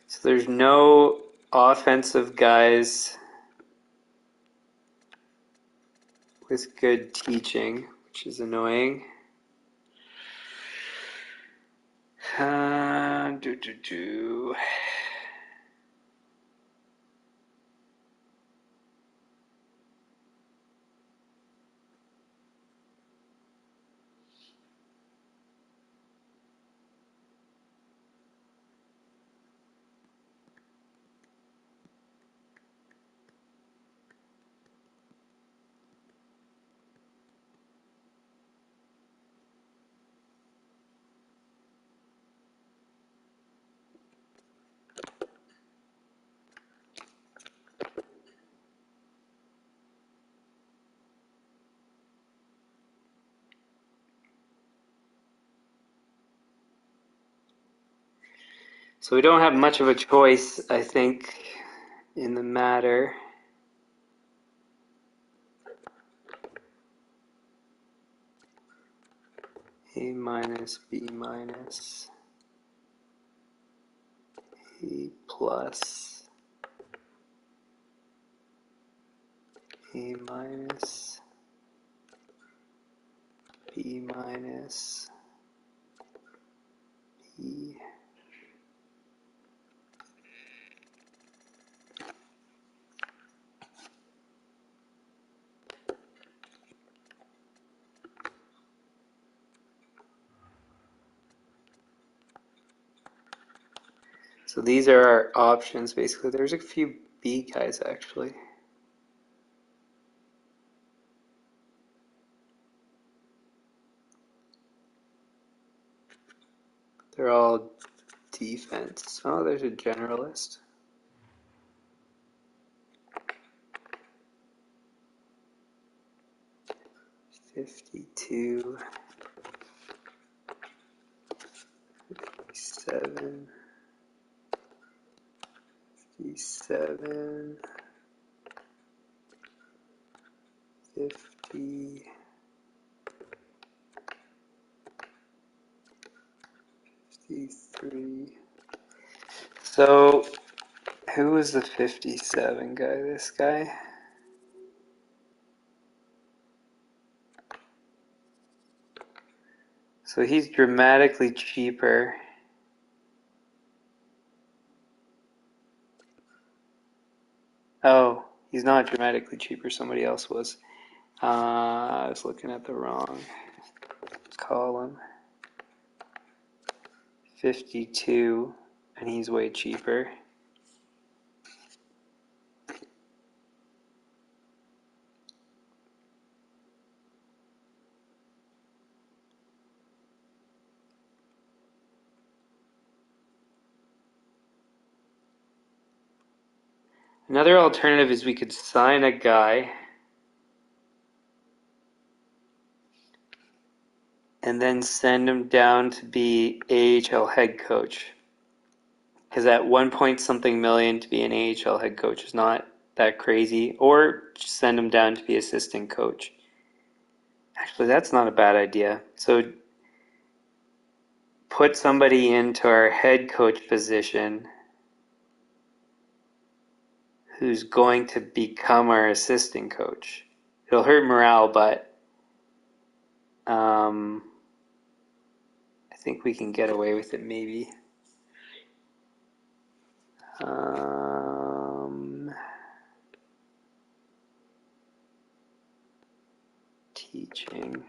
So there's no offensive guys with good teaching, which is annoying. Do. So we don't have much of a choice, I think, in the matter. A minus, B minus, A plus, A minus, B minus, B. So these are our options, basically. There's a few B guys, actually. They're all defense. Oh, there's a generalist. $52, $57, $57, $50, $53. So who was the 57 guy? This guy? So he's dramatically cheaper. Oh, he's not dramatically cheaper. Somebody else was. I was looking at the wrong column. 52, and he's way cheaper. Another alternative is we could sign a guy and then send him down to be AHL head coach. Because at 1 point something million to be an AHL head coach is not that crazy. Or send him down to be assistant coach. Actually, that's not a bad idea. So put somebody into our head coach position who's going to become our assistant coach. It'll hurt morale, but I think we can get away with it maybe. Teaching.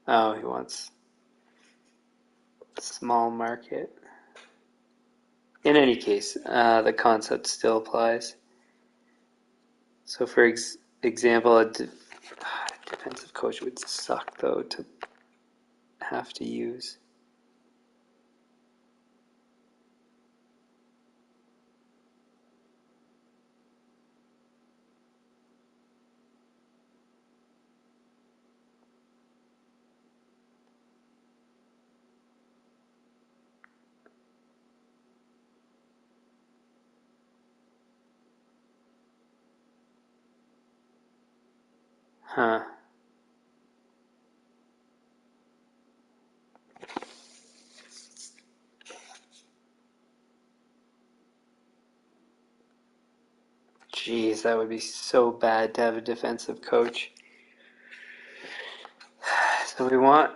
Oh, he wants small market. In any case, the concept still applies. So for example, a defensive coach would suck though to have to use. Huh. Jeez, that would be so bad to have a defensive coach. So we want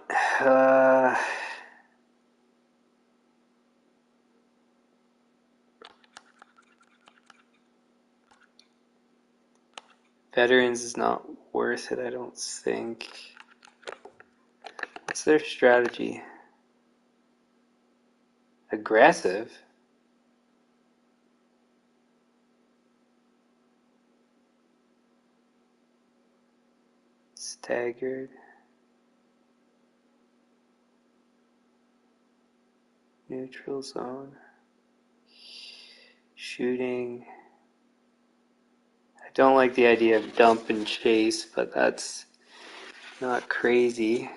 veterans is not worth it, I don't think. What's their strategy? Aggressive? Staggered? Neutral zone? Shooting. I don't like the idea of dump and chase, but that's not crazy.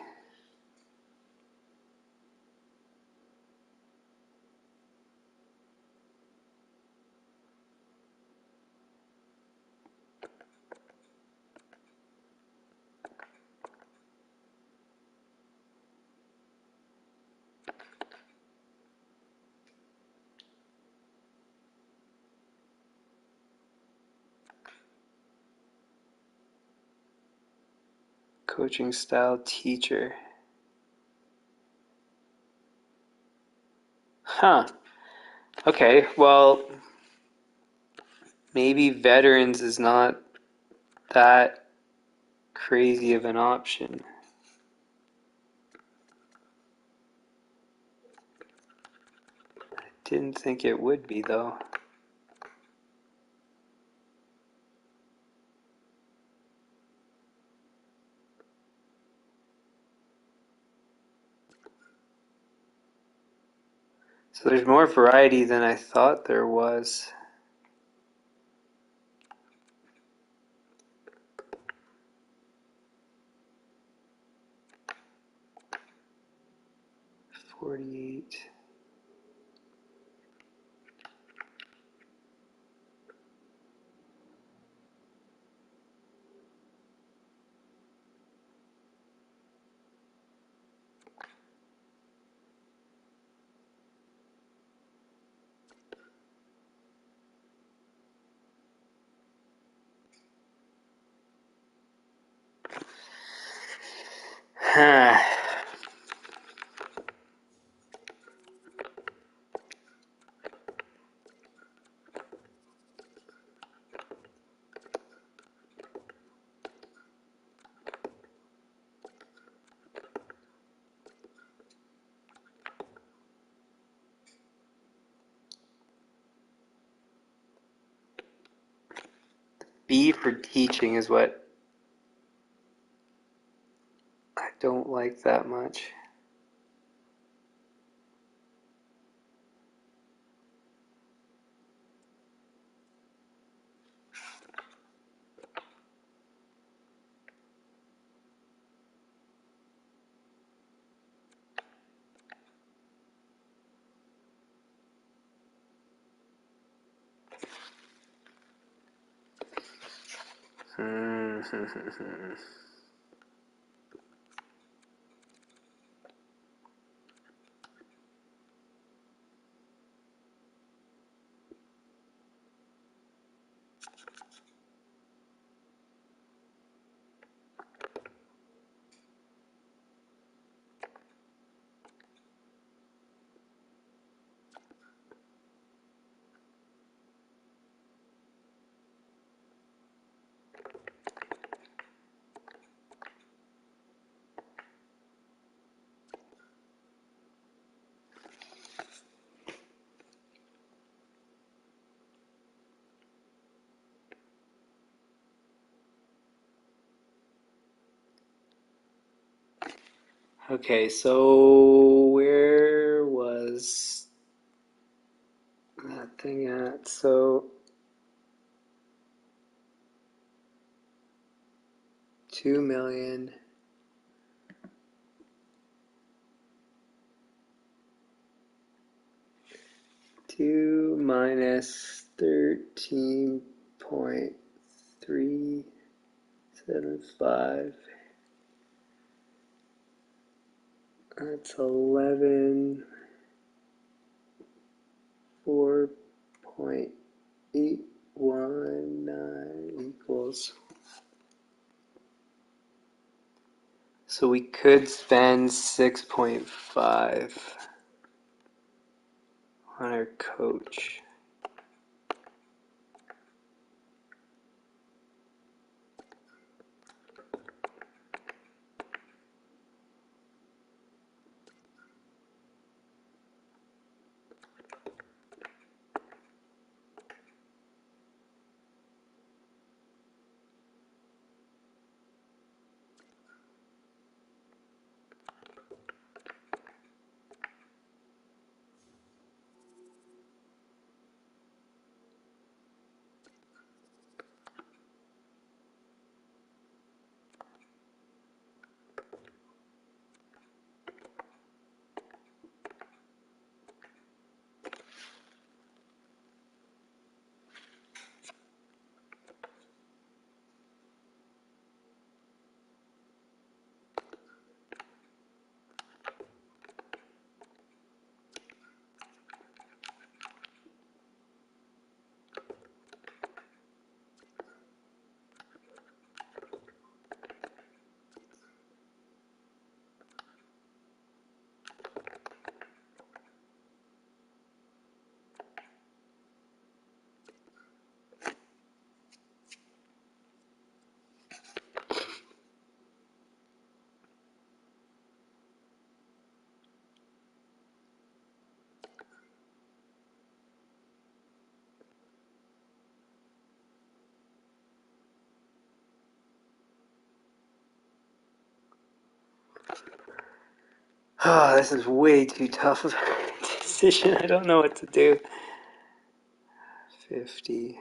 Coaching style teacher. Huh. Okay, well, maybe veterans is not that crazy of an option. Didn't think it would be, though. So there's more variety than I thought there was. $48. Huh. B for teaching is what I don't like that much. Okay, so where was that thing at? So 2,000,000. 2 minus 13.375. That's 11. 4.819 equals. So we could spend 6.5 on our coach. Oh, this is way too tough of a decision. I don't know what to do. 50.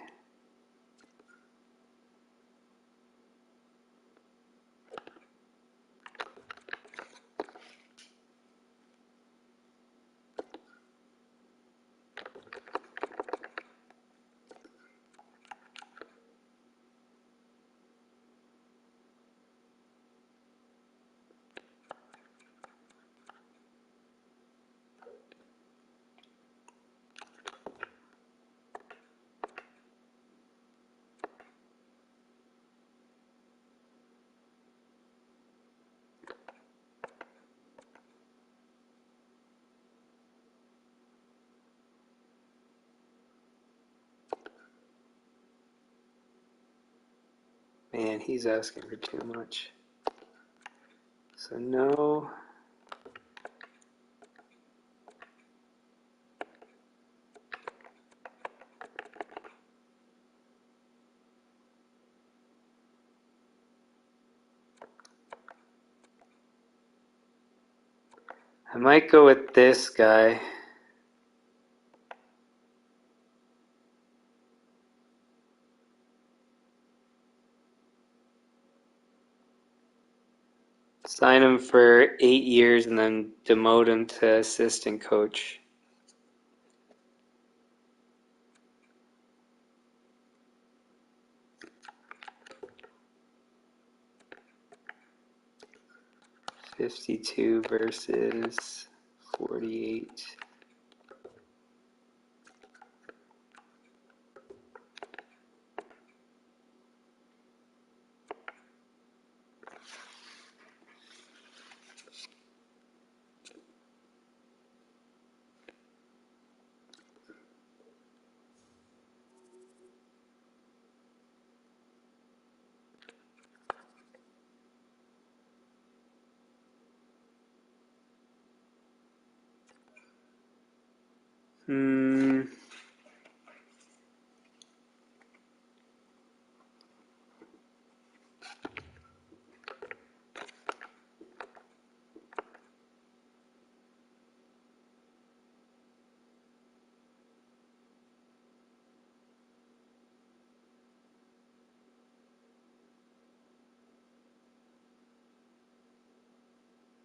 Man, he's asking for too much. So no. I might go with this guy. Sign him for 8 years and then demote him to assistant coach. $52 versus 48.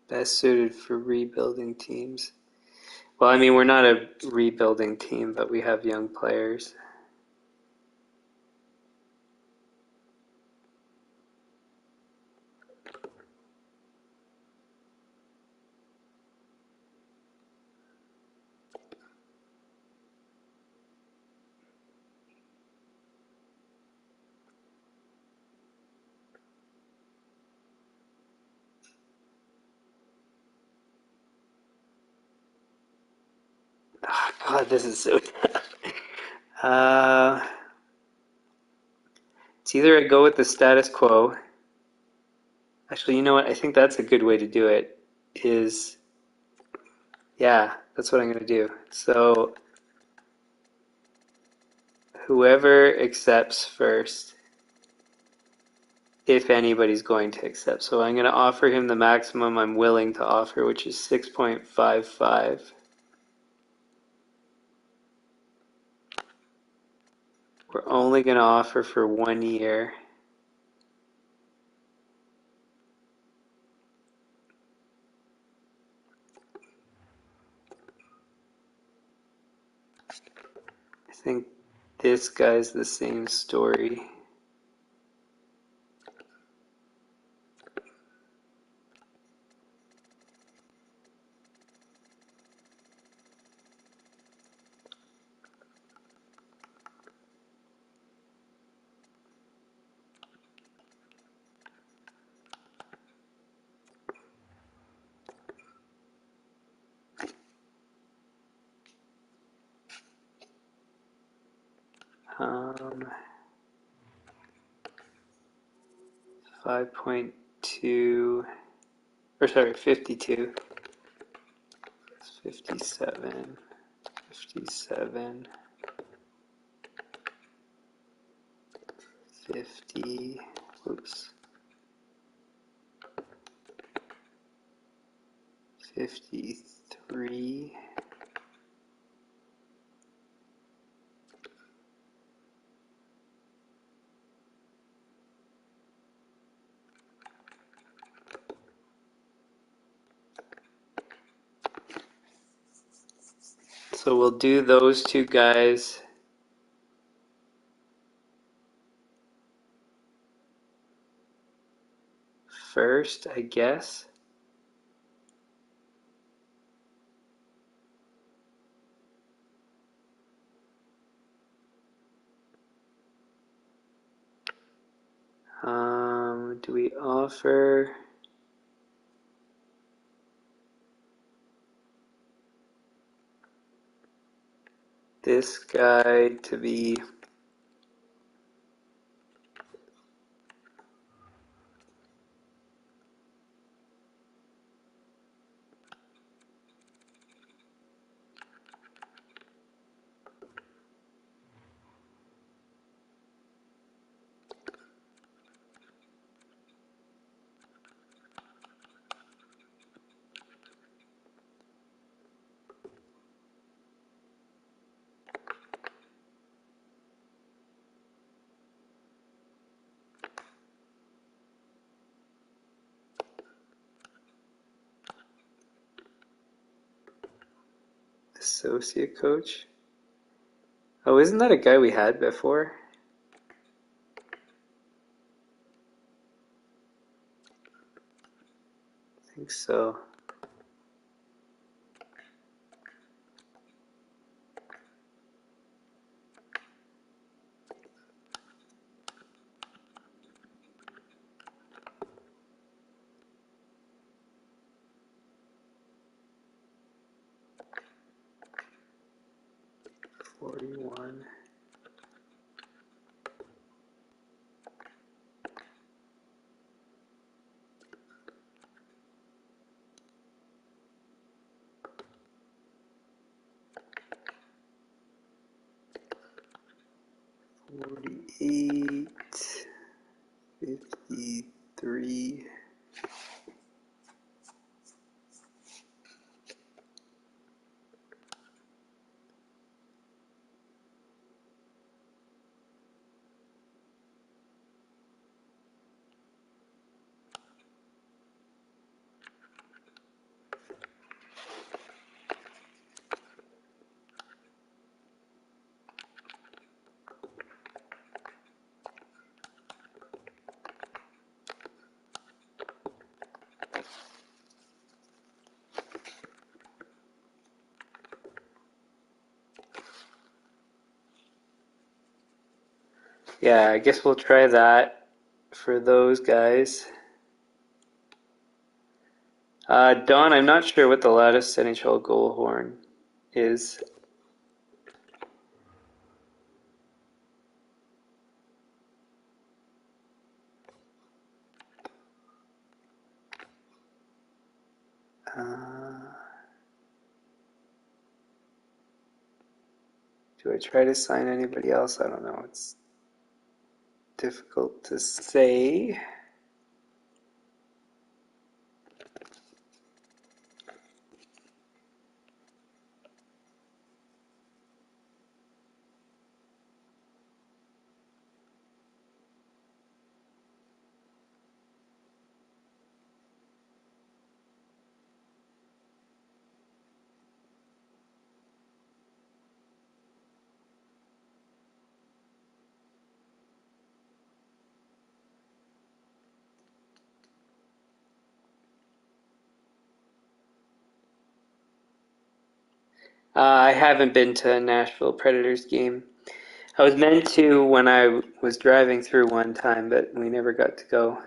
Best suited for rebuilding teams. Well, I mean, we're not a rebuilding team, but we have young players. Oh, God, this is so tough. It's either I go with the status quo. Actually, you know what? I think that's a good way to do it. Yeah, that's what I'm going to do. So whoever accepts first, if anybody's going to accept. So I'm going to offer him the maximum I'm willing to offer, which is 6.55. We're only going to offer for 1 year. I think this guy's the same story. Um, 5.2, or sorry, 52. It's 57, 57, 50, whoops, 53. So we'll do those two guys first, I guess. Do we offer this guy to be associate coach? Oh, isn't that a guy we had before? I think so. $41. $48. $53. Yeah, I guess we'll try that for those guys. Don, I'm not sure what the latest NHL goal horn is. Do I try to sign anybody else? I don't know. It's difficult to say. I haven't been to a Nashville Predators game. I was meant to when I was driving through one time, but we never got to go.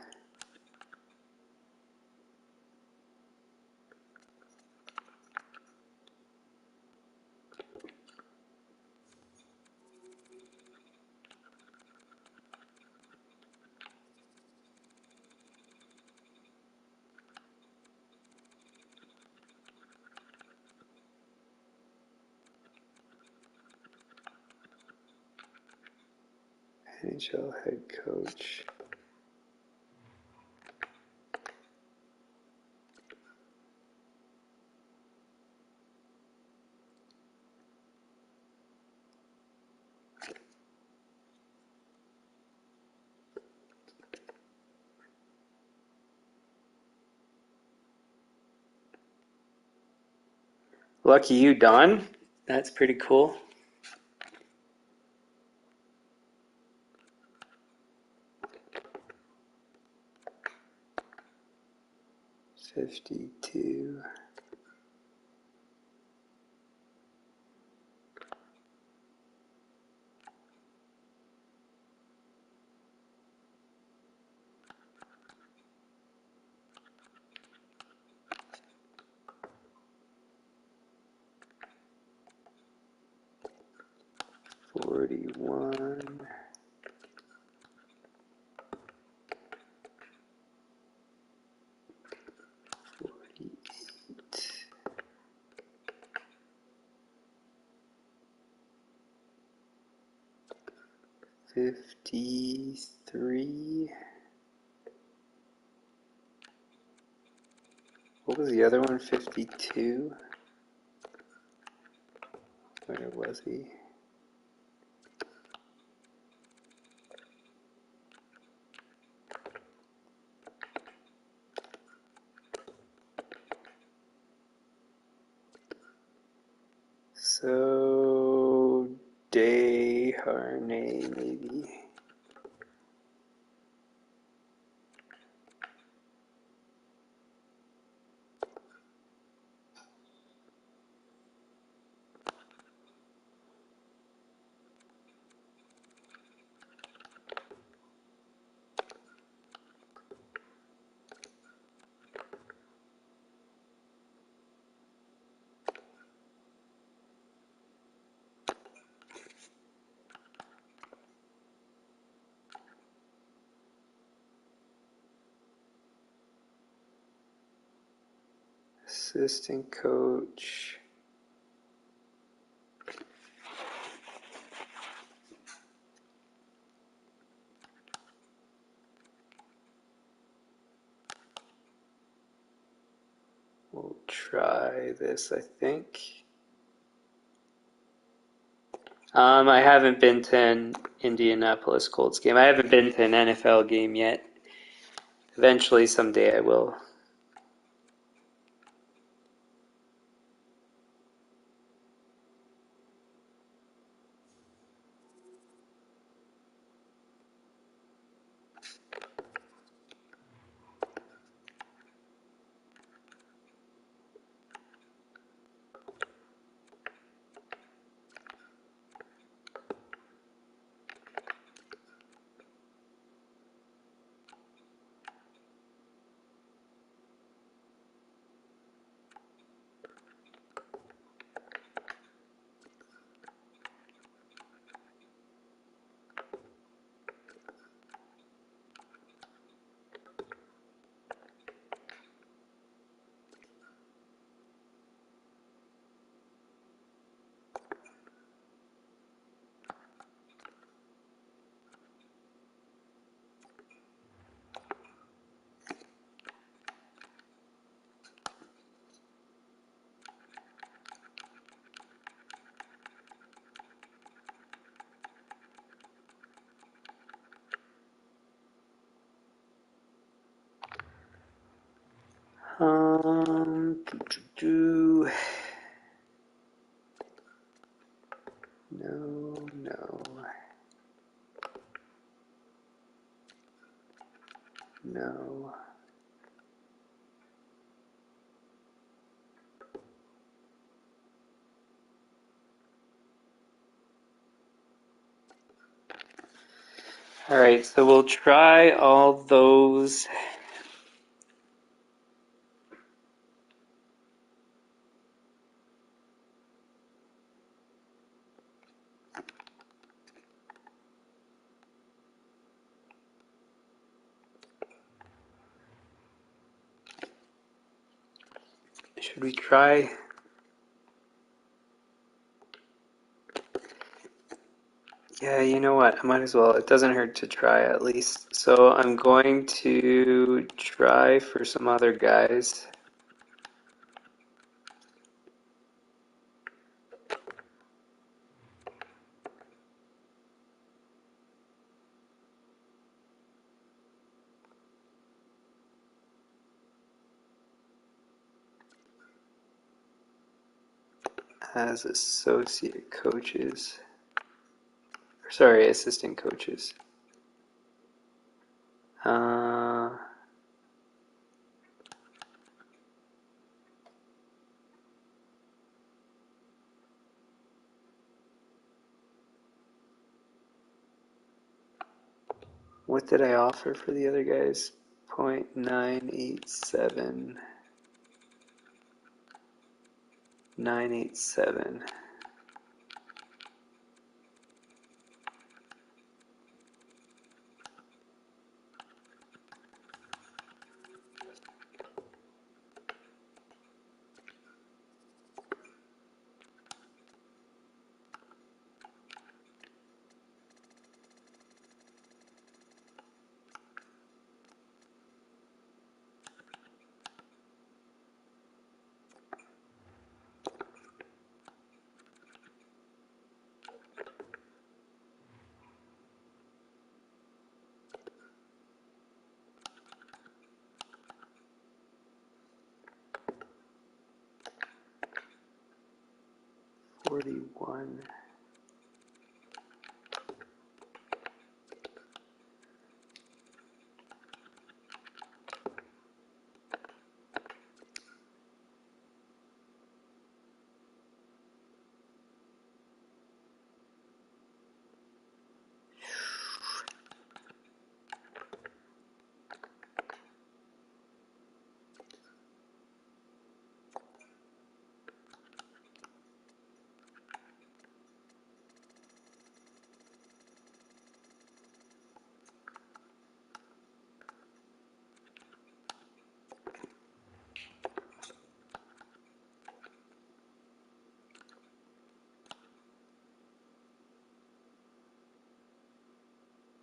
NHL head coach. Lucky you, Don. That's pretty cool. $52. $41. 53. What was the other one? 52? Where was he? So, Day Harney, maybe. Assistant coach. We'll try this, I think. I haven't been to an Indianapolis Colts game. I haven't been to an NFL game yet. Eventually, someday I will. No, no, no. All right, so we'll try all those. Should we try? Yeah, you know what? I might as well. It doesn't hurt to try at least. So I'm going to try for some other guys. has associate coaches. Sorry, assistant coaches. What did I offer for the other guys? 0.987. 987. $41.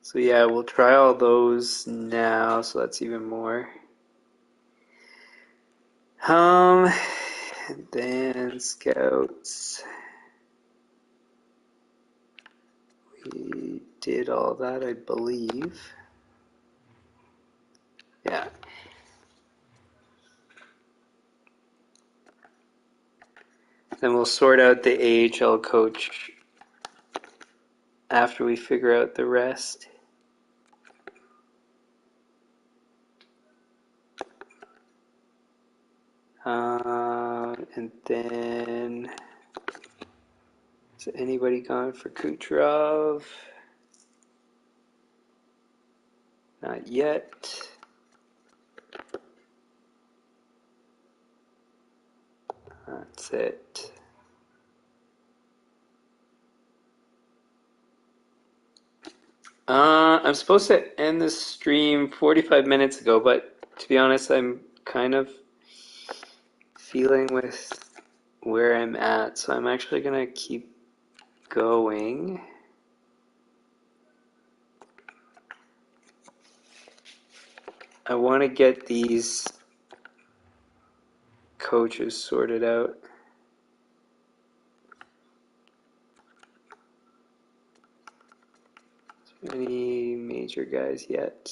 So yeah, we'll try all those now, so that's even more. And then scouts. We did all that, I believe. Yeah. Then we'll sort out the AHL coach after we figure out the rest. And then, is anybody gone for Kucherov? Not yet. That's it. I'm supposed to end the stream 45 minutes ago, but to be honest, I'm kind of feeling with where I'm at, so I'm actually gonna keep going. I want to get these coaches sorted out. Any major guys yet?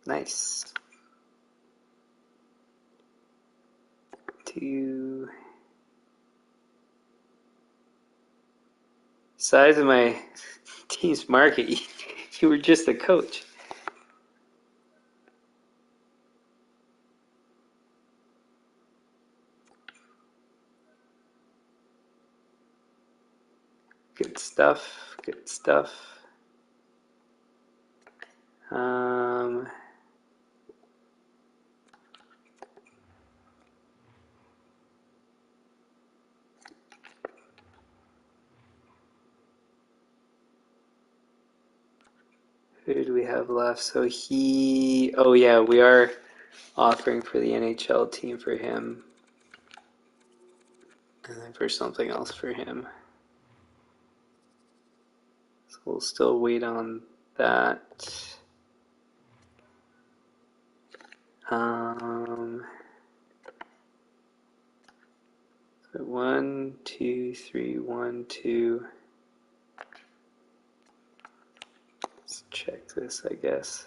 Nice. 2. Size of my team's market. You were just a coach. Good stuff. Good stuff. Who do we have left? So oh yeah, we are offering for the NHL team for him. And then for something else for him. So we'll still wait on that. 1, 2, 3, 1, 2. check this, I guess.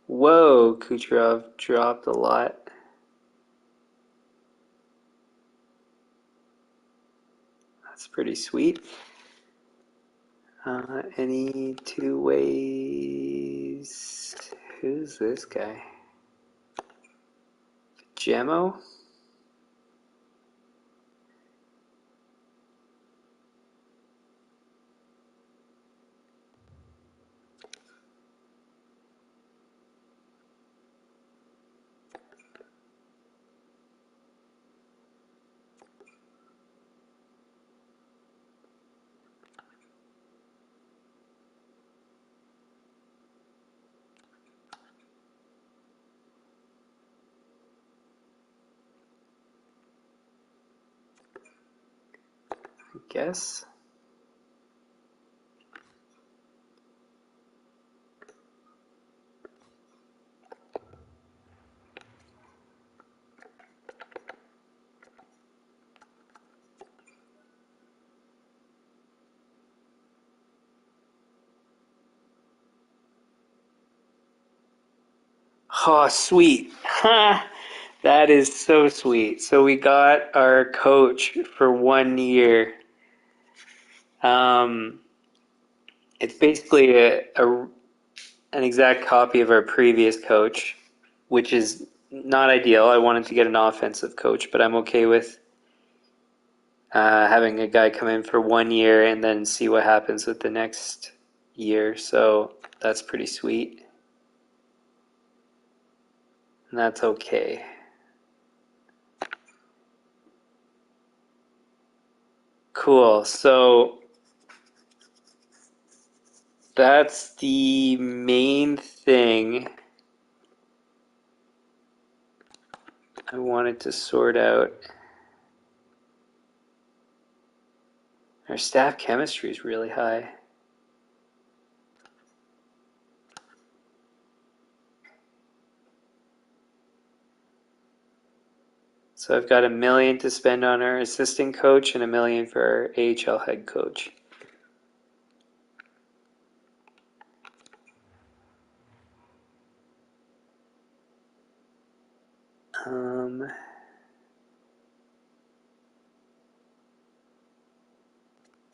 Whoa, Kucherov dropped a lot. That's pretty sweet. Any two ways? Who's this guy? Gemmo? I guess. Oh, sweet. Ha! That is so sweet. So we got our coach for 1 year. It's basically an exact copy of our previous coach, which is not ideal. I wanted to get an offensive coach, but I'm okay with having a guy come in for 1 year and then see what happens with the next year. So that's pretty sweet. And that's okay. Cool. So that's the main thing I wanted to sort out. Our staff chemistry is really high. So I've got $1 million to spend on our assistant coach and $1 million for our AHL head coach.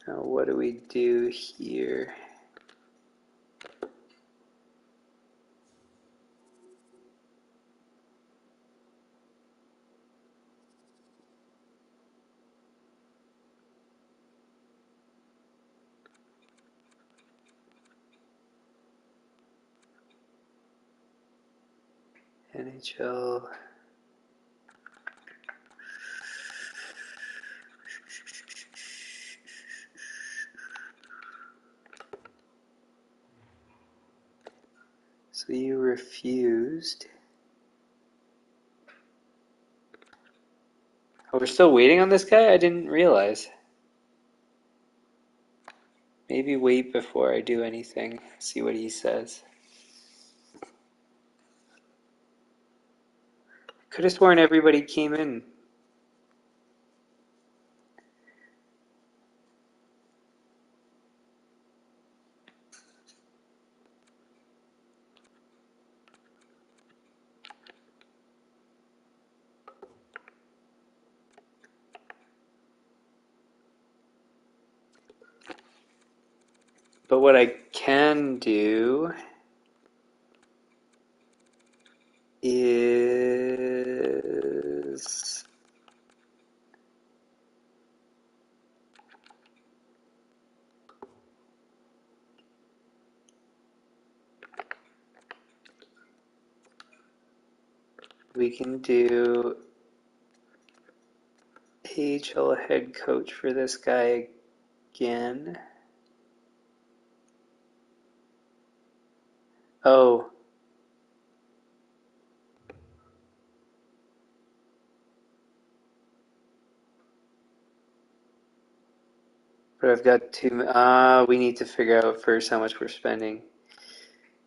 Now what do we do here? NHL. So you refused. Oh, we're still waiting on this guy? I didn't realize. Maybe wait before I do anything. See what he says. Could have sworn everybody came in. But what I can do is we can do AHL head coach for this guy again. Oh. But I've got we need to figure out first how much we're spending.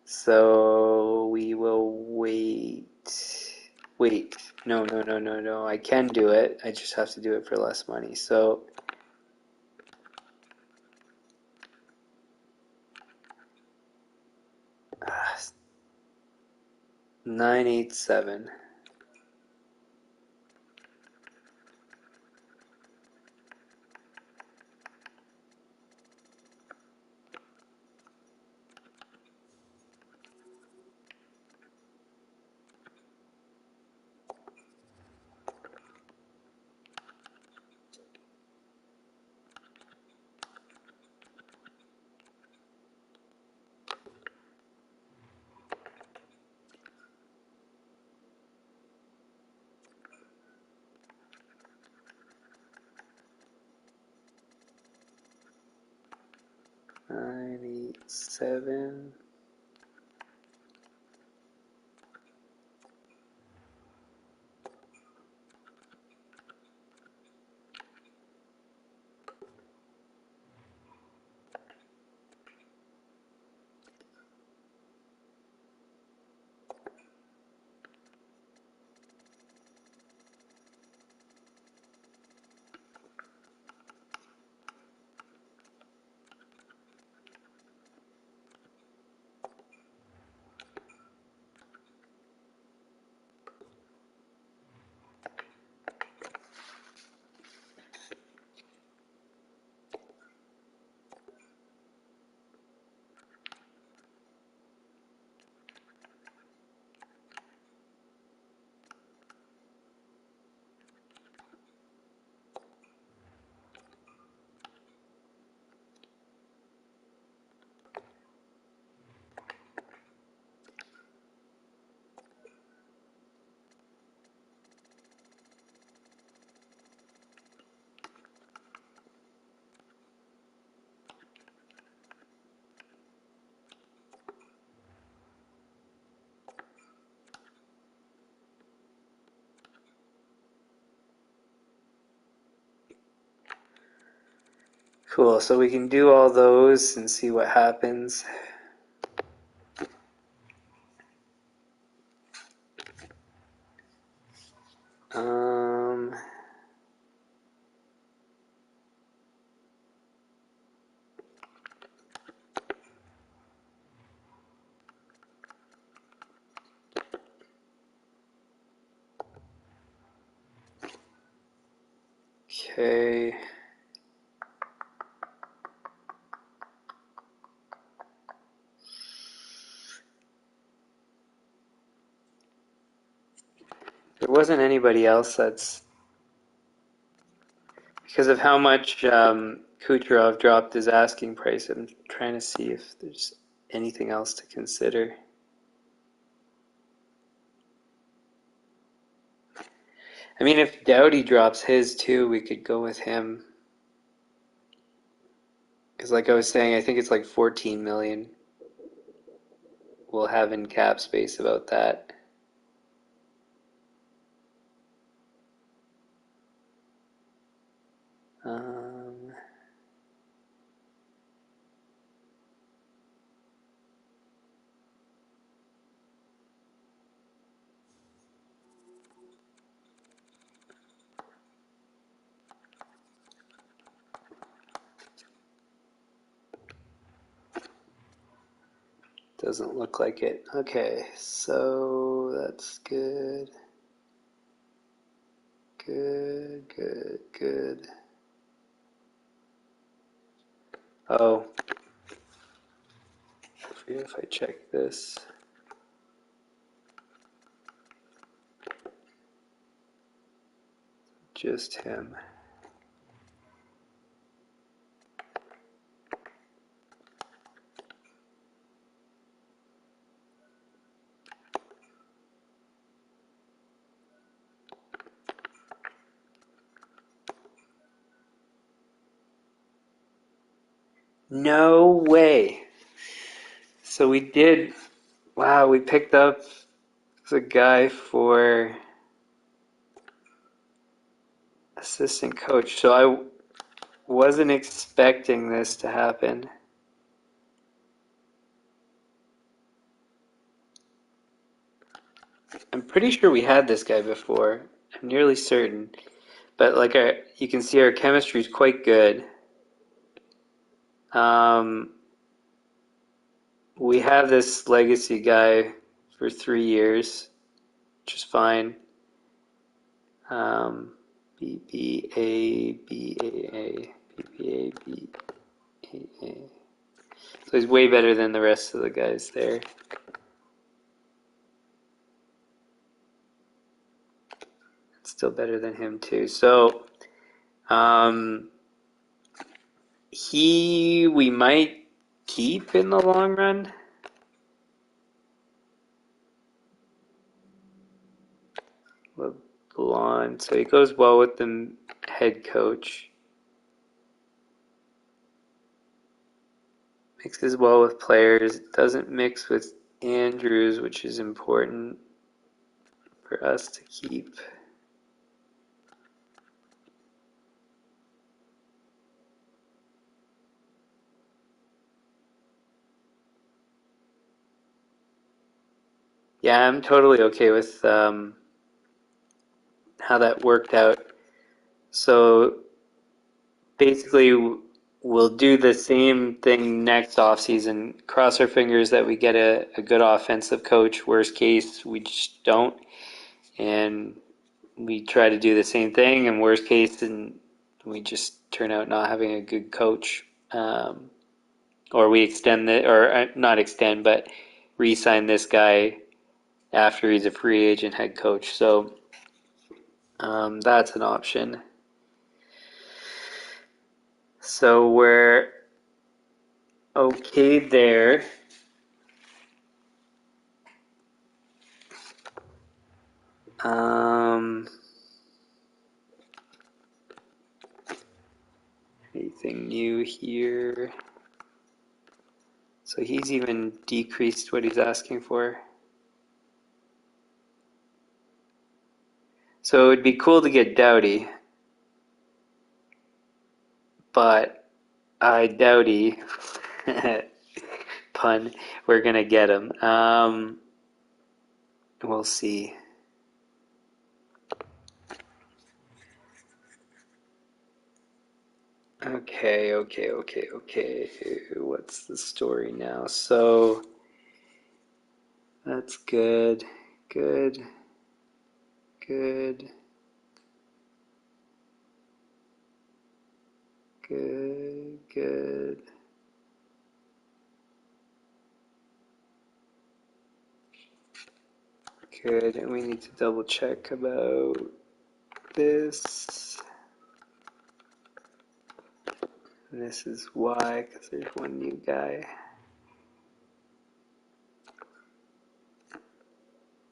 So we will wait. No. I can do it. I just have to do it for less money. So 987. Seven. Cool, so we can do all those and see what happens. Um, okay. There wasn't anybody else that's because of how much Kucherov dropped his asking price. I'm trying to see if there's anything else to consider. I mean, if Doughty drops his too, we could go with him. Because like I was saying, I think it's like 14 million we'll have in cap space about that. Um, doesn't look like it. Okay, so that's good. Good. Oh, I forget if I check this. Just him. No way. So we did, wow, we picked up the guy for assistant coach. So I wasn't expecting this to happen. I'm pretty sure we had this guy before. I'm nearly certain. But like you can see our chemistry is quite good. Um, we have this legacy guy for 3 years, which is fine. BBA. So he's way better than the rest of the guys there. Still better than him too. So we might keep in the long run. LeBlanc, so he goes well with the head coach. Mixes well with players. Doesn't mix with Andrews, which is important for us to keep. Yeah, I'm totally okay with how that worked out. So basically, we'll do the same thing next offseason. Cross our fingers that we get a good offensive coach. Worst case, we just don't. And we try to do the same thing. And worst case, and we just turn out not having a good coach. Or we extend the, or not extend, but re-sign this guy after he's a free agent head coach. So that's an option. So we're okay there. Anything new here? So he's even decreased what he's asking for. So it would be cool to get Doughty, but I doubty, pun, we're gonna get him. We'll see. Okay. What's the story now? So that's good. Good. Good. And we need to double check about this. And this is why, because there's one new guy.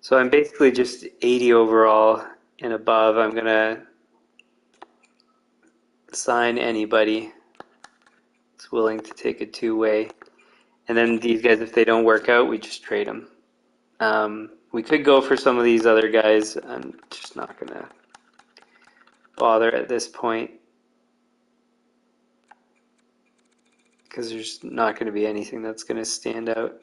So I'm basically just 80 overall and above. I'm going to sign anybody that's willing to take a two-way. And then these guys, if they don't work out, we just trade them. We could go for some of these other guys. I'm just not going to bother at this point, because there's not going to be anything that's going to stand out.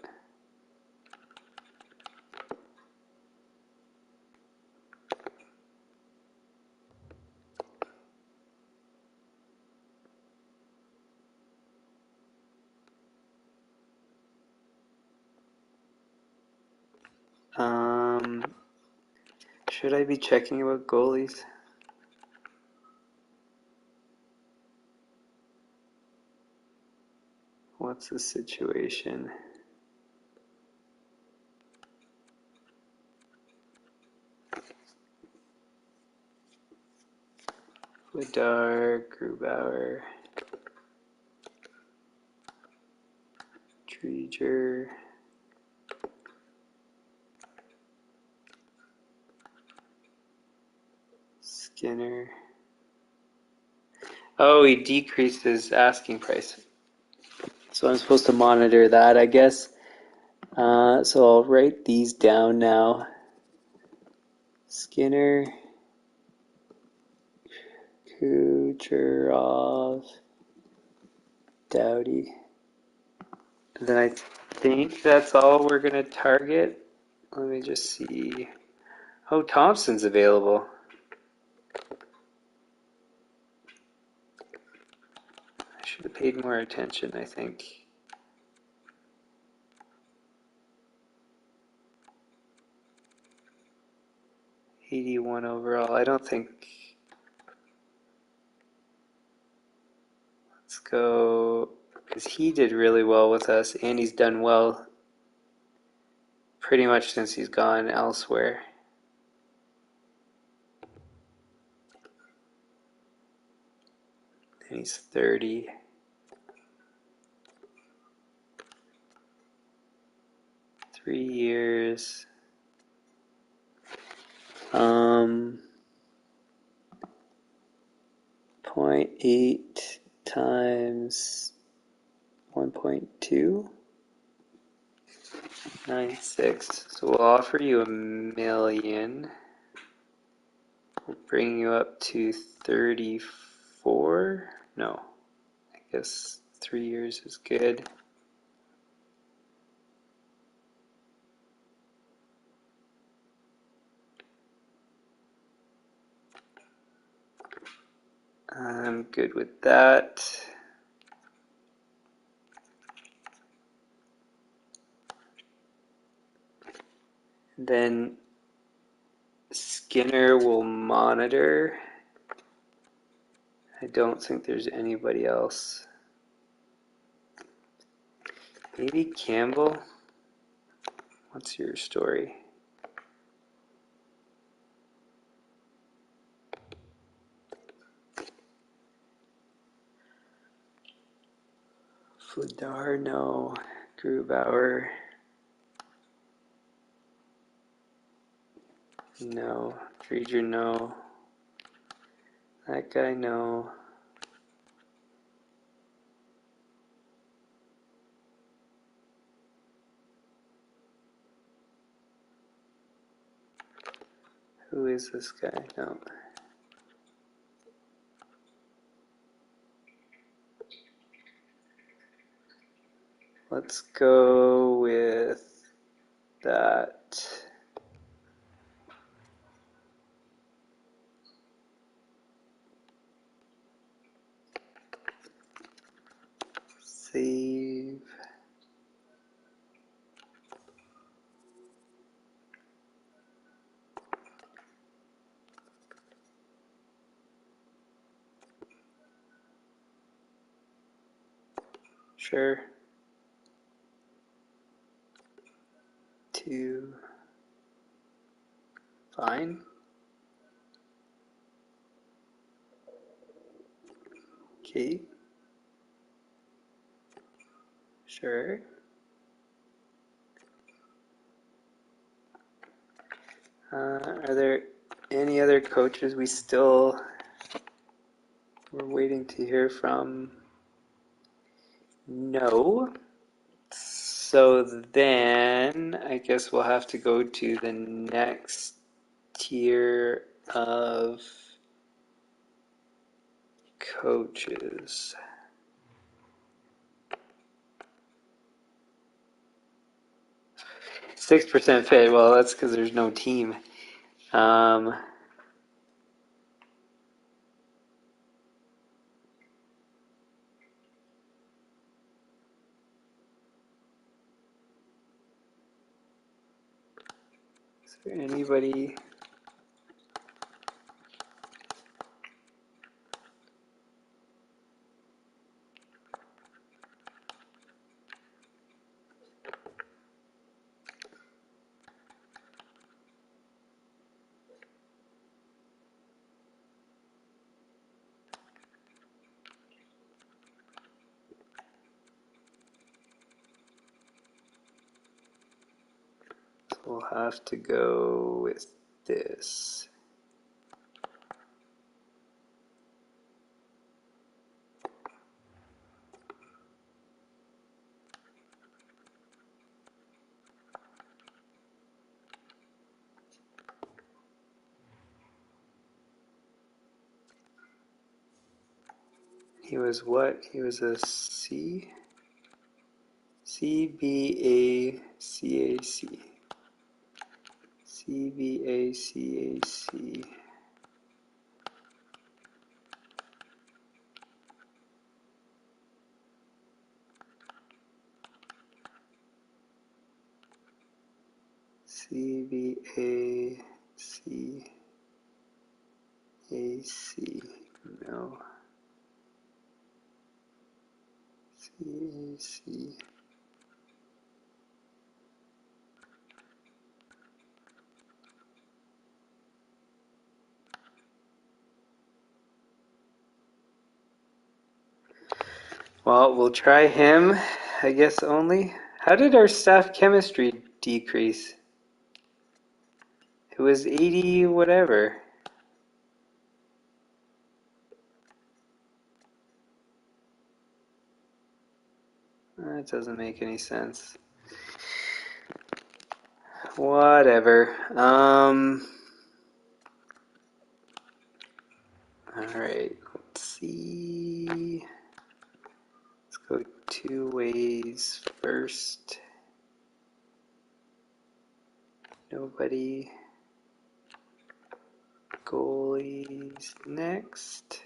Should I be checking about goalies? What's the situation? Vladar, Grubauer, Treger, Skinner. Oh, he decreased his asking price. So I'm supposed to monitor that, I guess. So I'll write these down now. Skinner, Kucherov, Doughty. And then I think that's all we're going to target. Let me just see Oh, Thompson's available. I should have paid more attention, I think. 81 overall. I don't think. Let's go, because he did really well with us, and he's done well pretty much since he's gone elsewhere. And he's 30. Three years. 0.8 times 1.2. 96. So we'll offer you $1 million. We'll bring you up to 34. No, I guess 3 years is good. I'm good with that. Then Skinner will monitor. I don't think there's anybody else. Maybe Campbell? What's your story? Fladar, no. Grubauer, no. Treager, no. That guy, no. Who is this guy? No. Let's go with that. Save. Sure. 2. Fine. Okay. Sure. Are there any other coaches we still were waiting to hear from? No. So then I guess we'll have to go to the next tier of coaches. 6% fit. Well, that's because there's no team. Is there anybody? We'll have to go with this. He was what? He was a C? CBACAC. CVACAC. CVACAC. No. CAC. Well, we'll try him, I guess only. How did our staff chemistry decrease? It was 80 whatever. That doesn't make any sense. Whatever. Alright, let's see. Let's go 2 ways first. Nobody. Goalies next.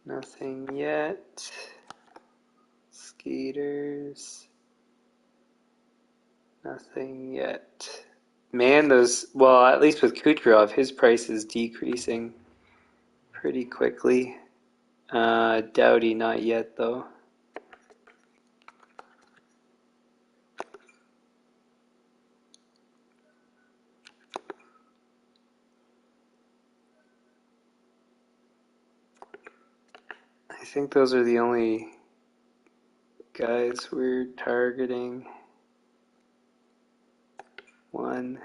Nothing yet. Skaters. Nothing yet. Man, well, at least with Kucherov, his price is decreasing pretty quickly. Doughty, not yet, though. I think those are the only guys we're targeting. One.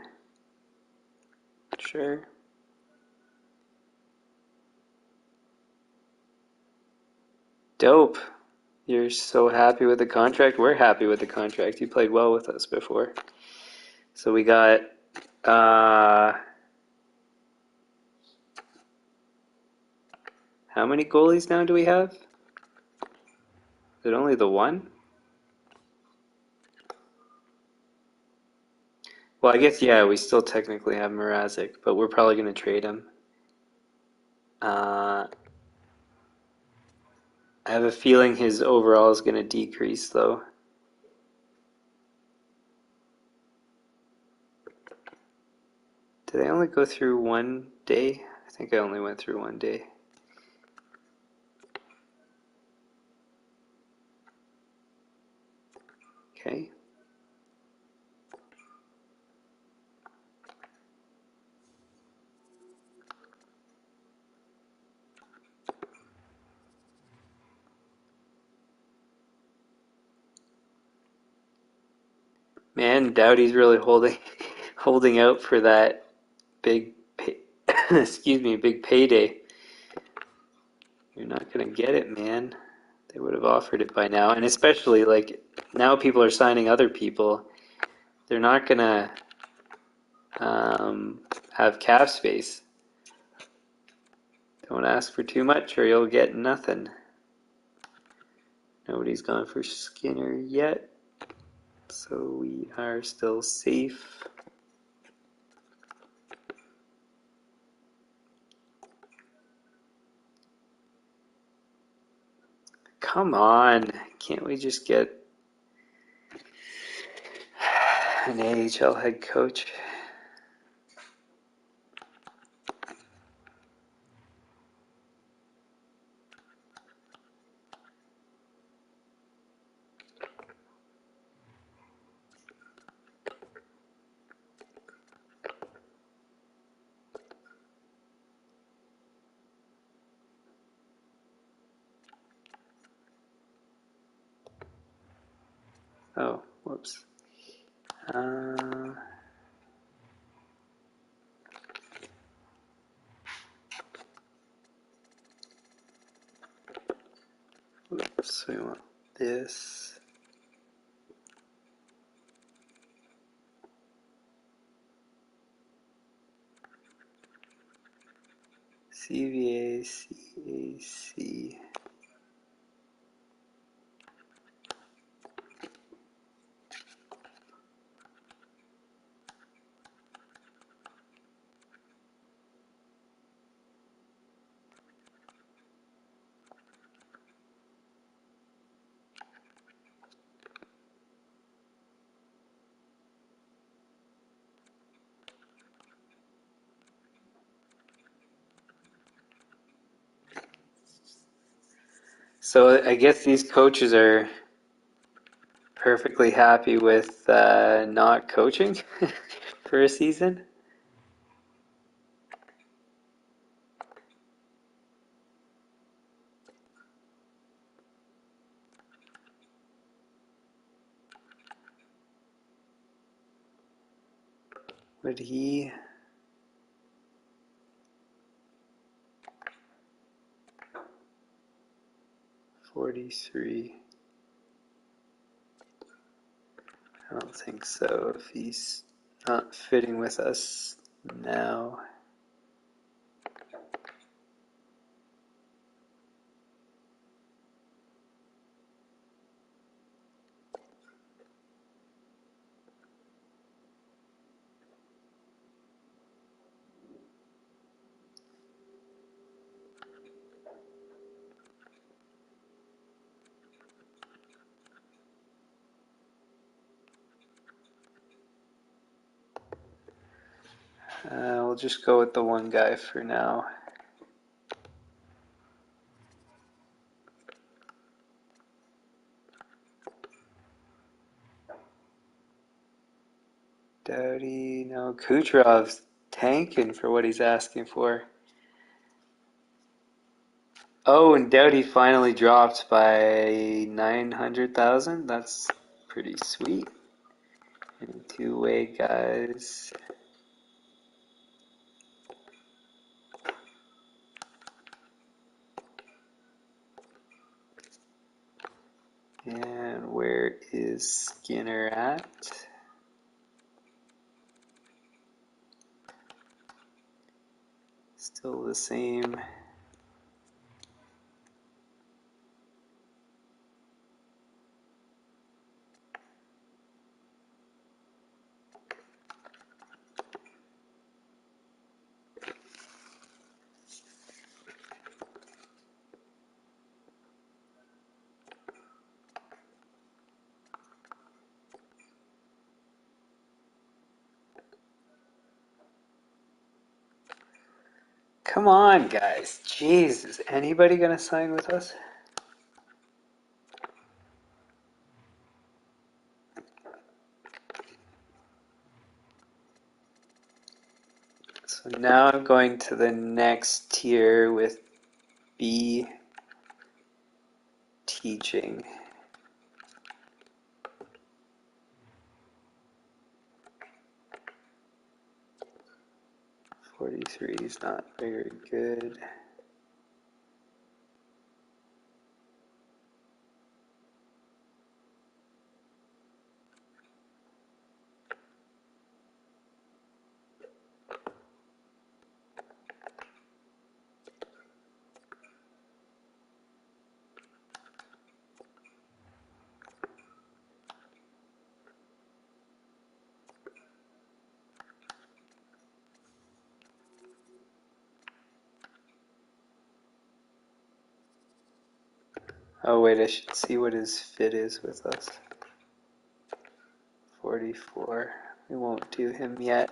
Sure. Dope. You're so happy with the contract? We're happy with the contract. You played well with us before. So we got how many goalies now do we have? Is it only the one? Well, I guess, yeah, we still technically have Mrazek, but we're probably going to trade him. I have a feeling his overall is going to decrease, though. Did I only go through one day? I think I only went through one day. Okay. Man, Doughty's really holding out for that big big payday. You're not gonna get it, man. They would have offered it by now, and especially like now people are signing other people. They're not gonna have cap space. Don't ask for too much or you'll get nothing. Nobody's gone for Skinner yet, so we are still safe. Come on, can't we just get an AHL head coach? Oh, whoops. Oops, we want this. CVA, CAC. So I guess these coaches are perfectly happy with not coaching for a season. Would he? 43. I don't think so if he's not fitting with us now. We'll just go with the one guy for now. Doughty, no. Kucherov's tanking for what he's asking for. Oh, and Doughty finally dropped by 900,000. That's pretty sweet. And two-way guys. And where is Skinner at? Still the same. Come on, guys. Jeez, is anybody going to sign with us? So now I'm going to the next tier with B, teaching. '43 is not very good. Oh wait, I should see what his fit is with us. 44. We won't do him yet.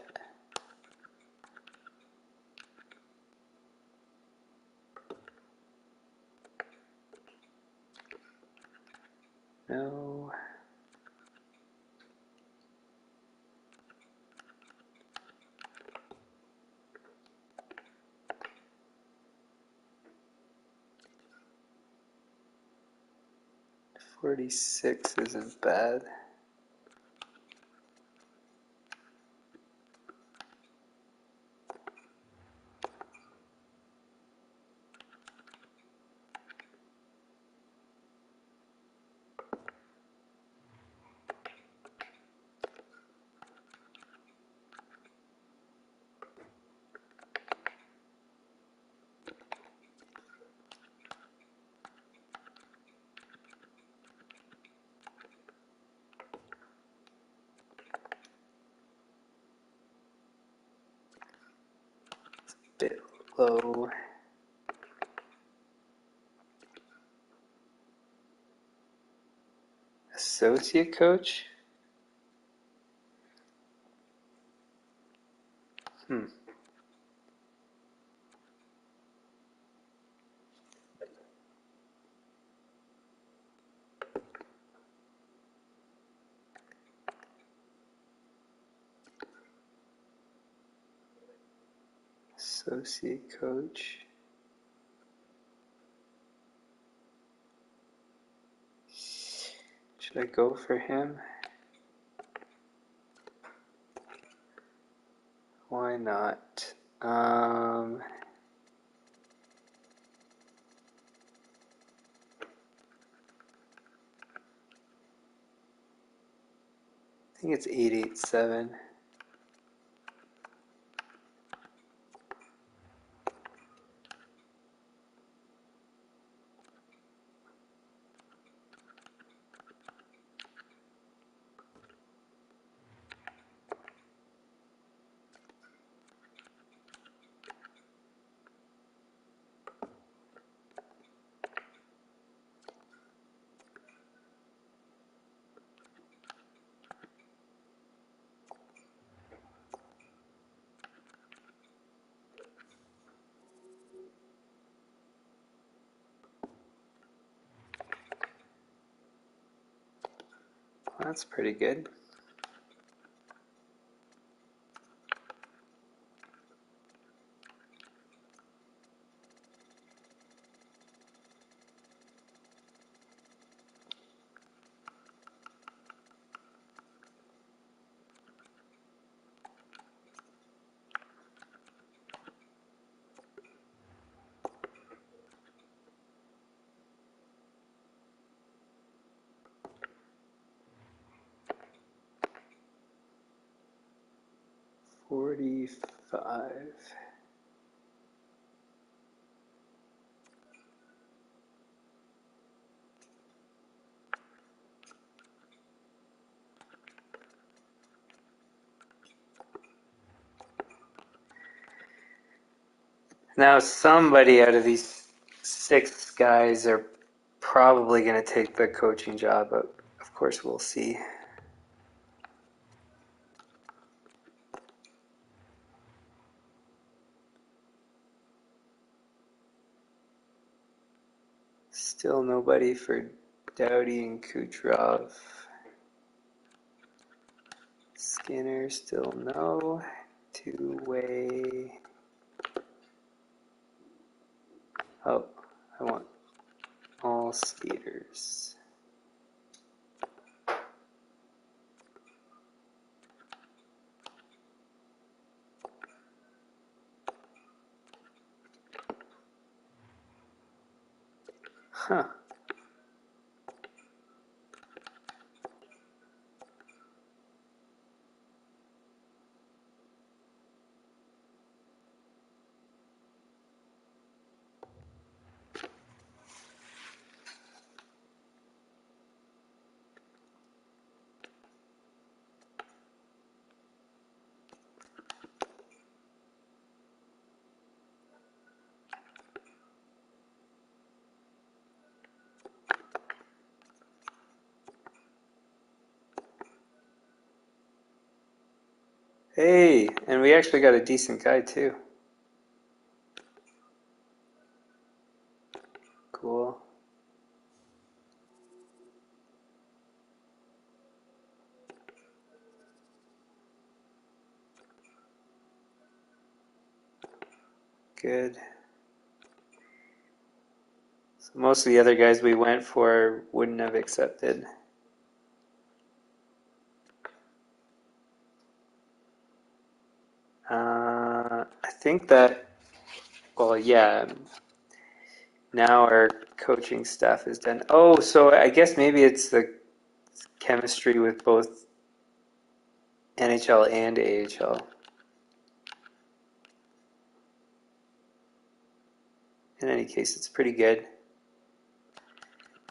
No. '46 isn't bad. bit low. Associate coach? Associate coach. Should I go for him? Why not? I think it's 887. That's pretty good. $45. Now somebody out of these 6 guys are probably going to take the coaching job, but of course we'll see. Still nobody for Doughty and Kucherov. Skinner, still no. Two-way. Oh, I want all skaters. Huh. Hey, and we actually got a decent guy too. Cool. Good. So most of the other guys we went for wouldn't have accepted. I think that, well, yeah, now our coaching staff is done. Oh, so I guess maybe it's the chemistry with both NHL and AHL. In any case, it's pretty good.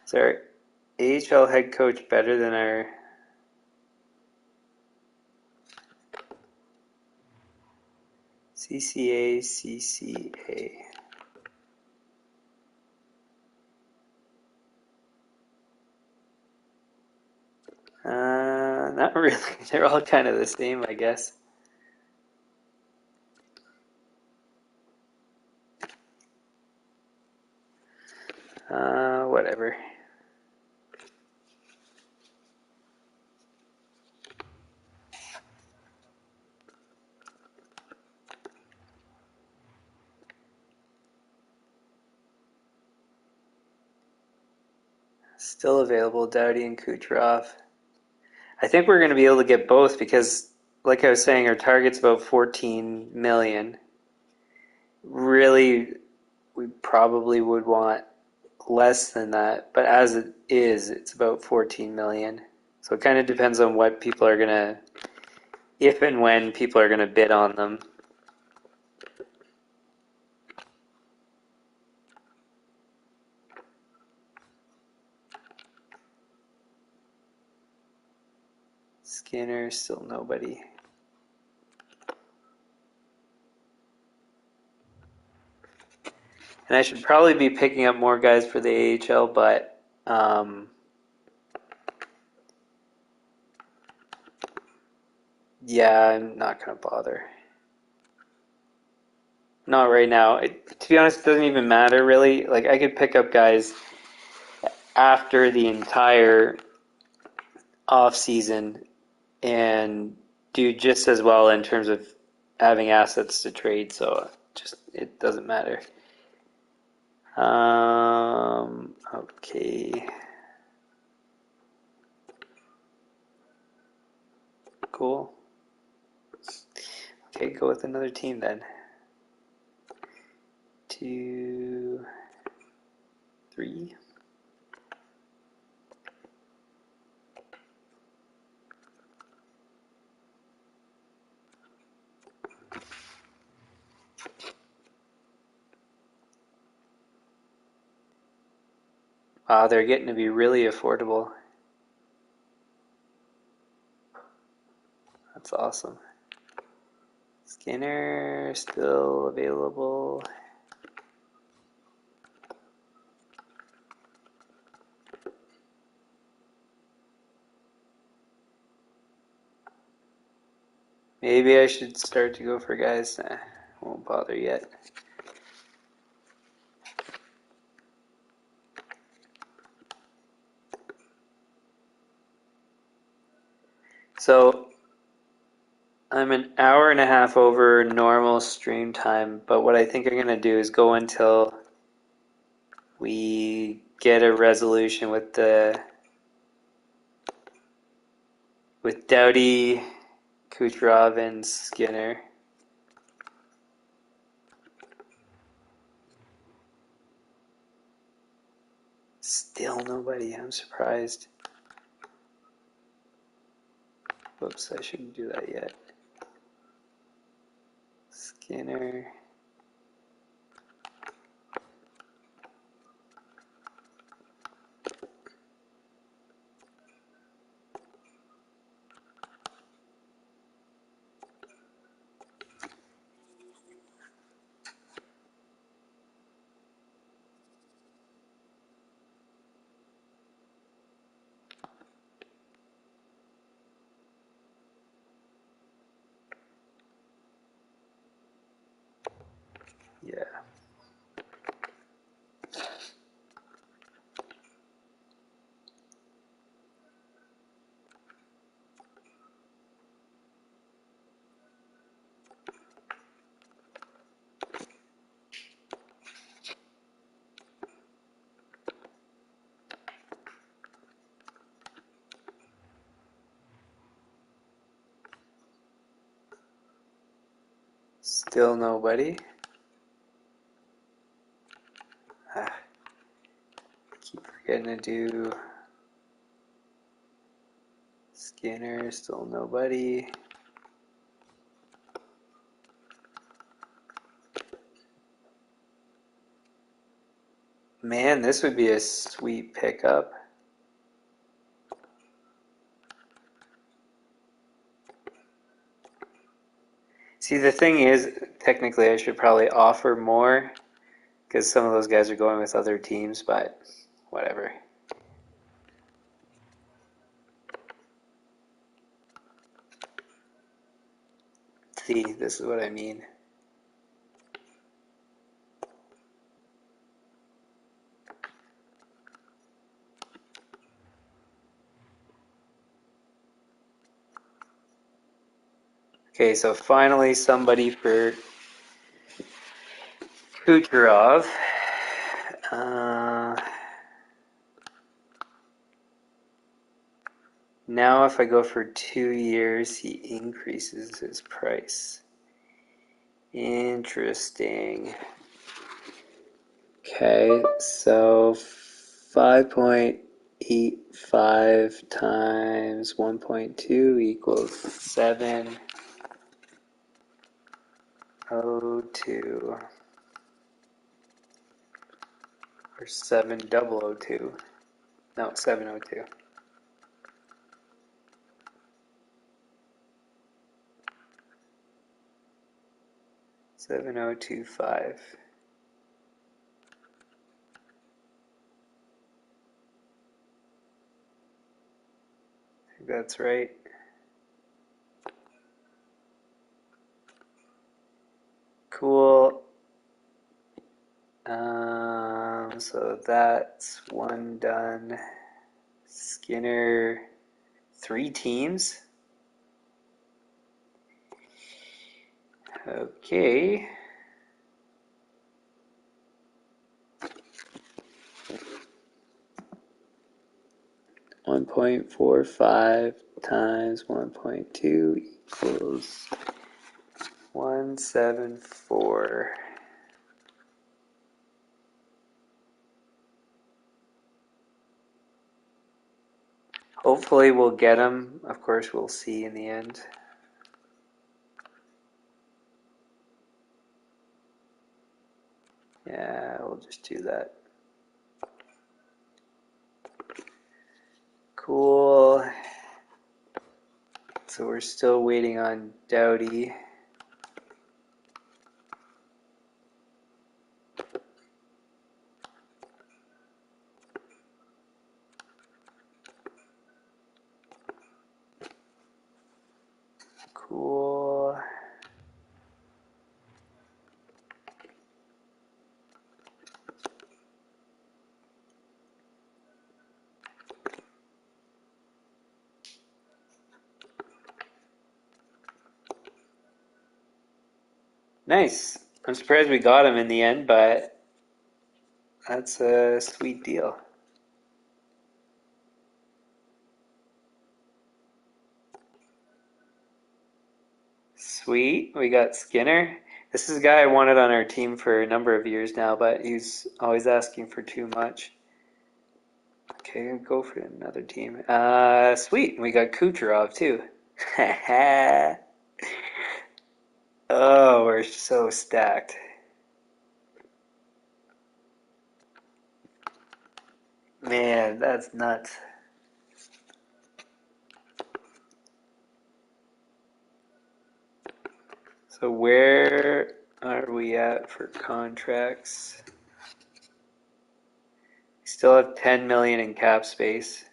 Is our AHL head coach better than our... CCA, CCA. Not really. They're all kind of the same, I guess. Whatever. Still available, Doughty and Kucherov. I think we're going to be able to get both because, like I was saying, our target's about 14 million. Really, we probably would want less than that, but as it is, it's about 14 million. So it kind of depends on what people are going to, if and when people are going to bid on them. Skinner, still nobody. And I should probably be picking up more guys for the AHL, but yeah, I'm not going to bother. Not right now. To be honest, it doesn't even matter really. Like, I could pick up guys after the entire offseason and do just as well in terms of having assets to trade, so just it doesn't matter. Okay. Cool. Okay, go with another team then. 2, 3. Wow, they're getting to be really affordable. That's awesome. Skinner still available. Maybe I should start to go for guys. Nah, won't bother yet. So I'm an hour and a half over normal stream time, but what I think I'm going to do is go until we get a resolution with Doughty, Kucherov, and Skinner. Still nobody. I'm surprised. Whoops, I shouldn't do that yet. Skinner. Yeah. Still nobody. Keep forgetting to do Skinner. Still nobody. Man, this would be a sweet pickup. See, the thing is, technically I should probably offer more because some of those guys are going with other teams, but whatever. See, this is what I mean. Okay, so finally somebody for Kucherov. Now if I go for 2 years, he increases his price. Interesting. Okay, so 5.85 times 1.2 equals 702. Or 7002. No, 702. 7025. I think that's right. Cool. So that's one done. Skinner, 3 teams. Okay. .45 times 1.2 equals 174. Hopefully we'll get him. Of course, we'll see in the end. Yeah, we'll just do that. Cool. So we're still waiting on Doughty. Cool. Nice. I'm surprised we got him in the end, but that's a sweet deal. Sweet. We got Skinner. This is a guy I wanted on our team for a number of years now, but he's always asking for too much. Okay, go for another team. Sweet. We got Kucherov too. Oh, we're so stacked. Man, that's nuts. So where are we at for contracts? We still have 10 million in cap space.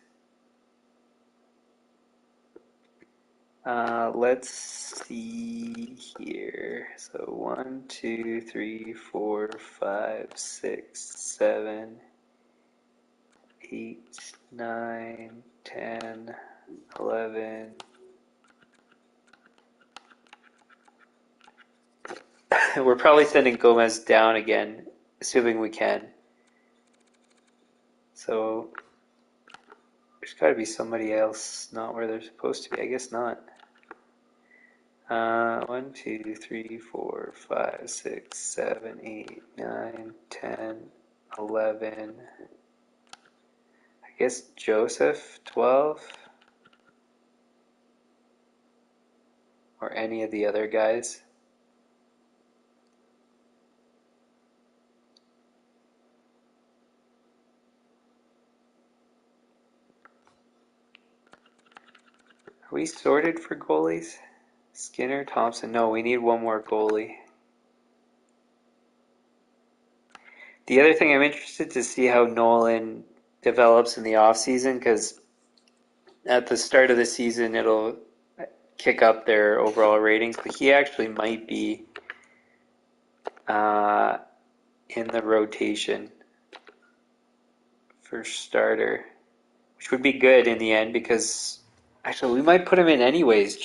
Let's see here. So 1, 2, 3, 4, 5, 6, 7, 8, 9, 10, 11. We're probably sending Gomez down again, assuming we can. So there's got to be somebody else not where they're supposed to be. I guess not. 1, 2, 3, 4, 5, 6, 7, 8, 9, 10, 11. I guess Joseph, 12. Or any of the other guys. Are we sorted for goalies? Skinner, Thompson. No, we need one more goalie. The other thing, I'm interested to see how Nolan develops in the offseason, because at the start of the season it'll kick up their overall ratings, but he actually might be in the rotation for starter, which would be good in the end, because actually we might put him in anyways.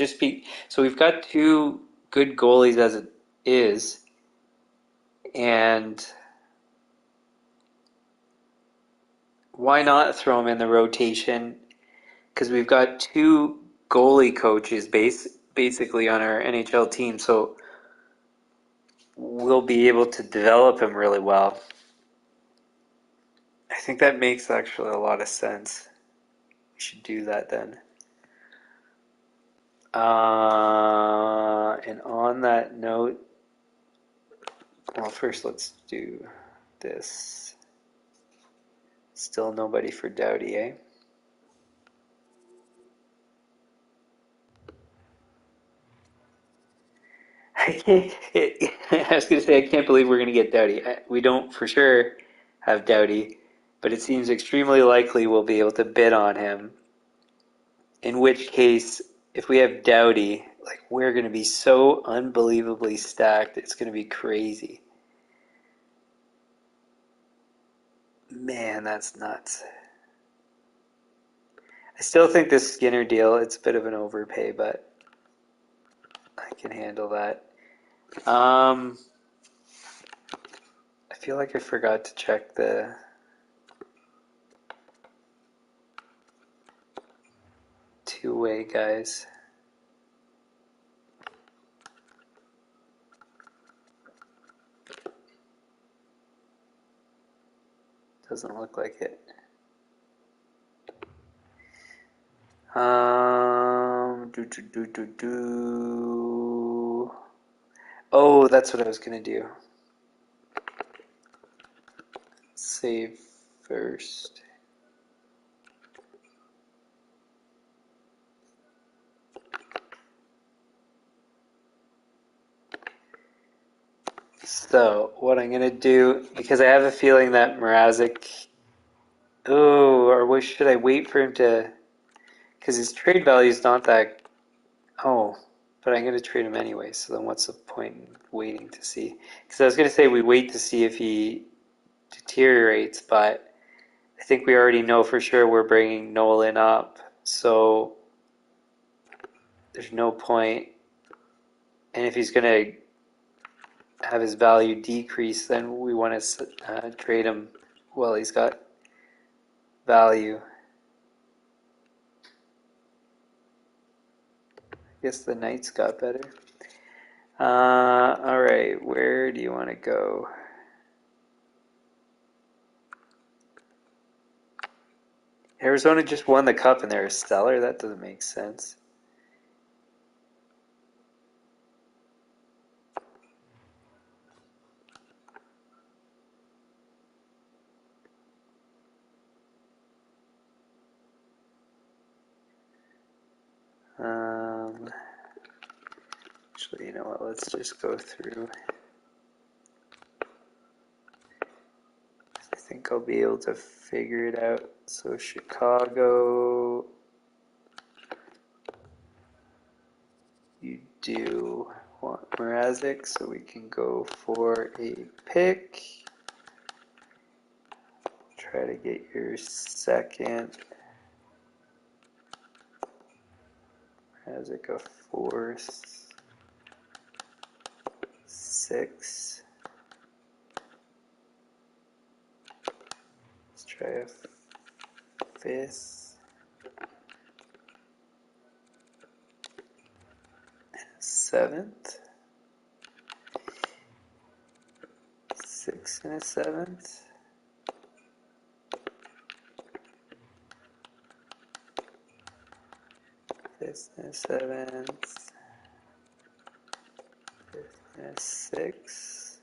So we've got two good goalies as it is, and why not throw him in the rotation? Because we've got two goalie coaches basically on our NHL team, so we'll be able to develop him really well. I think that makes actually a lot of sense. We should do that then. And on that note, well, first let's do this. Still nobody for Doughty, eh? I was going to say, I can't believe we're going to get Doughty. We don't for sure have Doughty, but it seems extremely likely we'll be able to bid on him. In which case, if we have Doughty, like, we're going to be so unbelievably stacked, it's going to be crazy. Man, that's nuts. I still think this Skinner deal, it's a bit of an overpay, but I can handle that. I feel like I forgot to check the two-way guys. Doesn't look like it. Oh, that's what I was gonna do. Save first. So what I'm gonna do, because I have a feeling that Mrazek. Oh, or should I wait for him to? Because his trade value is not that. Oh, but I'm gonna trade him anyway. So then, what's the point in waiting to see? Because I was gonna say we wait to see if he deteriorates, but I think we already know for sure we're bringing Nolan up, so there's no point. And if he's gonna have his value decrease, then we want to trade him while he's got value. I guess the Knights got better. All right, where do you want to go? Arizona just won the Cup and they're a stellar? That doesn't make sense. Actually, you know what? Let's just go through. I think I'll be able to figure it out. So Chicago, you do want Mrazek, so we can go for a pick. Try to get your second. Mrazek a fourth. 6. Let's try a fifth. And a seventh. 6 and a seventh. Fifth and a seventh. Fifth and a sixth.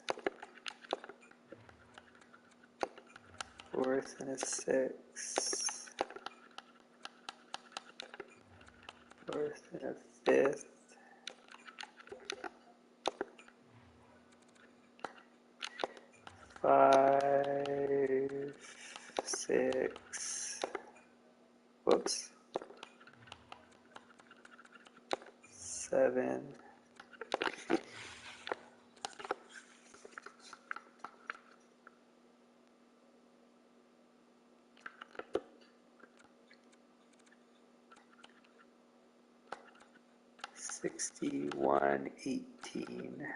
Fourth and a sixth. Fourth and a fifth. 5, 6, whoops, 7, 6118.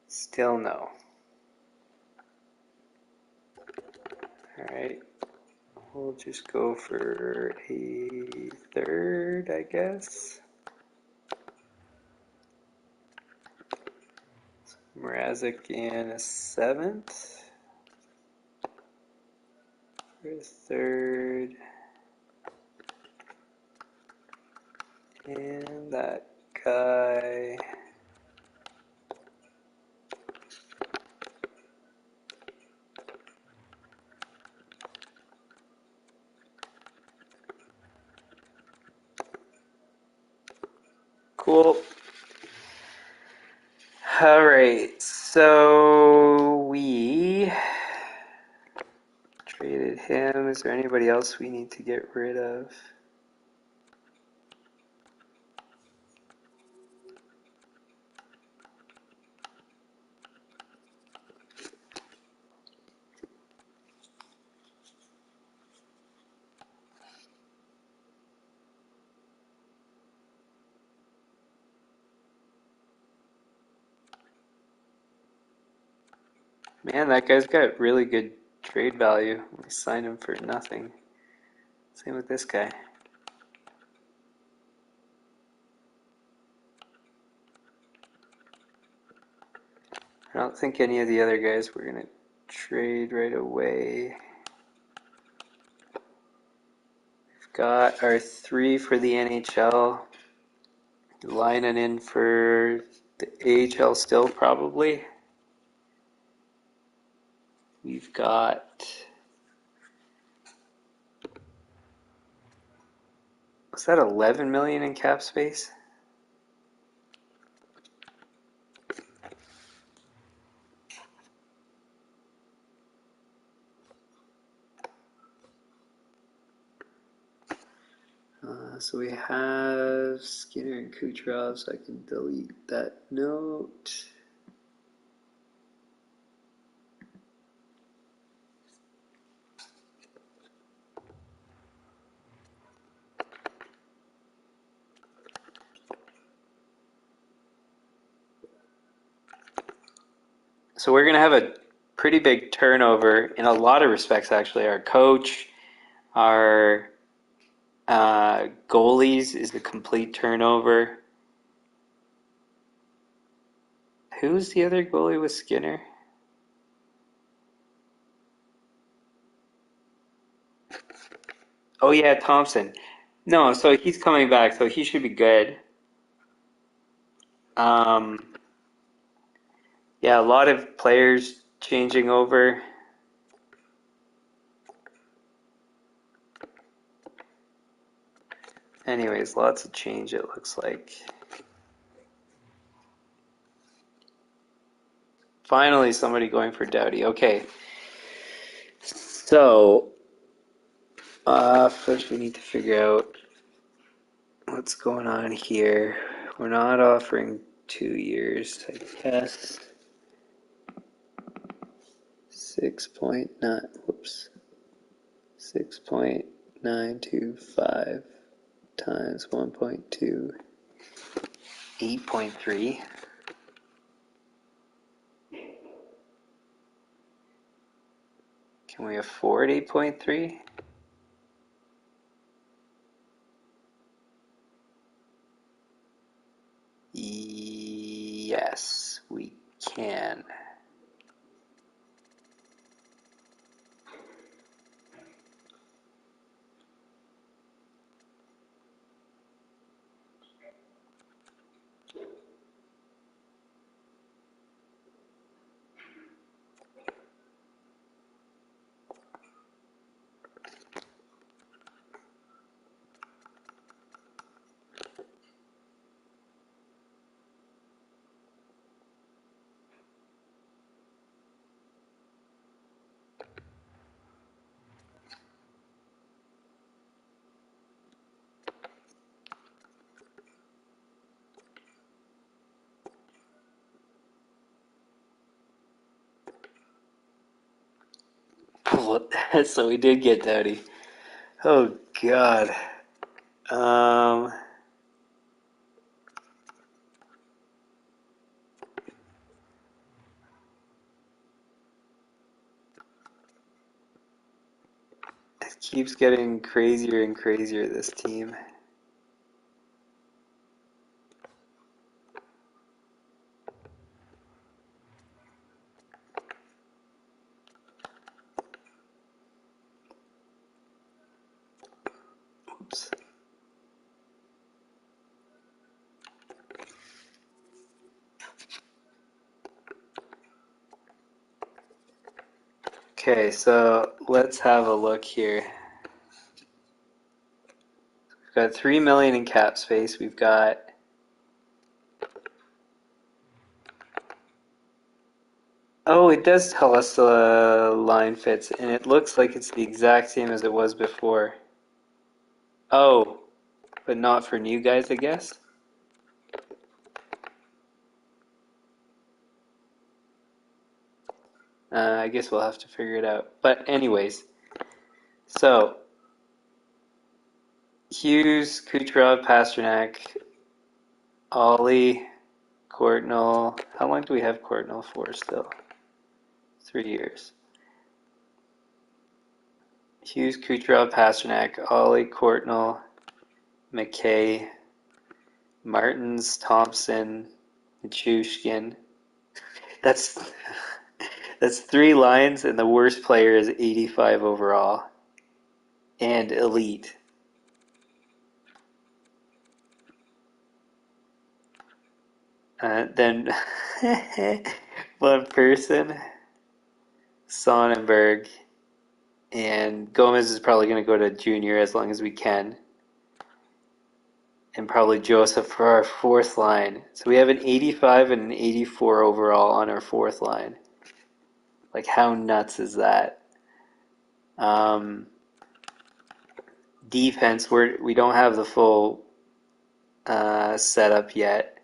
Still no. Alright, we'll just go for a third, I guess. Mrazek in a 7th. For a third. And that guy. Cool. Alright, so we traded him. Is there anybody else we need to get rid of? Man, that guy's got really good trade value. We signed him for nothing. Same with this guy. I don't think any of the other guys we're going to trade right away. We've got our 3 for the NHL. Lining in for the AHL still, probably. We've got... Was that 11 million in cap space? So we have Skinner and Kucherov, so I can delete that note. So we're going to have a pretty big turnover in a lot of respects, actually. Our coach, our goalies is a complete turnover. Who's the other goalie with Skinner? Oh yeah, Thompson. No, so he's coming back, so he should be good. Yeah, a lot of players changing over. Anyways, lots of change it looks like. Finally, somebody going for Doughty. Okay. So, first we need to figure out what's going on here. We're not offering 2 years, I guess. 6.9, whoops. 6.925 times 1.2, 8.3. Can Can we afford 8.3? Yes, we can. So we did get Doughty. Oh God. It keeps getting crazier and crazier, this team. Oops. Okay, so let's have a look here. We've got 3 million in cap space. We've got it does tell us the line fits, and it looks like it's the exact same as it was before. Oh, but not for new guys, I guess. I guess we'll have to figure it out. But anyways, so Hughes, Kucherov, Pasternak, Ollie, Courtnall. How long do we have Courtnall for still? 3 years. Hughes, Kucherov, Pasternak, Ollie, Courtnall, McKay, Martins, Thompson, Nichushkin. That's 3 lines, and the worst player is 85 overall and elite. Then one person, Sonnenberg, and Gomez is probably going to go to junior as long as we can. And probably Joseph for our 4th line. So we have an 85 and an 84 overall on our 4th line. Like, how nuts is that? Defense, we don't have the full setup yet.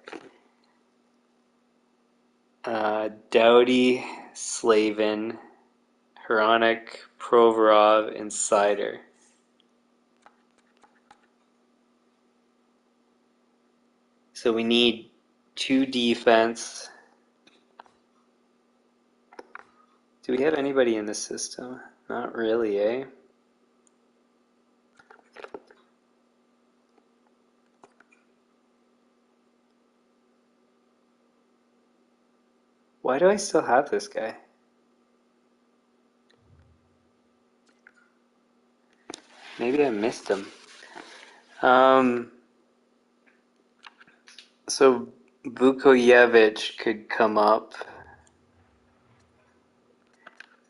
Doughty, Slavin, Hronik, Provorov, and Sider. So we need 2 defense. Do we have anybody in the system? Not really, eh? Why do I still have this guy? Maybe I missed him. So Vukojevic could come up.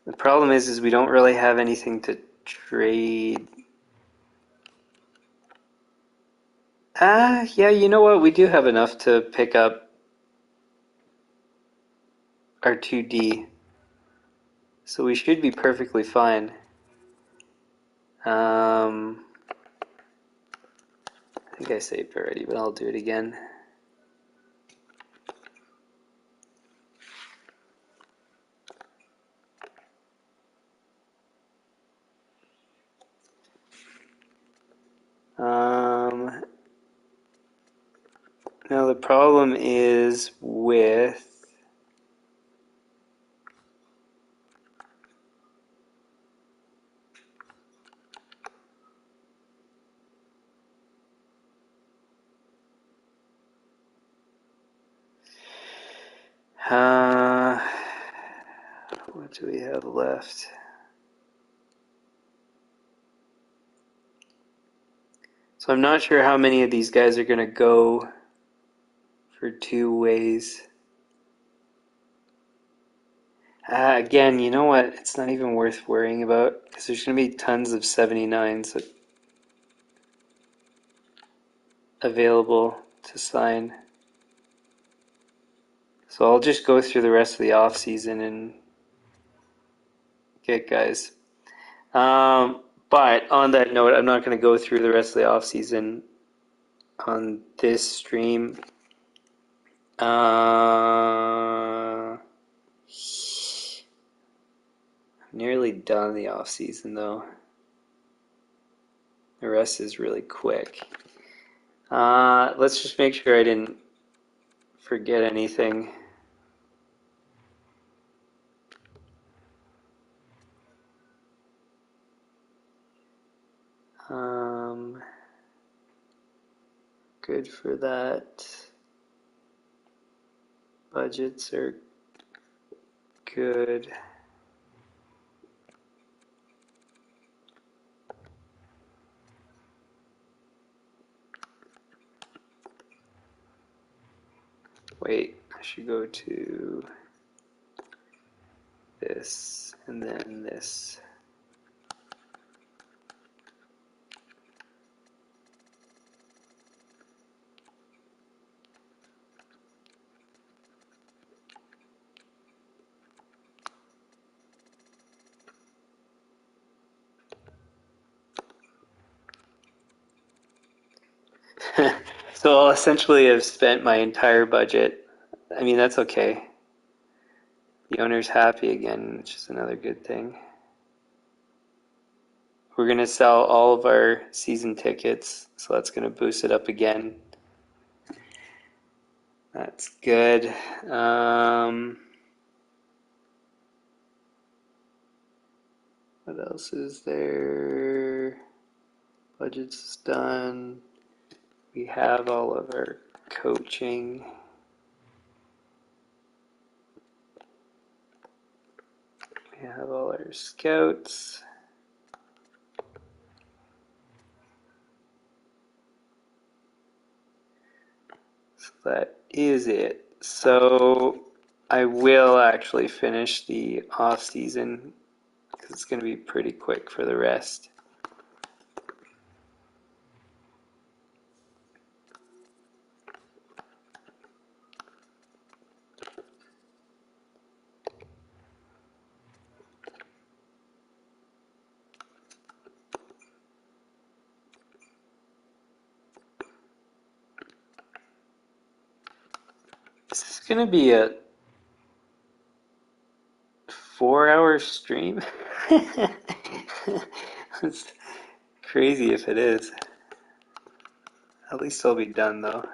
The problem is we don't really have anything to trade. Yeah, you know what? We do have enough to pick up our 2D. So we should be perfectly fine. I think I saved already, but I'll do it again. Now the problem is with What do we have left? So I'm not sure how many of these guys are going to go for 2 ways. Again, you know what? It's not even worth worrying about because there's going to be tons of 79s available to sign. So I'll just go through the rest of the off season and get guys. But on that note, I'm not going to go through the rest of the off season on this stream. I'm nearly done the off season though. The rest is really quick. Let's just make sure I didn't forget anything. Good for that. Budgets are good. Wait, I should go to this and then this. So I'll essentially have spent my entire budget. I mean, that's okay. The owner's happy again, which is another good thing. We're going to sell all of our season tickets, so that's going to boost it up again. That's good. What else is there? Budget's done. We have all of our coaching. We have all our scouts. So that is it. So I will actually finish the off season because it's going to be pretty quick for the rest. This is going to be a 4-hour stream. It's crazy if it is. At least I'll be done though.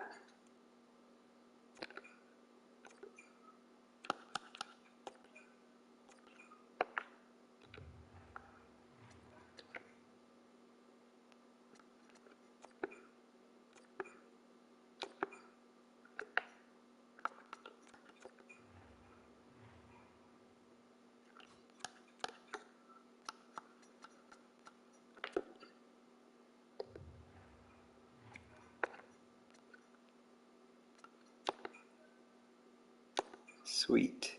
Sweet.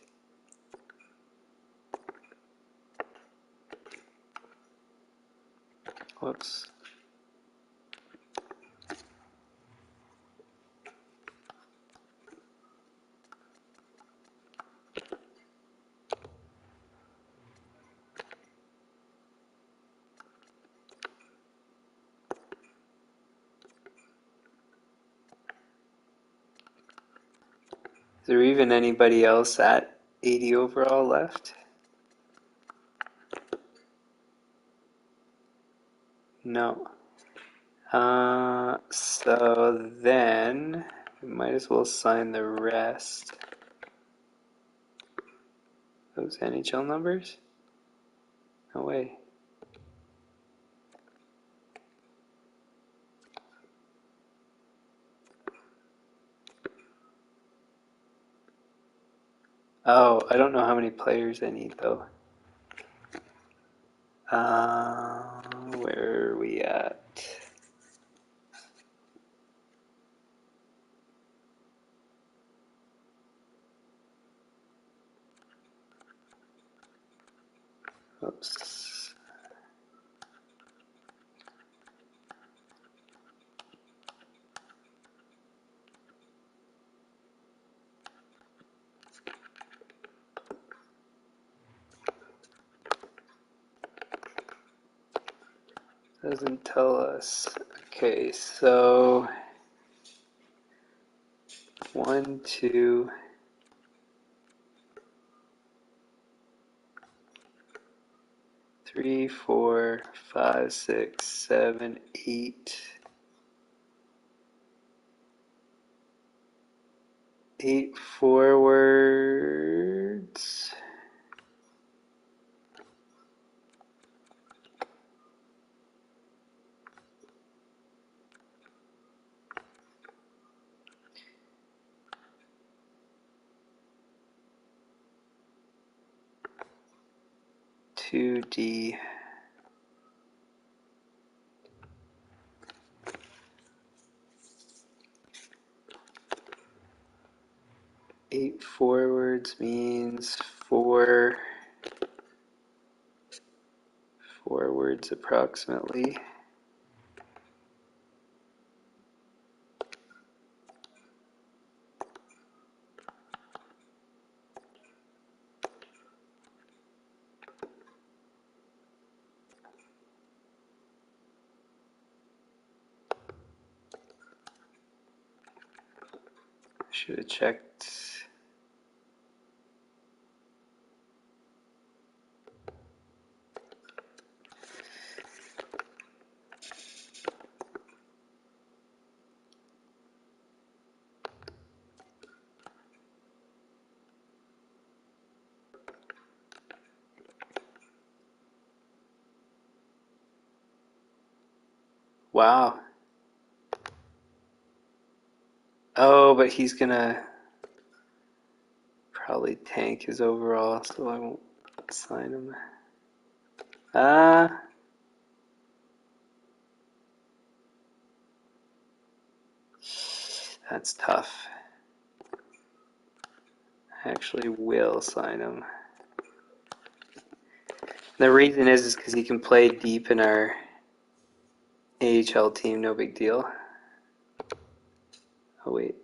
Whoops. Is there even anybody else at 80 overall left? No. So then we might as well sign the rest. Those NHL numbers? No way. Oh, I don't know how many players I need though. Where are we at? Oops. Doesn't tell us. Okay, so 1, 2, 3, 4, 5, 6, 7, 8. 8 forwards. Two D. Eight forwards means 4 forwards approximately. Should have checked. Wow. Oh, but he's gonna probably tank his overall, so I won't sign him. That's tough. I actually will sign him. The reason is because he can play deep in our AHL team, no big deal. Oh, wait.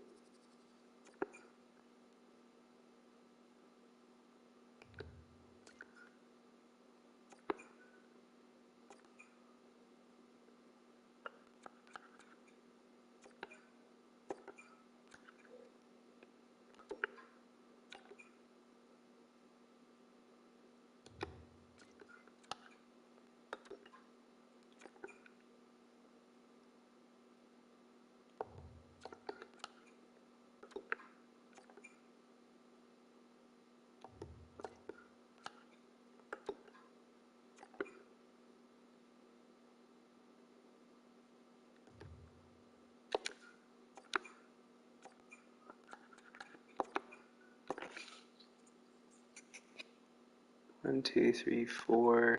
One, two, three, four.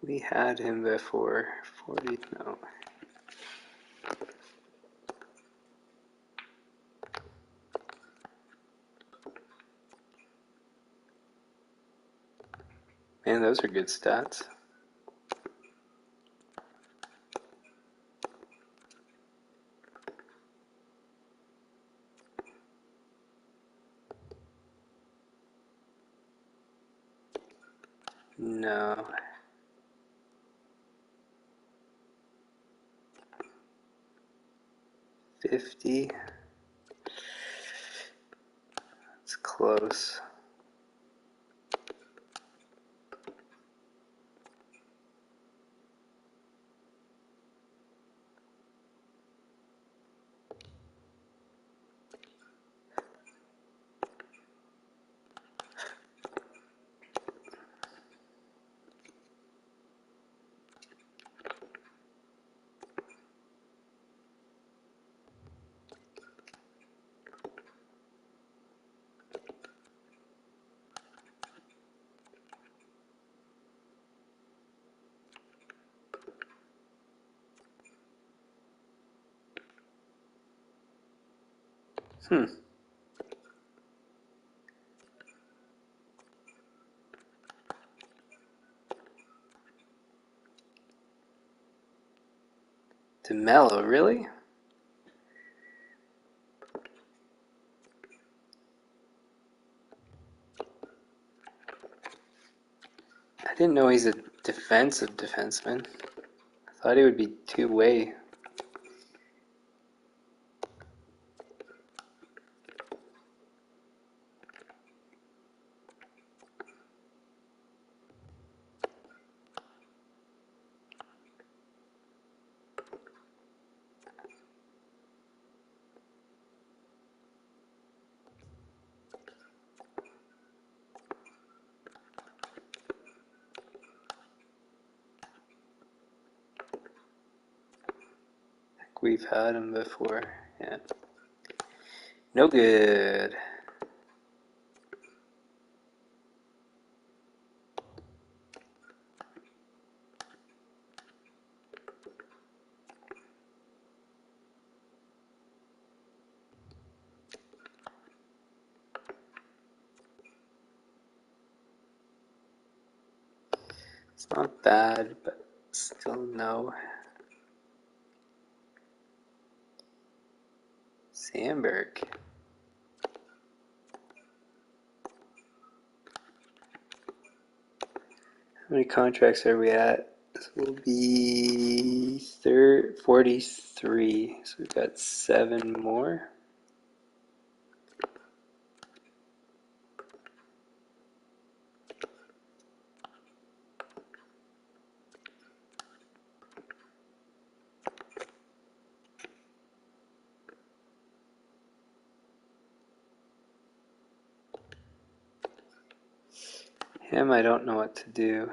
We had him before. 40, no. Man, those are good stats. No. $50. It's close. DeMello, really? I didn't know he's a defensive defenseman. I thought he would be two-way. We've had him before. Yeah. No good. It's not bad, but still no. Sandberg. How many contracts are we at? This will be 43. So we've got 7 more. Him, I don't know what to do.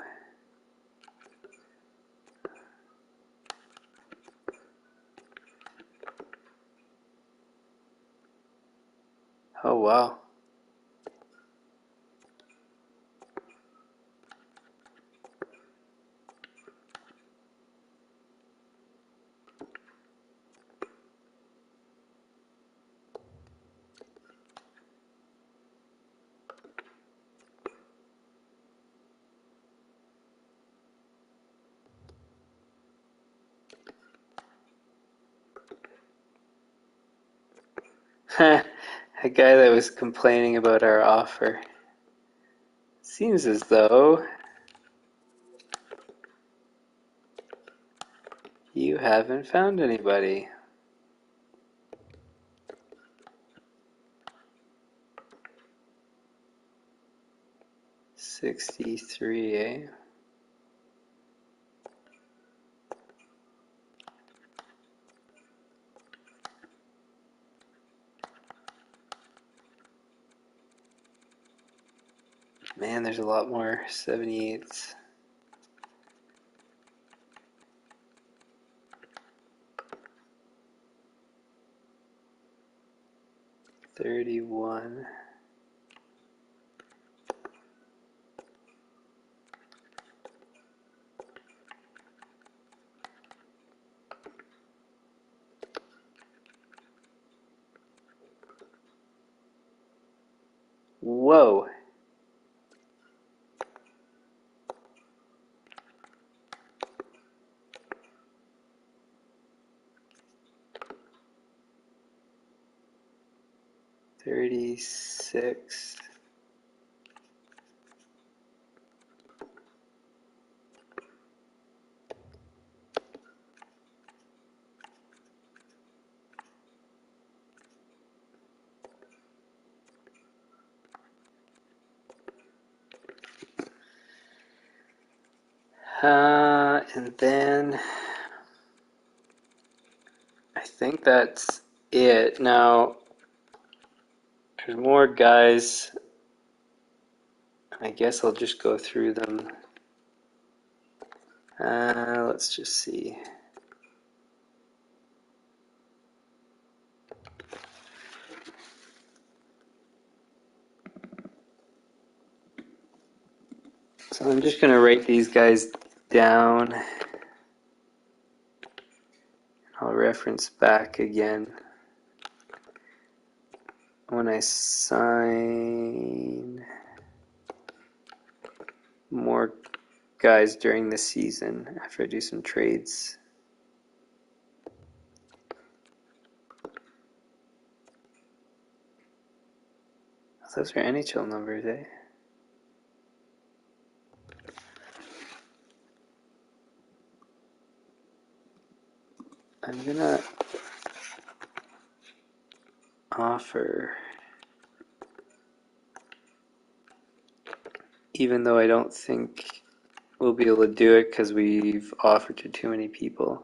Oh, wow. A guy that was complaining about our offer. Seems as though you haven't found anybody. 63, eh? Man, there's a lot more 78s. 31. Whoa. $36. And then I think that's it. Now, there's more guys. I guess I'll just go through them. Let's just see. So I'm just going to write these guys down. I'll reference back again when I sign more guys during the season after I do some trades. Those are NHL numbers, eh? I'm gonna offer, even though I don't think we'll be able to do it because we've offered to too many people.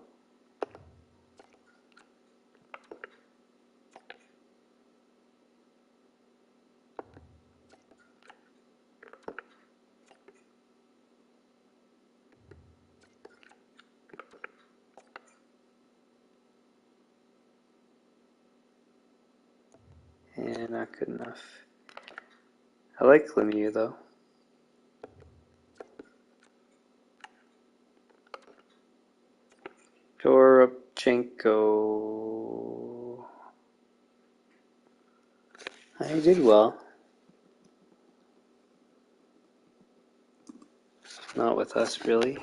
And not good enough. I like Lemieux though. Dorobchenko. I did well. Not with us, really.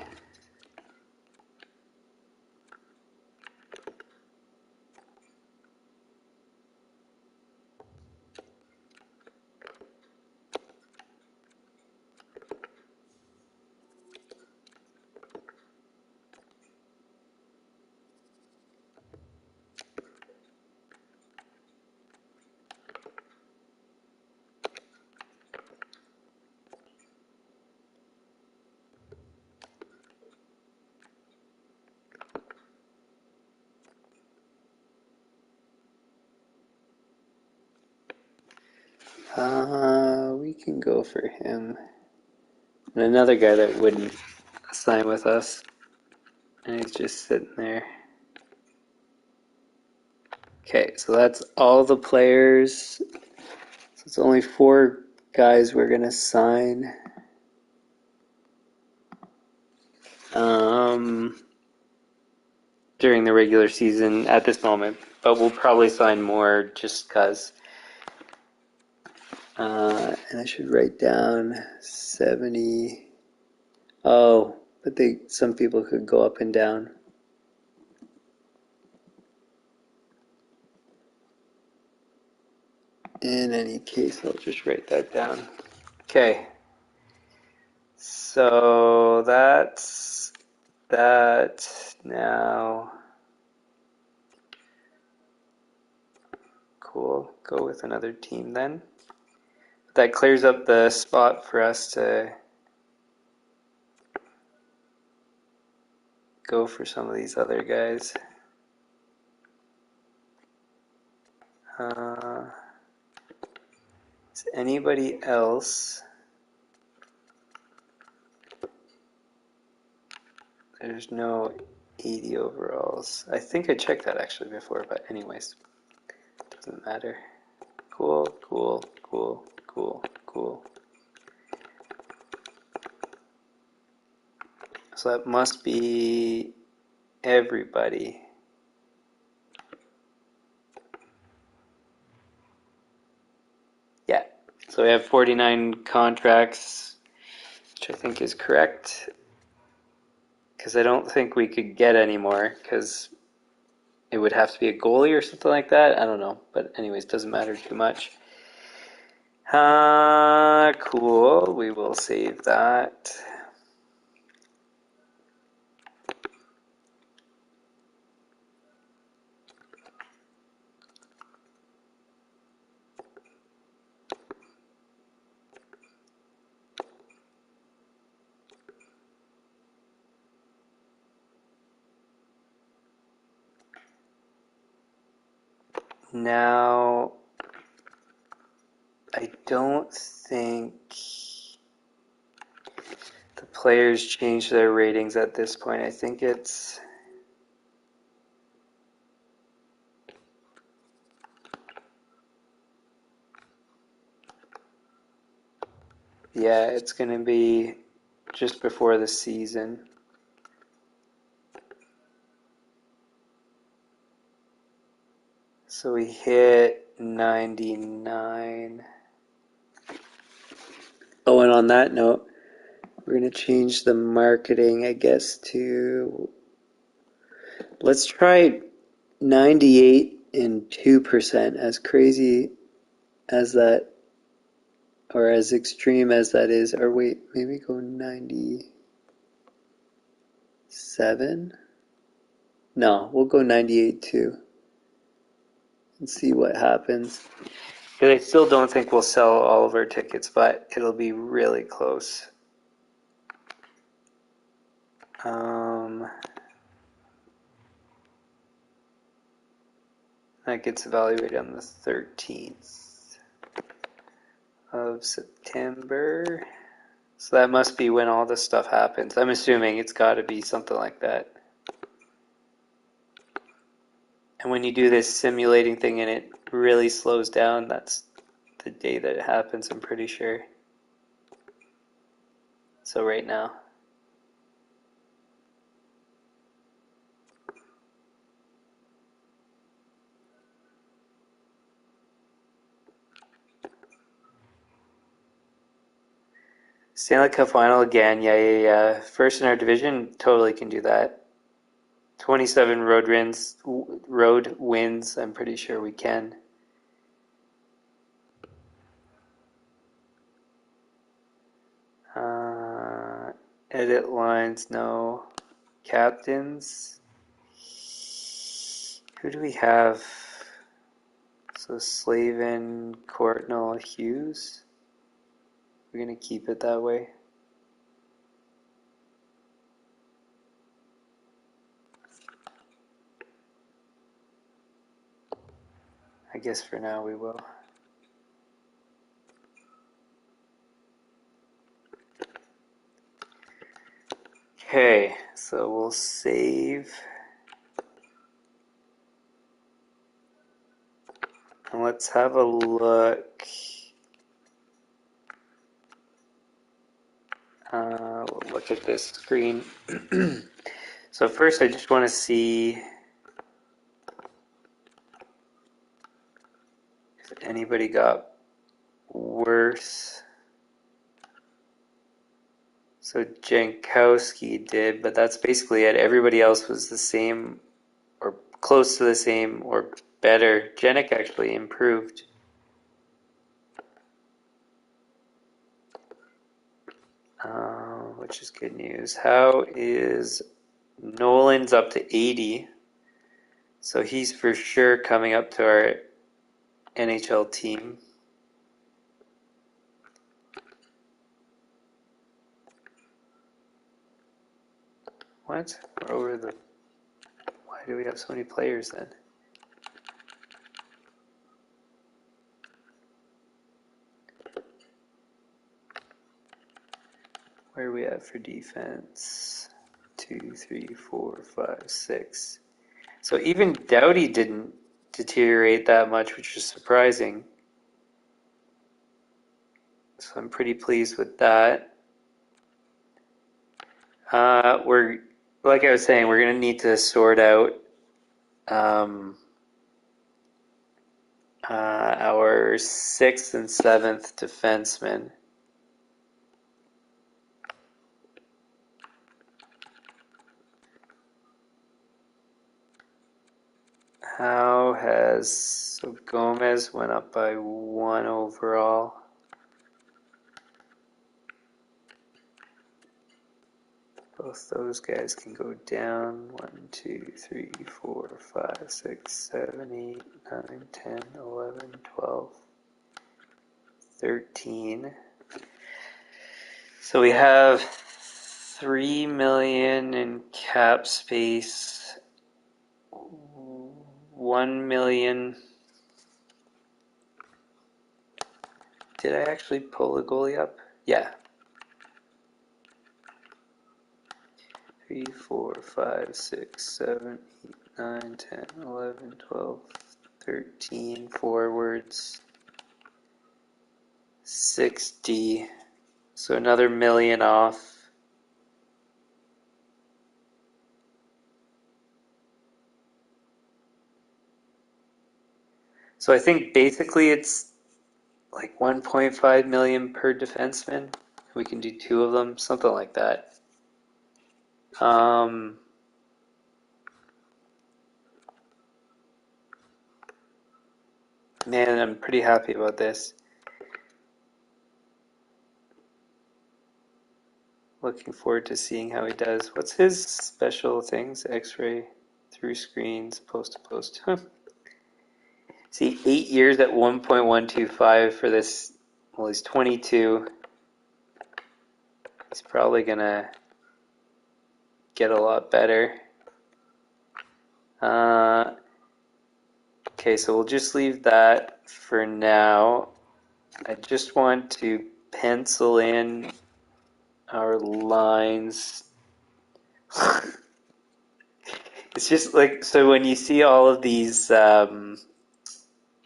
We can go for him. And another guy that wouldn't sign with us. And he's just sitting there. Okay, so that's all the players. So it's only 4 guys we're going to sign. During the regular season at this moment. But we'll probably sign more just because. And I should write down 70. Oh, but some people could go up and down. In any case, I'll just write that down. Okay. So that's that now. Cool. Go with another team then. That clears up the spot for us to go for some of these other guys. Is anybody else? There's no 80 overalls. I think I checked that actually before, but anyways, doesn't matter. Cool, cool, cool, cool, cool. So that must be everybody. Yeah, so we have 49 contracts, which I think is correct. Because I don't think we could get any more, because it would have to be a goalie or something like that. I don't know, but anyways, doesn't matter too much. Cool. We will save that. Now, I don't think the players change their ratings at this point. I think it's... Yeah, it's going to be just before the season. So we hit 99. Oh, and on that note, we're going to change the marketing, I guess, to... Let's try 98 and 2%, as crazy as that, or as extreme as that is. Or wait, maybe go 97? No, we'll go 98 too and see what happens. Because I still don't think we'll sell all of our tickets, but it'll be really close. That gets evaluated on the 13th of September. So that must be when all this stuff happens. I'm assuming it's got to be something like that. And when you do this simulating thing and it really slows down, that's the day that it happens, I'm pretty sure. So right now. Stanley Cup final again, yeah. First in our division, totally can do that. 27 road wins, I'm pretty sure we can. Edit lines, no. Captains. Who do we have? So Slavin, Courtnall, Hughes. We're going to keep it that way. I guess for now we will. Okay, so we'll save. And let's have a look. We'll look at this screen. So first I just want to see if anybody got worse. So Jankowski did, but that's basically it. Everybody else was the same or close to the same or better. Janik actually improved. Which is good news. How is Nolan's up to 80? So he's for sure coming up to our NHL team. What? We're over the... Why do we have so many players then? Where are we at for defense? 2, 3, 4, 5, 6. So even Doughty didn't deteriorate that much, which is surprising. So I'm pretty pleased with that. We're, like I was saying, we're going to need to sort out our 6th and 7th defensemen. How has... So Gomez went up by 1 overall. Both those guys can go down. 1, 2, 3, 4, 5, 6, 7, 8, 9, 10, 11, 12, 13. So we have 3 million in cap space, 1 million Did I actually pull the goalie up? Yeah. 3, 4, 5, 6, 7, 8, 9, 10, 11, 12, 13 forwards. 60. So another million off. So I think basically it's like 1.5 million per defenseman. We can do 2 of them, something like that. Man, I'm pretty happy about this. Looking forward to seeing how he does. What's his special things? X-ray, through screens, post to post. See, 8 years at 1.125 for this. Well, he's 22. He's probably gonna get a lot better. Okay, so we'll just leave that for now. I just want to pencil in our lines. It's just like, so when you see all of these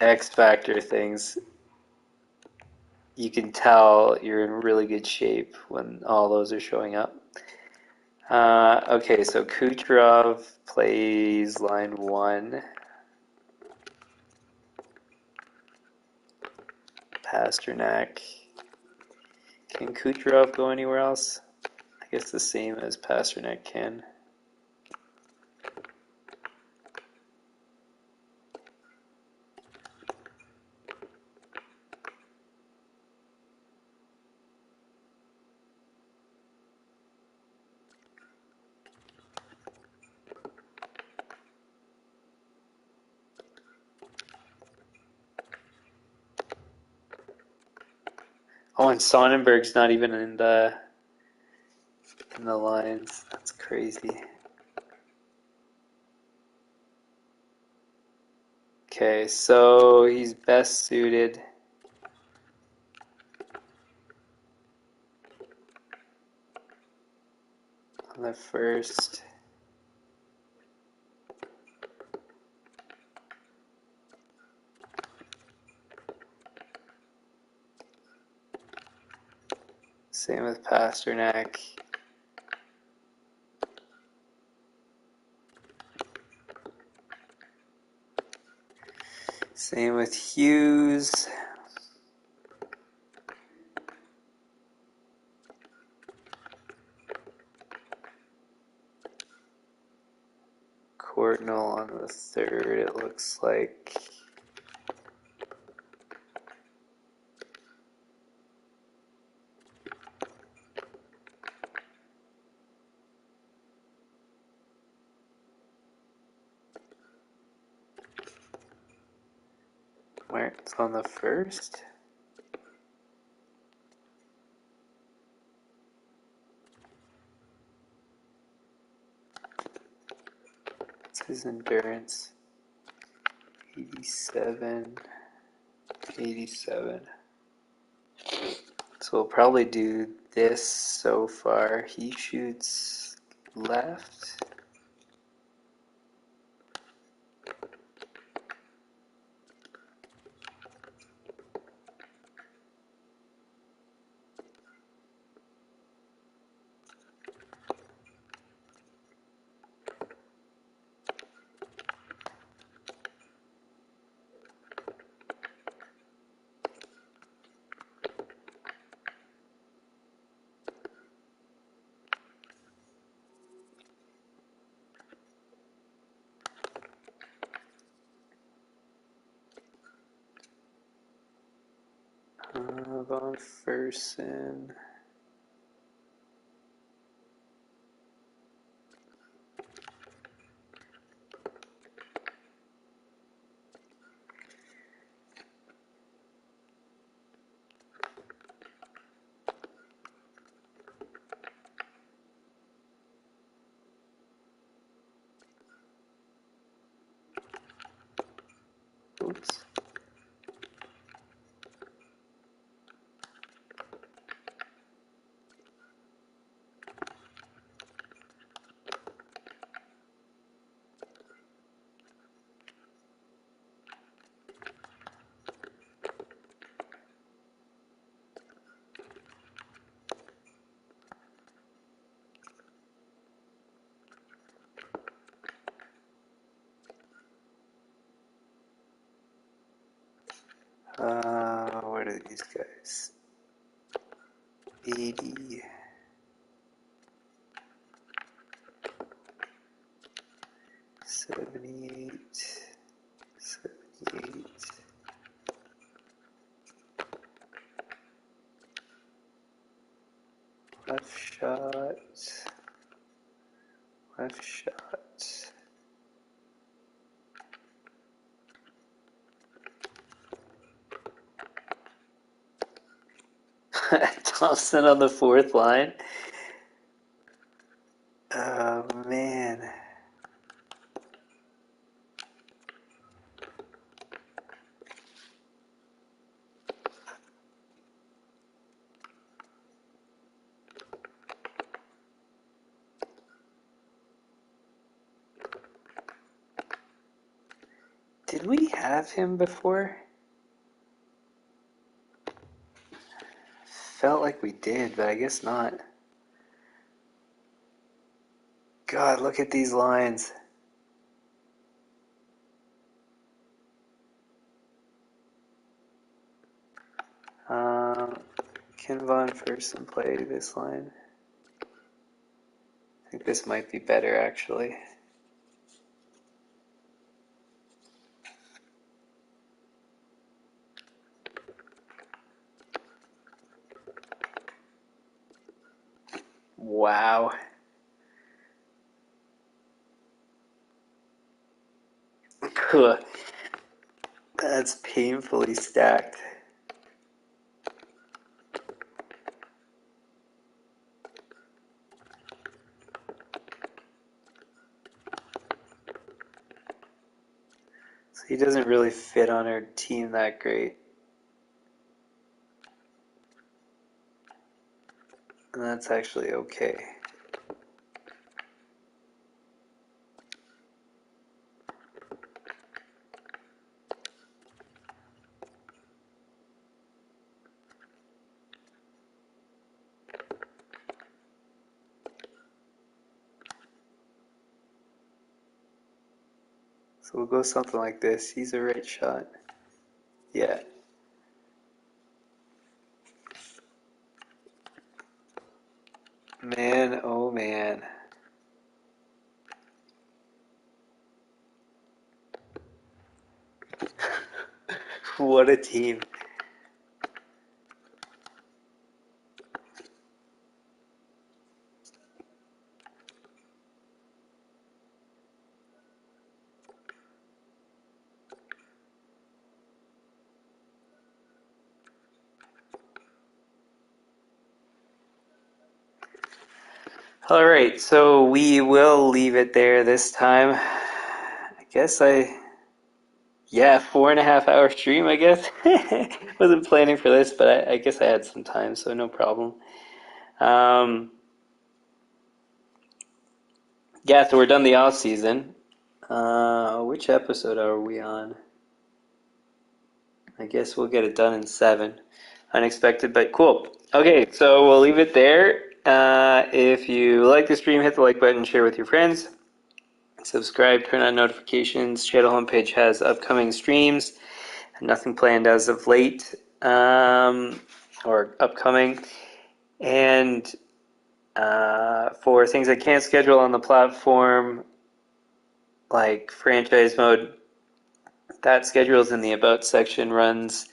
X Factor things, you can tell you're in really good shape when all those are showing up. Okay, so Kucherov plays line 1. Pasternak. Can Kucherov go anywhere else? I guess the same as Pasternak can. Oh, and Sonnenberg's not even in the lines. That's crazy. Okay, so he's best suited. On the first. Same with Pasternak. Same with Hughes. Cordnell on the third, it looks like. Where it's on the first. What's his endurance? 87. 87. So we'll probably do this so far. He shoots left. Von Fersen. Oops. What are these guys? 80. 78. 78. Left shot. Left shot. Thompson on the fourth line. Oh, man. Did we have him before? Felt like we did, but I guess not. God, look at these lines. Ken Von Fersen play this line. I think this might be better, actually. Wow. That's painfully stacked. So he doesn't really fit on our team that great. And that's actually okay. So we'll go something like this. He's a right shot. Yeah. Man, oh man. What a team. All right, so we will leave it there this time. I guess yeah, 4.5 hour stream, I guess. Wasn't planning for this, but I guess I had some time, so no problem. Yeah, so we're done the off season. Which episode are we on? I guess we'll get it done in 7. Unexpected, but cool. Okay, so we'll leave it there. If you like the stream, hit the like button, share with your friends. Subscribe, turn on notifications. Channel homepage has upcoming streams. Nothing planned as of late or upcoming. And for things I can't schedule on the platform, like franchise mode, that schedule's in the About section, runs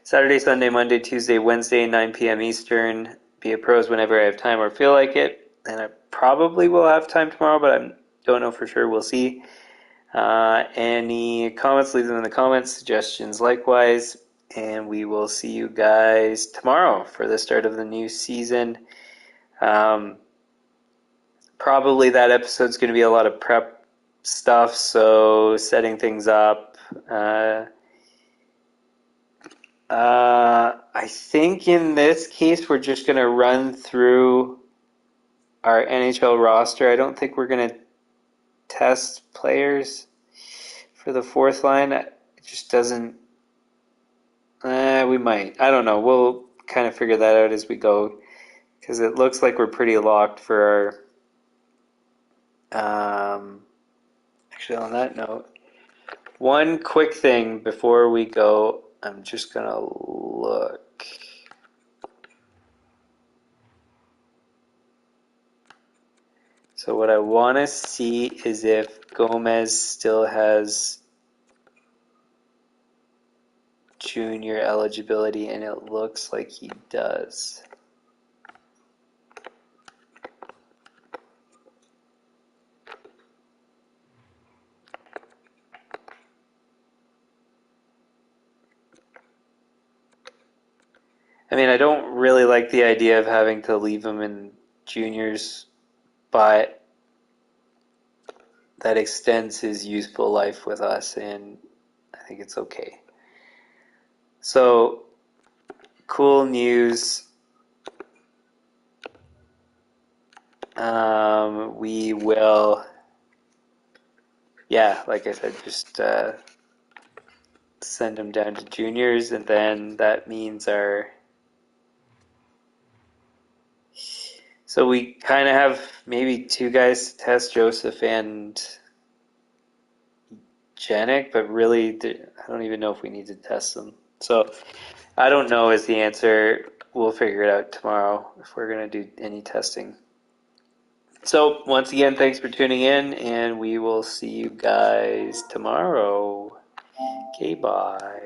Saturday, Sunday, Monday, Tuesday, Wednesday, 9 p.m. Eastern. Be a pros whenever I have time or feel like it. And I probably will have time tomorrow, but I don't know for sure. We'll see. Any comments, leave them in the comments. Suggestions likewise. And we will see you guys tomorrow for the start of the new season. Probably that episode's going to be a lot of prep stuff, so setting things up. I think in this case we're just going to run through our NHL roster. I don't think we're going to test players for the fourth line. It just doesn't... we might. I don't know. We'll kind of figure that out as we go, because it looks like we're pretty locked for our... actually, on that note, one quick thing before we go. I'm just going to look. So what I want to see is if Gomez still has junior eligibility, and it looks like he does. I mean, I don't really like the idea of having to leave him in juniors, but that extends his useful life with us, and I think it's okay. So, cool news. We will, yeah, like I said, just send him down to juniors, and then that means our. So we kind of have maybe two guys to test, Joseph and Janik, but really, I don't even know if we need to test them. So I don't know is the answer. We'll figure it out tomorrow if we're going to do any testing. So once again, thanks for tuning in, and we will see you guys tomorrow. Okay, bye.